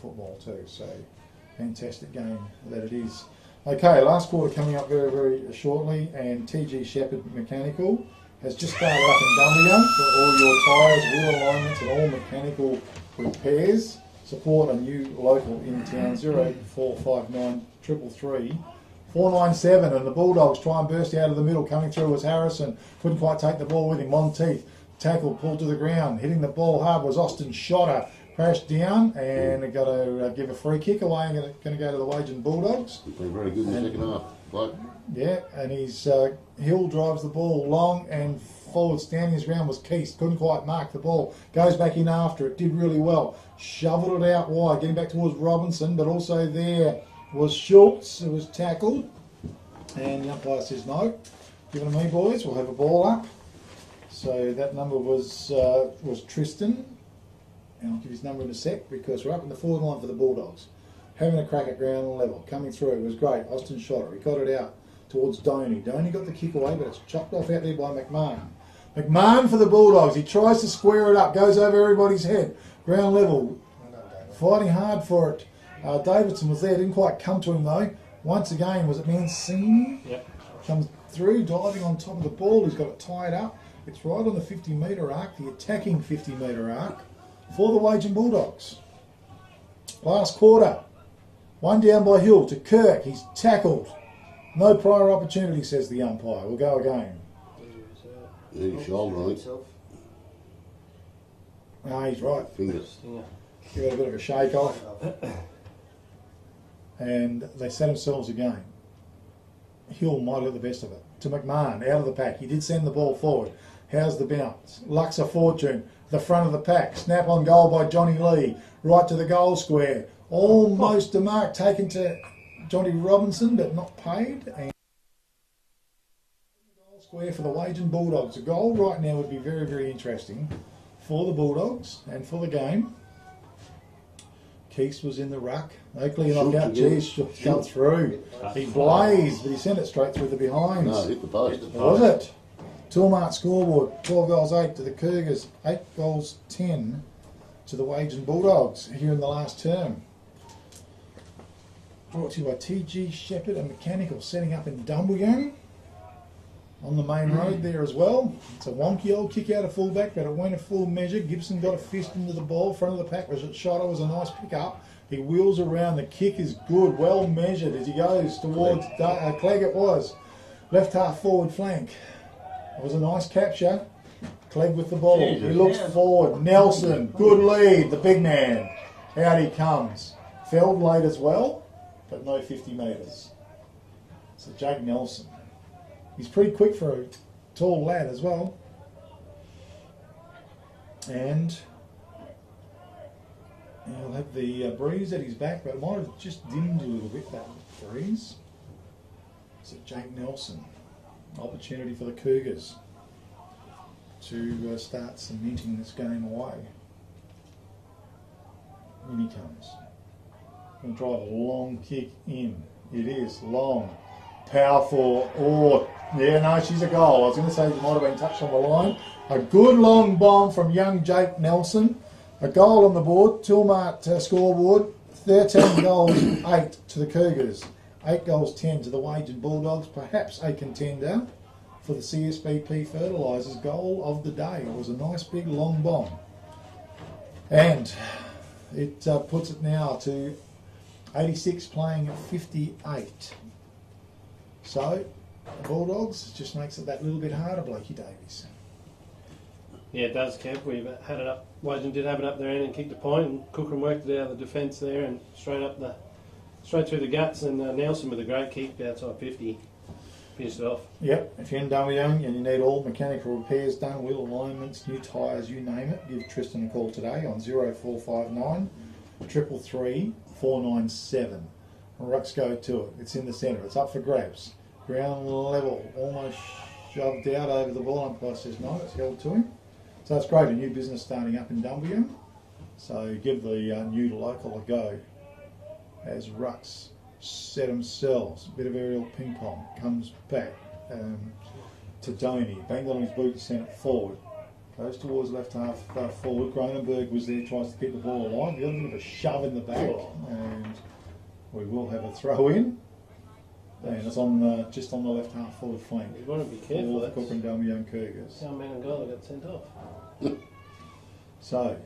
football too. So fantastic game that it is. Okay, last quarter coming up very, very shortly, and TG Shepherd Mechanical has just started up in Dumbleyung for all your tyres, wheel alignments and all mechanical repairs. Support a new local in town, 08459 333 497, and the Bulldogs try and burst out of the middle. Coming through was Harrison, couldn't quite take the ball with him. Monteith, tackle, pulled to the ground, hitting the ball hard was Austin Shotter. Crashed down and got to give a free kick away and going to go to the Wagin Bulldogs. Been very good in the second half. But yeah, and he's Hill drives the ball long and forward. Standing his ground was Keast. Couldn't quite mark the ball. Goes back in after it. Did really well. Shoveled it out wide. Getting back towards Robinson, but also there was Schultz who was tackled. And the umpire says no. Give it to me, boys. We'll have a ball up. So that number was Tristan. And I'll give his number in a sec because we're up in the forward line for the Bulldogs. Having a crack at ground level. Coming through. It was great. Austin Shotter. He got it out towards Doney. Doney got the kick away, but it's chopped off out there by McMahon. McMahon for the Bulldogs. He tries to square it up. Goes over everybody's head. Ground level. Fighting hard for it. Davidson was there. Didn't quite come to him though. Once again, was it Mancini? Yep. Comes through, diving on top of the ball. He's got it tied up. It's right on the 50-metre arc, the attacking 50-metre arc for the Wagin Bulldogs. Last quarter. One down by Hill to Kirk. He's tackled. No prior opportunity, says the umpire. We'll go again. his shoulder, I think. No, he's right. Fingers. Give it a bit of a shake off. And they set themselves a game. Hill might have got the best of it. To McMahon, out of the pack. He did send the ball forward. How's the bounce? Lux of Fortune, the front of the pack. Snap on goal by Johnny Lee. Right to the goal square. Almost a mark taken to Johnny Robinson, but not paid. And goal square for the Wagin Bulldogs. A goal right now would be very, very interesting for the Bulldogs and for the game. Keese was in the ruck. Oakley knocked out. Geez, come through. He blazed, but he sent it straight through the behinds. No, hit the post. Was it? Toolmart scoreboard, 12 goals 8 to the Cougars, 8 goals 10 to the Wagin Bulldogs here in the last term. Brought to you by TG Shepherd and Mechanical, setting up in Dumbleyung on the main road there as well. It's a wonky old kick out of fullback, but it went a full measure. Gibson got a fist into the ball. Front of the pack was a shot. It was a nice pick up. He wheels around. The kick is good, well measured as he goes towards Clegg. It was left half forward flank. It was a nice capture. Clegg with the ball. He looks forward. Nelson, good lead. The big man. Out he comes. Feld late as well, but no 50 metres. So Jake Nelson. He's pretty quick for a tall lad as well. And he'll have the breeze at his back, but it might have just dimmed a little bit, that breeze. So Jake Nelson. Opportunity for the Cougars to start cementing this game away. In he comes. Going to drive a long kick in. It is long. Powerful. Oh, yeah, no, she's a goal. I was going to say she might have been touched on the line. A good long bomb from young Jake Nelson. A goal on the board. Tilmart scoreboard. 13 goals, 8 to the Cougars. 8 goals, 10 to the Wagin Bulldogs. Perhaps a contender for the CSBP Fertilisers goal of the day. It was a nice big long bomb. And it puts it now to 86 playing 58. So, the Bulldogs just makes it that little bit harder, Blakey Davies. Yeah, it does, Kev. We've had it up. Wagin did have it up their end and kicked a point, and Kukerin worked it out of the defence there and straight through the guts. And Nelson with a great kick outside 50 finished it off. Yep. If you're in Dumbleyung and you need all mechanical repairs done, wheel alignments, new tyres, you name it, give Tristan a call today on 0459 333 497. Rucks go to it. It's in the centre. It's up for grabs. Ground level, almost shoved out over the ball. Umpire says no, it's held to him. So it's great, a new business starting up in Dumbleyung. So give the new to local a go. As Rucks set themselves, a bit of aerial ping pong, comes back to Doney. Banged on his boot, sent it forward. Goes towards left half forward. Cronenberg was there, tries to keep the ball alive. The other bit of a shove in the back, and we will have a throw in. And it's on just on the left half forward flank. You want to be careful. For the Kukerin Dumbleyung Cougars. Young man and goal got sent off. So,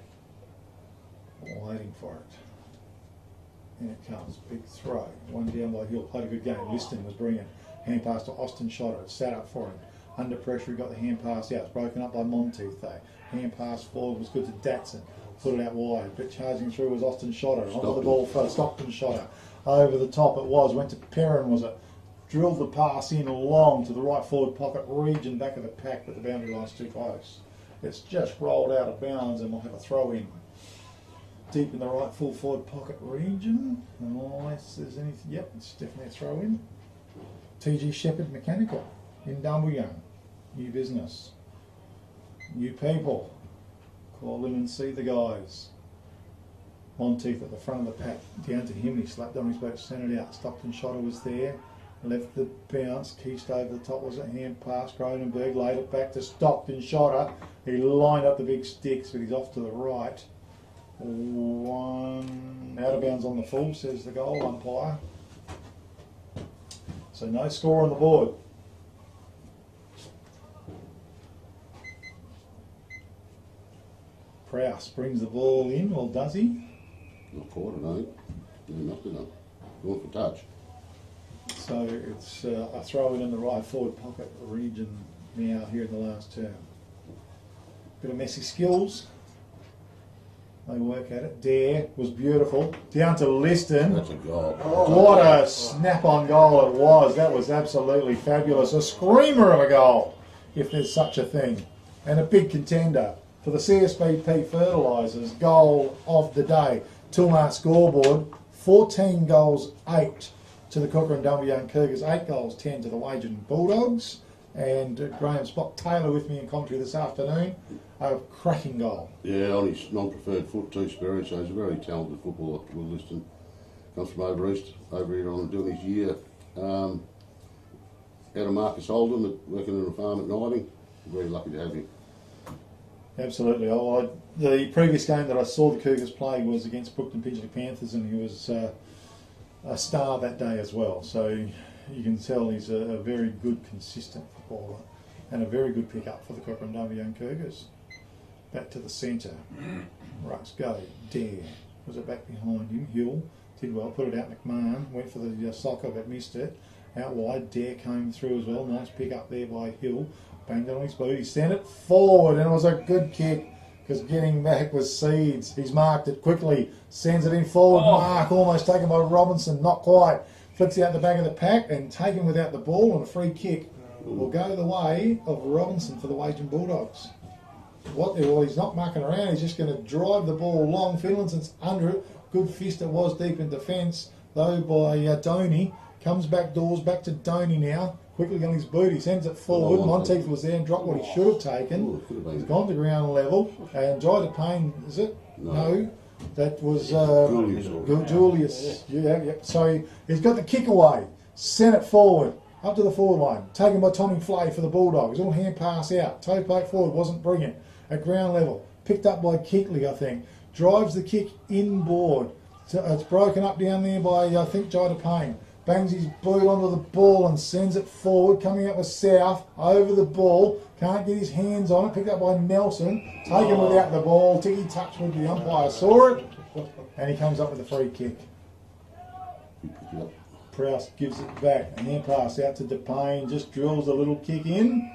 waiting for it. In it comes, big throw. One down by Hill, played a good game. Liston was brilliant. Hand pass to Austin Shotter, sat up for him. Under pressure, he got the hand pass out. It's broken up by Monteith though. Hand pass forward was good to Datson. Put it out wide. But charging through was Austin Shotter. Onto the ball for Stockton Shotter. Over the top it was. Went to Perrin, was it? Drilled the pass in long to the right forward pocket region, back of the pack, but the boundary line's too close. It's just rolled out of bounds and we'll have a throw in. Deep in the right full forward pocket region. Unless there's anything. Yep, it's definitely a throw in. TG Shepherd Mechanical in Dumbleyung. New business. New people. Call in and see the guys. Monteith at the front of the pack. Down to him. He slapped on his boat, sent it out. Stockton Shotter was there. Left the bounce. Keist over the top was a hand pass. Cronenberg laid it back to Stockton Shotter. He lined up the big sticks, but he's off to the right. One out of bounds on the full, says the goal umpire. So no score on the board. Prowse brings the ball in, or does he? Not caught it, no. No, nothing, no. Going for touch. So it's a throw in the right forward pocket region now here in the last term. Bit of messy skills. They work at it. Dare was beautiful. Down to Liston. That's a goal. What a snap-on goal it was. That was absolutely fabulous. A screamer of a goal, if there's such a thing. And a big contender for the CSBP Fertilisers goal of the day. Toolmart scoreboard, 14 goals, 8 to the Kukerin Dumbleyung Cougars, 8 goals, 10 to the Wagin Bulldogs. And Graham Spock Taylor with me in commentary this afternoon. A cracking goal. Yeah, on his non-preferred foot too, Sperry, so he's a very talented footballer, Will Liston. Comes from over east, over here on doing his year. Out of Marcus Oldham, working in a farm at Knighting. Very lucky to have him. Absolutely. The previous game that I saw the Cougars play was against Brookton Pidgley Panthers, and he was a star that day as well. So you can tell he's a very good, consistent footballer and a very good pick-up for the Kukerin Dumbleyung Cougars. Back to the centre. Rucks go. Dare. Was it back behind him? Hill did well. Put it out. McMahon went for the soccer but missed it. Out wide. Dare came through as well. Nice pick up there by Hill. Banged it on his boot. He sent it forward and it was a good kick because getting back was Seeds. He's marked it quickly. Sends it in forward. Mark almost taken by Robinson. Not quite. Flicks out the back of the pack and taken without the ball, and a free kick will go the way of Robinson for the Wagin Bulldogs. Well, he's not mucking around. He's just going to drive the ball long. Finlayson's under it. Good fist it was deep in defence, though, by Donny. Comes back doors, back to Donny now. Quickly on his boot, he sends it forward. Monteith was there and dropped what he should have taken. He's gone to ground level. And Jida Payne, is it? No. That was Julius. Yeah. So he's got the kick away. Sent it forward. Up to the forward line. Taken by Tommy Flay for the Bulldogs. All hand pass out. Toe poke forward. Wasn't brilliant. At ground level. Picked up by Kickley, I think. Drives the kick inboard. So it's broken up down there by, I think, Jida Payne. Bangs his boot onto the ball and sends it forward. Coming up with South. Over the ball. Can't get his hands on it. Picked up by Nelson. Taken without the ball. Ticky touch with the umpire. Saw it. And he comes up with a free kick. Prowse gives it back. A hand pass out to DePayne. Just drills a little kick in.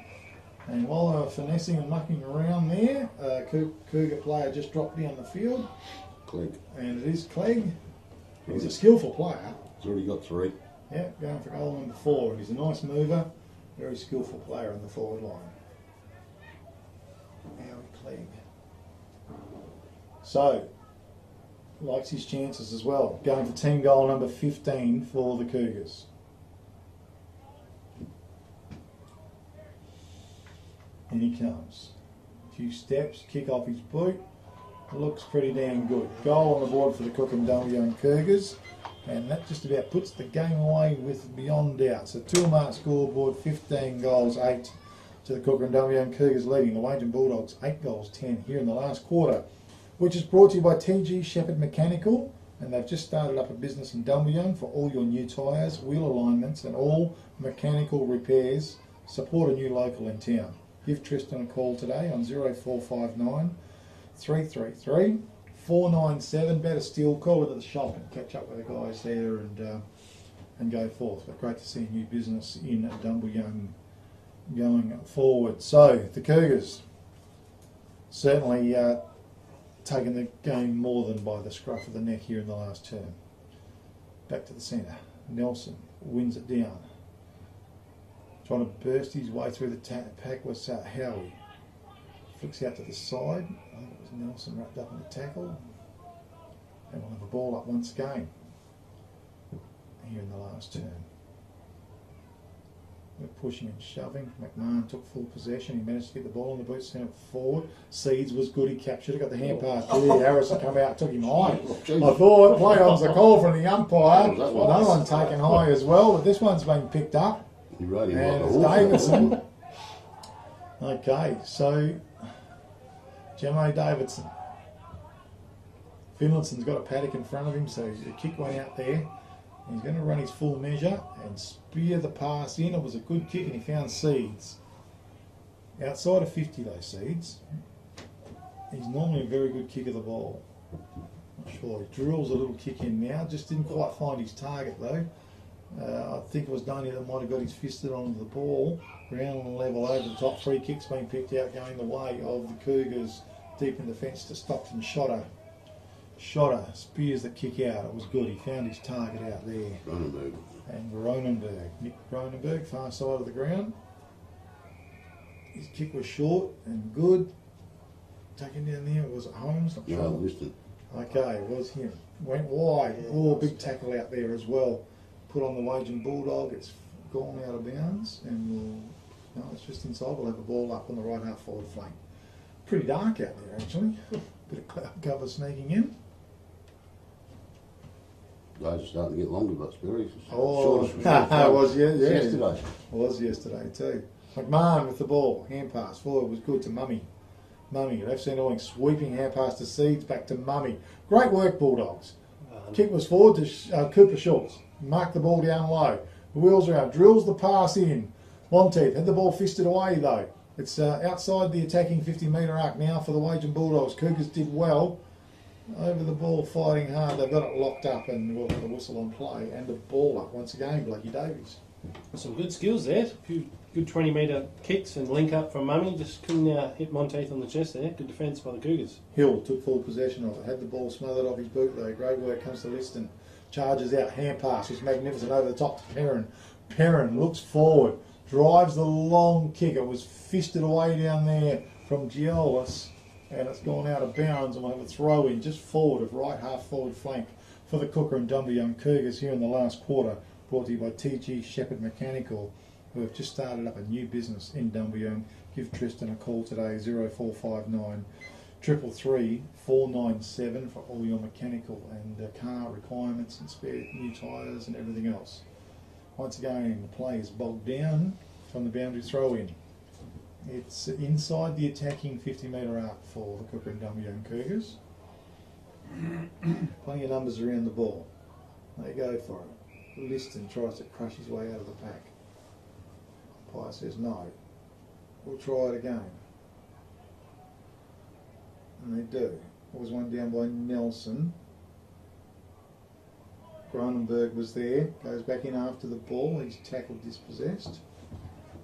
And while they were finessing and mucking around there, Cougar player just dropped down the field. Clegg. And it is Clegg. He's a skillful player. He's already got 3. Yeah, going for goal number 4. He's a nice mover. Very skillful player in the forward line. Harry Clegg. So, likes his chances as well. Going for team goal number 15 for the Cougars. In he comes. A few steps, kick off his boot. Looks pretty damn good. Goal on the board for the Kukerin Dumbleyung Cougars. And that just about puts the game away with beyond doubt. So Toolmart scoreboard, 15 goals, 8 to the Kukerin Dumbleyung Cougars leading the Wagin Bulldogs 8-10 here in the last quarter, which is brought to you by TG Shepherd Mechanical, and they've just started up a business in Dumbleyung for all your new tyres, wheel alignments and all mechanical repairs. Support a new local in town. Give Tristan a call today on 0459 333 497. Better still, call into the shop and catch up with the guys there and go forth. But great to see a new business in Dumbleyung going forward. So the Cougars certainly taking the game more than by the scruff of the neck here in the last term. Back to the centre. Nelson wins it down. Trying to burst his way through the pack was Howie. Flicks out to the side. I think it was Nelson wrapped up in the tackle. And we'll have a ball up once again here in the last term. We're pushing and shoving. McMahon took full possession. He managed to get the ball on the boot, sent it forward. Seeds was good. He captured it. Got the hand pass. Harrison come out, took him high. I thought play on's the call from the umpire. Another one taken high as well, but this one's been picked up. And it's Davidson. Okay, so Jemo Davidson. Finlayson's got a paddock in front of him, so the kick went out there. He's going to run his full measure and spear the pass in. It was a good kick and he found Seeds. Outside of 50 though, Seeds. He's normally a very good kick of the ball. Not sure. He drills a little kick in now. Just didn't quite find his target though. I think it was Donny that might have got his fisted onto the ball. Ground level over the top. Free kicks being picked out going the way of the Cougars deep in the fence to Stockton Shotter. Shotter spears the kick out. It was good. He found his target out there. Cronenberg. And Cronenberg. Nick Cronenberg, far side of the ground. His kick was short and good. Taken down there. Was it Holmes? Not sure. No, Liston. Okay, it was him. Went wide. Oh, big tackle out there as well. Put on the Wagin Bulldog. It's gone out of bounds. And no, it's just inside. We'll have a ball up on the right half forward flank. Pretty dark out there actually. Bit of cloud cover sneaking in. Guys are starting to get longer, but Sperry's Oh, it was yesterday. It was yesterday too. McMahon with the ball, hand pass forward was good to Mummy. Mummy, left centre wing, sweeping hand pass to Seeds, back to Mummy. Great work, Bulldogs. Kick was forward to Cooper Schultz. Marked the ball down low. Wheels around, drills the pass in. Monteith had the ball fisted away though. It's outside the attacking 50-metre arc now for the Wagin Bulldogs. Cougars did well. Over the ball, fighting hard. They've got it locked up and we'll have the whistle on play. And the ball up once again, Blakey Davies. Some good skills there. A few good 20-metre kicks and link up from Mummy. Just couldn't hit Monteith on the chest there. Good defence by the Cougars. Hill took full possession of it. Had the ball smothered off his boot though. Great work comes to Liston. Charges out. Hand pass was magnificent over the top to Perrin. Perrin looks forward. Drives the long kick. It was fisted away down there from Giolis. And it's gone out of bounds and we'll have a throw in just forward of right half forward flank for the Kukerin Dumbleyung Cougars here in the last quarter, brought to you by TG Shepherd Mechanical, who have just started up a new business in Dumbleyung. Give Tristan a call today, 0459 333 497 for all your mechanical and car requirements and spare new tyres and everything else. Once again, the play is bogged down from the boundary throw in. It's inside the attacking 50-metre arc for the Kukerin Dumbleyung Cougars. Plenty of numbers around the ball. They go for it. Liston tries to crush his way out of the pack. Umpire says no. We'll try it again. And they do. There was one down by Nelson. Cronenberg was there. Goes back in after the ball. He's tackled dispossessed.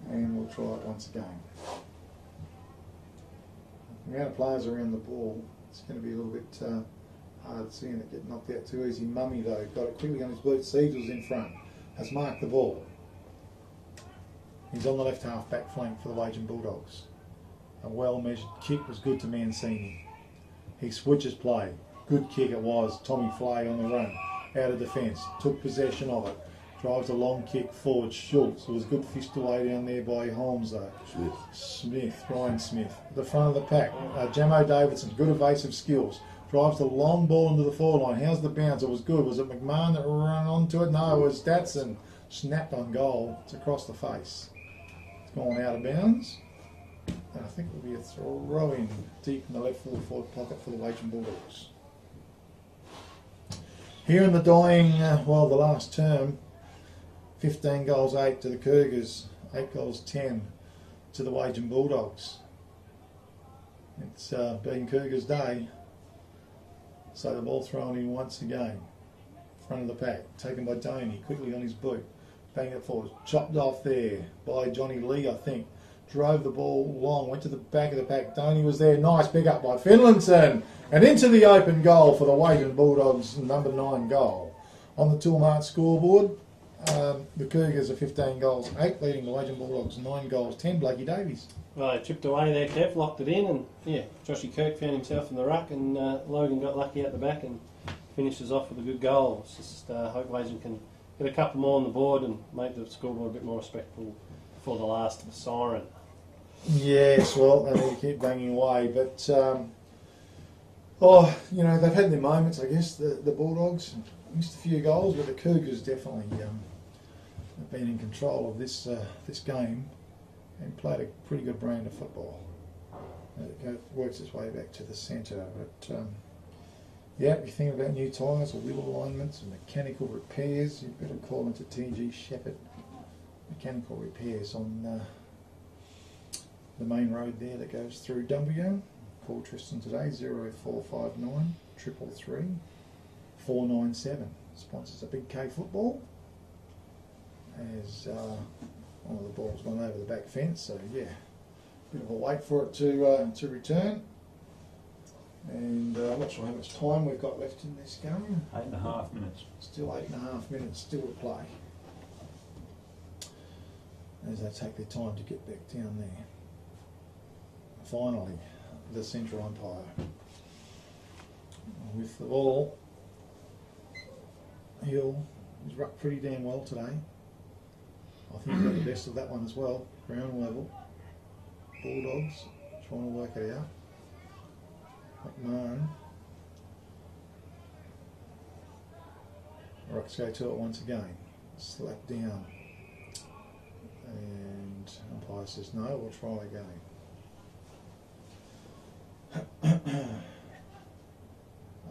And we'll try it once again. The amount of players around the ball, it's going to be a little bit hard seeing it get knocked out too easy. Mummy though, got it quickly on his boot. Seeds was in front, has marked the ball. He's on the left half back flank for the Wagin Bulldogs. A well measured kick was good to Mancini. He switches play. Good kick it was. Tommy Flay on the run. Out of defence. Took possession of it. Drives a long kick forward. Schultz. It was good fished away down there by Holmes though. Ryan Smith. At the front of the pack. Jamo Davidson. Good evasive skills. Drives the long ball into the forward line. How's the bounce? It was good. Was it McMahon that ran onto it? No, it was Datson. Snapped on goal. It's across the face. It's gone out of bounds. And I think it will be a throw in deep in the left full forward pocket for the Wagin Bulldogs. Here in the dying, the last term, 15 goals 8 to the Cougars, 8 goals 10 to the Wagin Bulldogs. It's been Cougars' day, so the ball thrown in once again. Front of the pack, taken by Doney, quickly on his boot, bang it forward, chopped off there by Johnny Lee, I think. Drove the ball long, went to the back of the pack. Doney was there, nice pick up by Finlayson, and into the open goal for the Wagin Bulldogs, number 9 goal. On the Toolmart scoreboard, the Cougars are 15 goals 8, leading the Wagin Bulldogs 9 goals 10. Blakey Davies. Well, they chipped away there, Kev, locked it in, and yeah, Joshy Kirk found himself in the ruck, and Logan got lucky out the back and finishes off with a good goal. It's just hope Wagin can get a couple more on the board and make the scoreboard a bit more respectful before the last siren. Yes, well, they keep banging away, but they've had their moments, I guess. The Bulldogs missed a few goals, but the Cougars definitely have been in control of this game and played a pretty good brand of football. It works its way back to the centre, but if you think about new tyres or wheel alignments and mechanical repairs, you've got to call into TG Shepherd Mechanical Repairs on the main road there that goes through Dumbleyung. Call Tristan today, 0459 333 497. Sponsors a Big K football. As one of the balls gone over the back fence, so yeah, bit of a wait for it to return. And I'm not sure how much time we've got left in this game. 8.5 minutes. Still 8.5 minutes still to play. As they take their time to get back down there. Finally, the central umpire with the ball. Hill was rucked pretty damn well today. I think he got the best of that one as well. Ground level. Bulldogs trying to work it out. McMahon. Rucks go to it once again. Slap down. And umpire says no, we'll try again.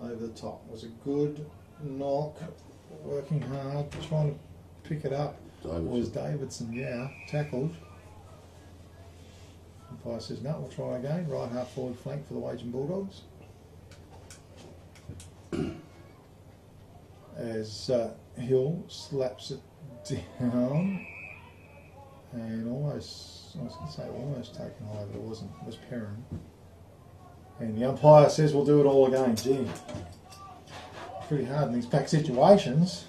Over the top. Was a good knock. Working hard, trying to pick it up. Was Davidson, tackled. Umpire says no, we'll try again. Right half forward flank for the Wagin Bulldogs. As Hill slaps it down and almost taken away, but it wasn't. It was Perrin. And the umpire says we'll do it all again. Gee, pretty hard in these pack situations.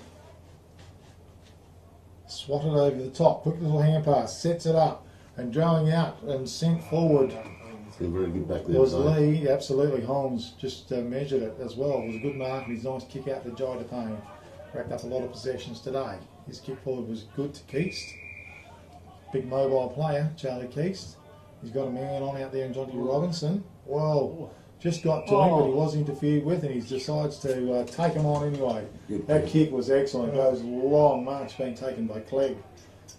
Swatted over the top, quick little hand pass, sets it up, and drawing out and sent forward. Very good back there. Was Lee, absolutely. Holmes just measured it as well. It was a good mark, and his nice kick out to Jai DePayne. Racked up a lot of possessions today. His kick forward was good to Keast. Big mobile player, Charlie Keast. He's got a man on out there in Johnny Robinson. Well, just got to him, but he was interfered with, and he decides to take him on anyway. That kick was excellent. Those long marks being taken by Clegg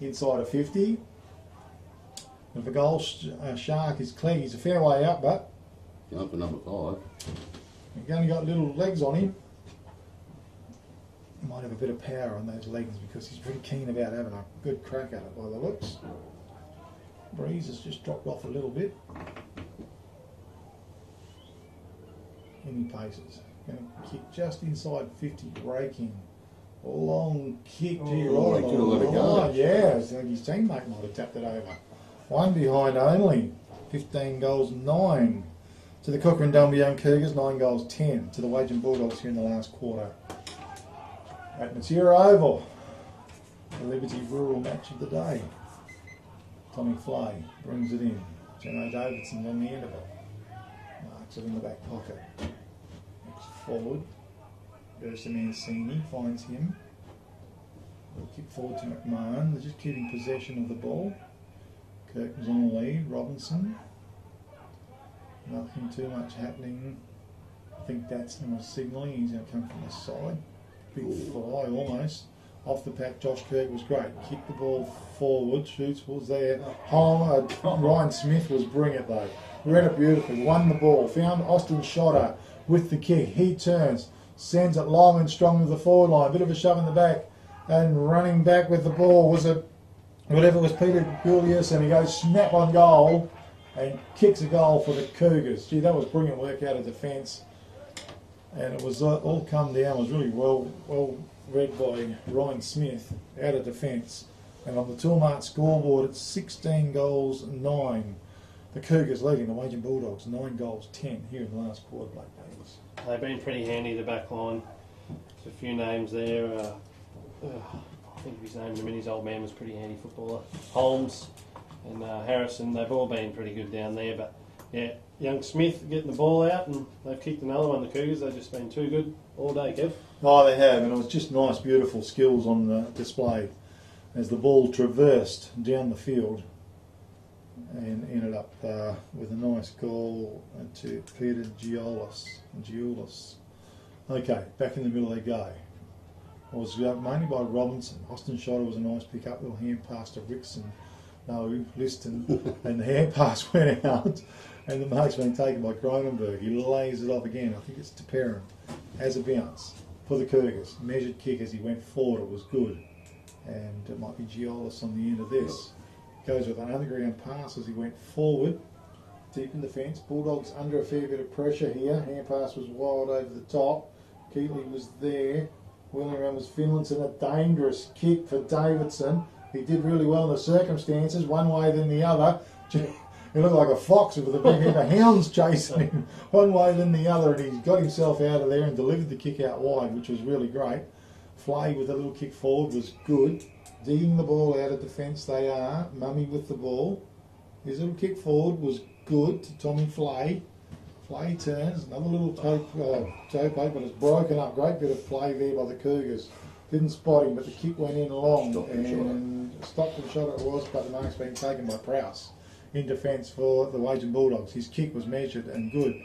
inside of 50. And the goal shark is Clegg. He's a fair way out, but Going for number 5. he's only got little legs on him. He might have a bit of power on those legs because he's pretty keen about having a good crack at it by the looks. Breeze has just dropped off a little bit. In he paces. Going to kick just inside 50, breaking. A long kick. Gee, right. He could have let it go. Yeah, I think his teammate might have tapped it over. One behind only. 15 goals 9 to the Kukerin Dumbleyung Cougars. 9 goals 10 to the Wagin Bulldogs here in the last quarter. At Matura Oval, the Liberty Rural match of the day. Tommy Flay brings it in. Jenno Davidson on the end of it. Marks it in the back pocket. Next forward. Goes to Mancini, finds him. Kick forward to McMahon. They're just keeping possession of the ball. Kirkman's on the lead. Robinson. Nothing too much happening. I think that's him signalling. He's going to come from the side. Big fly almost. Off the pack, Josh Kirk was great. Kicked the ball forward, shoots was there. Ryan Smith was brilliant though. Read it beautifully, won the ball, found Austin Shotter with the kick. He turns, sends it long and strong to the forward line. Bit of a shove in the back, and running back with the ball was Peter Julius, and he goes snap on goal and kicks a goal for the Cougars. Gee, that was brilliant work out of defence, and it was all come down. It was really well read by Ryan Smith out of defence. And on the Toolmart scoreboard, it's 16 goals, 9. The Cougars leading the Wagin Bulldogs 9 goals, 10 here in the last quarter, Blake Davis. They've been pretty handy, the back line. There's a few names there. I think of his name in a minute. His old man was a pretty handy footballer. Holmes and Harrison, they've all been pretty good down there. But yeah, young Smith getting the ball out, and they've kicked another one, the Cougars. They've just been too good all day, Kev. Oh, they have, and it was just nice, beautiful skills on display as the ball traversed down the field and ended up with a nice goal to Peter Giulis. Okay, back in the middle they go. It was mainly by Robinson. Austin Shotter was a nice pick-up, little hand pass to Rickson. No, Liston, and the hand pass went out, and the mark's been taken by Cronenberg. He lays it off again. I think it's to Perrin. Has a bounce for the Cougars. Measured kick as he went forward. It was good. And it might be Giollis on the end of this. Goes with an underground pass as he went forward. Deep in the fence. Bulldogs under a fair bit of pressure here. Hand pass was wild over the top. Keatley was there. Wheeling around was Finlayson. A dangerous kick for Davidson. He did really well in the circumstances, one way then the other. He looked like a fox with a big heap of hounds chasing him, one way then the other, and he got himself out of there and delivered the kick out wide, which was really great. Flay with a little kick forward was good. Digging the ball out of defence they are. Mummy with the ball. His little kick forward was good to Tommy Flay. Flay turns, another little toe poke, but it's broken up. Great bit of play there by the Cougars. Didn't spot him, but the kick went in long stopped and shot it was, but the mark's been taken by Prowse in defence for the Wagin Bulldogs. His kick was measured and good.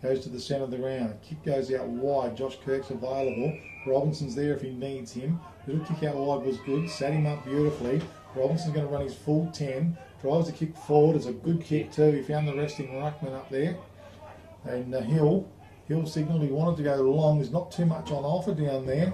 Goes to the centre of the round. Kick goes out wide. Josh Kirk's available. Robinson's there if he needs him. Little kick out wide was good. Sat him up beautifully. Robinson's going to run his full 10. Drives the kick forward. It's a good kick too. He found the resting ruckman up there. And Hill signalled he wanted to go long. There's not too much on offer down there.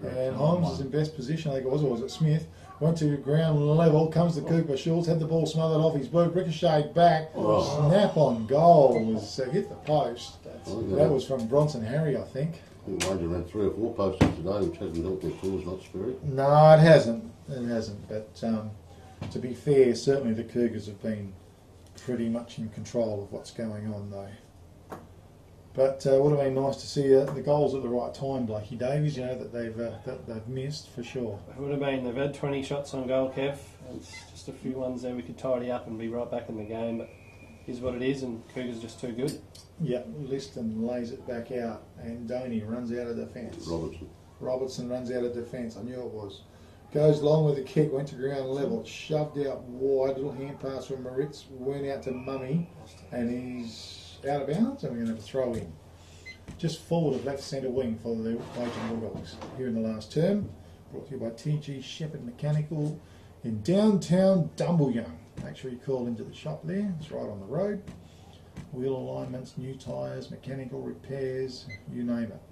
And Holmes is in best position, I think it was, or was it Smith? Went to ground level, comes to Cooper Schultz, had the ball smothered off his boot, ricocheted back, snap on goal, was hit the post. That was from Bronson Harry, I think. I think Wagin ran 3 or 4 posts today, which hasn't helped their cause, not spirit. No, it hasn't. But to be fair, certainly the Cougars have been pretty much in control of what's going on, though. But would have been nice to see the goals at the right time, Blakey Davies. You know that they've missed for sure. It would have been. They've had 20 shots on goal, Kev. It's just a few ones there we could tidy up and be right back in the game. But here's what it is, and Cougars just too good. Yeah, Liston lays it back out, and Doney runs out of defence. Robertson runs out of defence. I knew it was. Goes long with the kick, went to ground level, shoved out wide. Little hand pass from Moritz, went out to Mummy, and he's out of bounds, and we're going to have a throw in. Just forward of left centre wing for the Wagin Bulldogs here in the last term. Brought to you by TG Shepherd Mechanical in downtown Dumbleyung. Make sure you call into the shop there, it's right on the road. Wheel alignments, new tyres, mechanical repairs, you name it.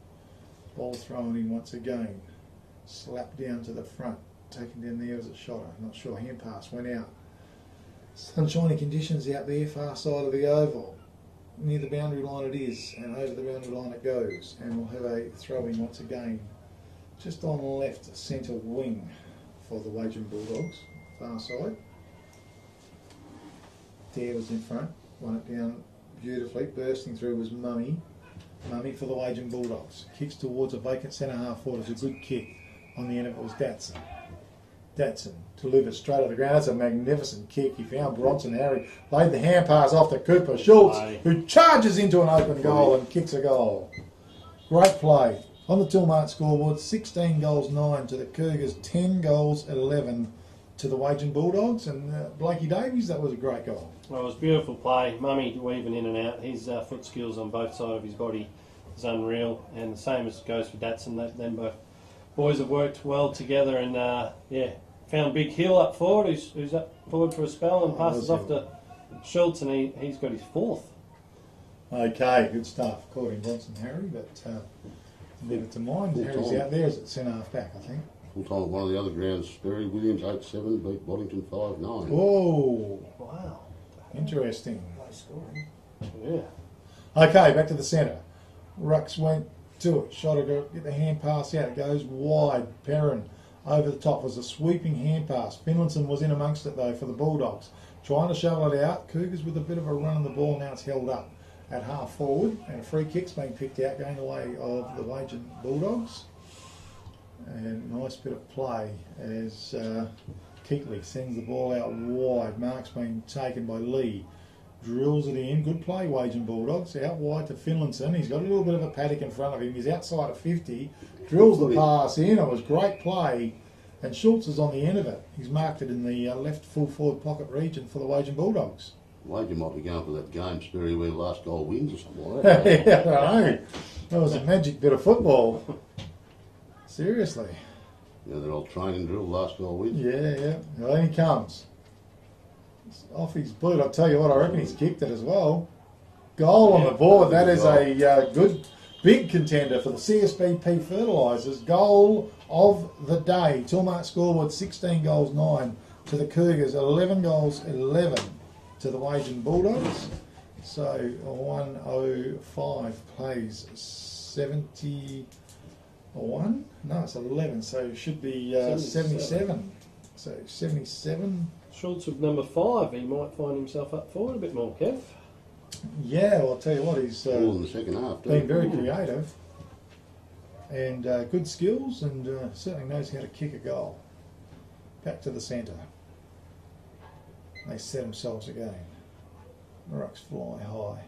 Ball thrown in once again. Slapped down to the front, taken down there as a shotter. Not sure, hand pass went out. Sunshiny conditions out there, far side of the oval. Near the boundary line it is, and over the boundary line it goes, and we'll have a throw-in once again, just on the left centre wing for the Wagin Bulldogs, far side. Dare was in front, won it down beautifully, bursting through was Mummy for the Wagin Bulldogs. Kicks towards a vacant centre half forward, it's a good kick, on the end of it was Datson delivered straight off the ground. That's a magnificent kick. He found Bronson Harry, laid the hand pass off to Cooper Schultz, who charges into an open goal and kicks a goal. Great play. On the Toolmart scoreboard, 16 goals 9 to the Cougars, 10 goals 11 to the Wagin Bulldogs. And Blakey Davies, that was a great goal. Well, it was beautiful play. Mummy weaving in and out. His foot skills on both sides of his body is unreal. And the same as goes for Datson. Them boys have worked well together and yeah, found Big Hill up forward, who's up forward for a spell and passes off to Schultz, and he's got his 4th. Okay, good stuff. Caught him Bronson Harry, but leave it to mine. Harry's out there as at centre half back, I think. Full time at one of the other grounds. Barry Williams 8-7 beat Boddington 5-9. Whoa, Wow. interesting. Nice scoring. Yeah. Okay, back to the centre. Rux went to it, shot it, get the hand pass out, it goes wide. Perrin over the top was a sweeping hand pass. Finlayson was in amongst it though for the Bulldogs, trying to shovel it out. Cougars with a bit of a run on the ball, now it's held up at half forward, and a free kick's been picked out going the way of the Wagin Bulldogs. And nice bit of play as Keatley sends the ball out wide. Mark's been taken by Lee. Drills it in. Good play, Wagin Bulldogs. Out wide to Finlayson. He's got a little bit of a paddock in front of him. He's outside of 50. Drills the pass in. It was great play. And Schultz is on the end of it. He's marked it in the left full forward pocket region for the Wagin Bulldogs. Wagin might be going for that game, Sperry, where the last goal wins or something like that. Yeah, I know. That was a magic bit of football. Seriously. Yeah, their old training drill, last goal wins. Yeah. Well, then he comes. It's off his boot. I'll tell you what, I reckon he's kicked it as well. Goal on the board. That is a good, big contender for the CSBP Fertilisers. Goal of the day. Tilmart scoreboard 16 goals 9 to the Cougars, 11 goals 11 to the Wagin Bulldogs. So 105 plays 71. No, it's 11, so it should be 77. So 77. Schultz with number 5, he might find himself up forward a bit more, Kev. Yeah, well, I'll tell you what, he's All in the second half, been very creative and good skills, and certainly knows how to kick a goal. Back to the centre. They set themselves again. The rucks fly high.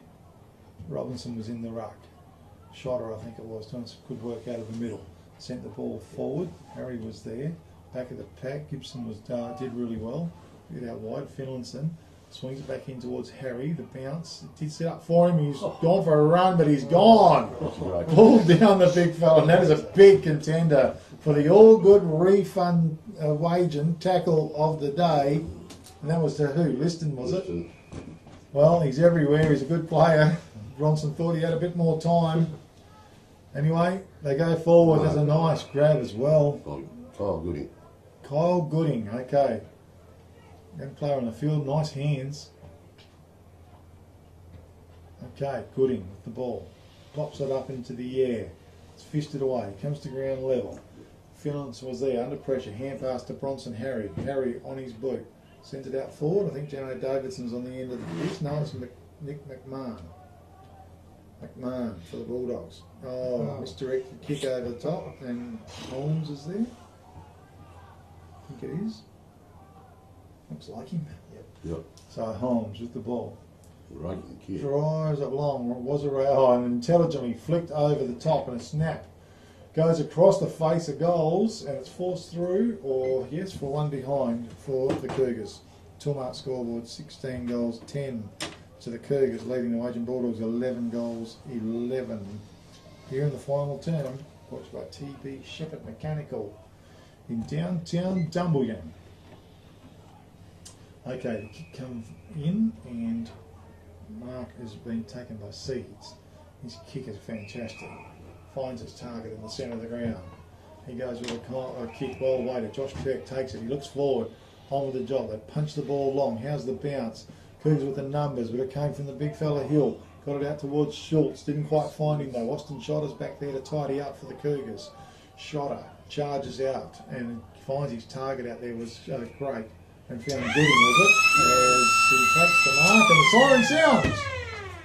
Robinson was in the ruck. Shotter, I think it was, doing some good work out of the middle. Sent the ball forward. Harry was there. Back of the pack. Gibson was did really well. Get out wide. Finlayson swings it back in towards Harry. The bounce. It did set up for him. He's gone for a run, but he's gone. Pulled down the big fella, and that is a big contender for the all good refund Wagin tackle of the day. And that was to who? Liston, was it? Well, he's everywhere. He's a good player. Bronson thought he had a bit more time. Anyway, they go forward. There's a nice grab as well. Kyle Gooding. Kyle Gooding, okay. Young player on the field, nice hands. Okay, Gooding with the ball. Pops it up into the air. It's fisted away. Comes to ground level. Finlayson was there, under pressure. Hand pass to Bronson Harry. Harry on his boot. Sends it out forward. I think Jano Davidson's on the end of the pitch. No, it's Nick McMahon. McMahon for the Bulldogs. Oh, misdirected kick over the top, and Holmes is there. I think it is. Looks like him. Yep. So Holmes with the ball. Right kid. Drives it long. Was and intelligently flicked over the top, and a snap goes across the face of goals, and it's forced through, or yes, for one behind for the Cougars. Tilmart scoreboard 16 goals 10 to the Cougars, leading the Wagin Bulldogs 11 goals 11. Here in the final term, watched by TB Shepherd Mechanical in downtown Dumbleyung. Okay, the kick comes in, and Mark has been taken by Seeds. His kick is fantastic. Finds his target in the centre of the ground. He goes with a kick well weighted. Josh Kirk takes it. He looks forward. On with the job. They punch the ball long. How's the bounce? Cougars with the numbers, but it came from the big fella Hill. Got it out towards Schultz. Didn't quite find him though. Austin Shotter's back there to tidy up for the Cougars. Shotter charges out and finds his target out there. Was great. And found Gooding, was it? As he takes the mark, and the siren sounds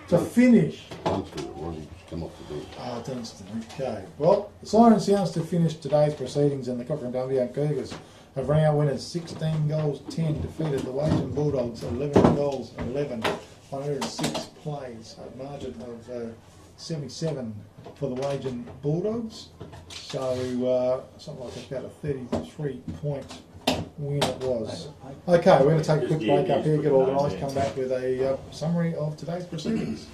to finish. Dunstan, it was. He's come off the bench. Ah, Dunstan, okay. Well, the siren sounds to finish today's proceedings, and the Kukerin Dumbleyung Cougars have run out winners 16 goals 10, defeated the Wagin Bulldogs 11 goals 11, 106 plays, a margin of 77 for the Wagin Bulldogs. So something like about a 33-point win it was. Okay, we're going to take a quick break up here, get organised, come back with a summary of today's proceedings.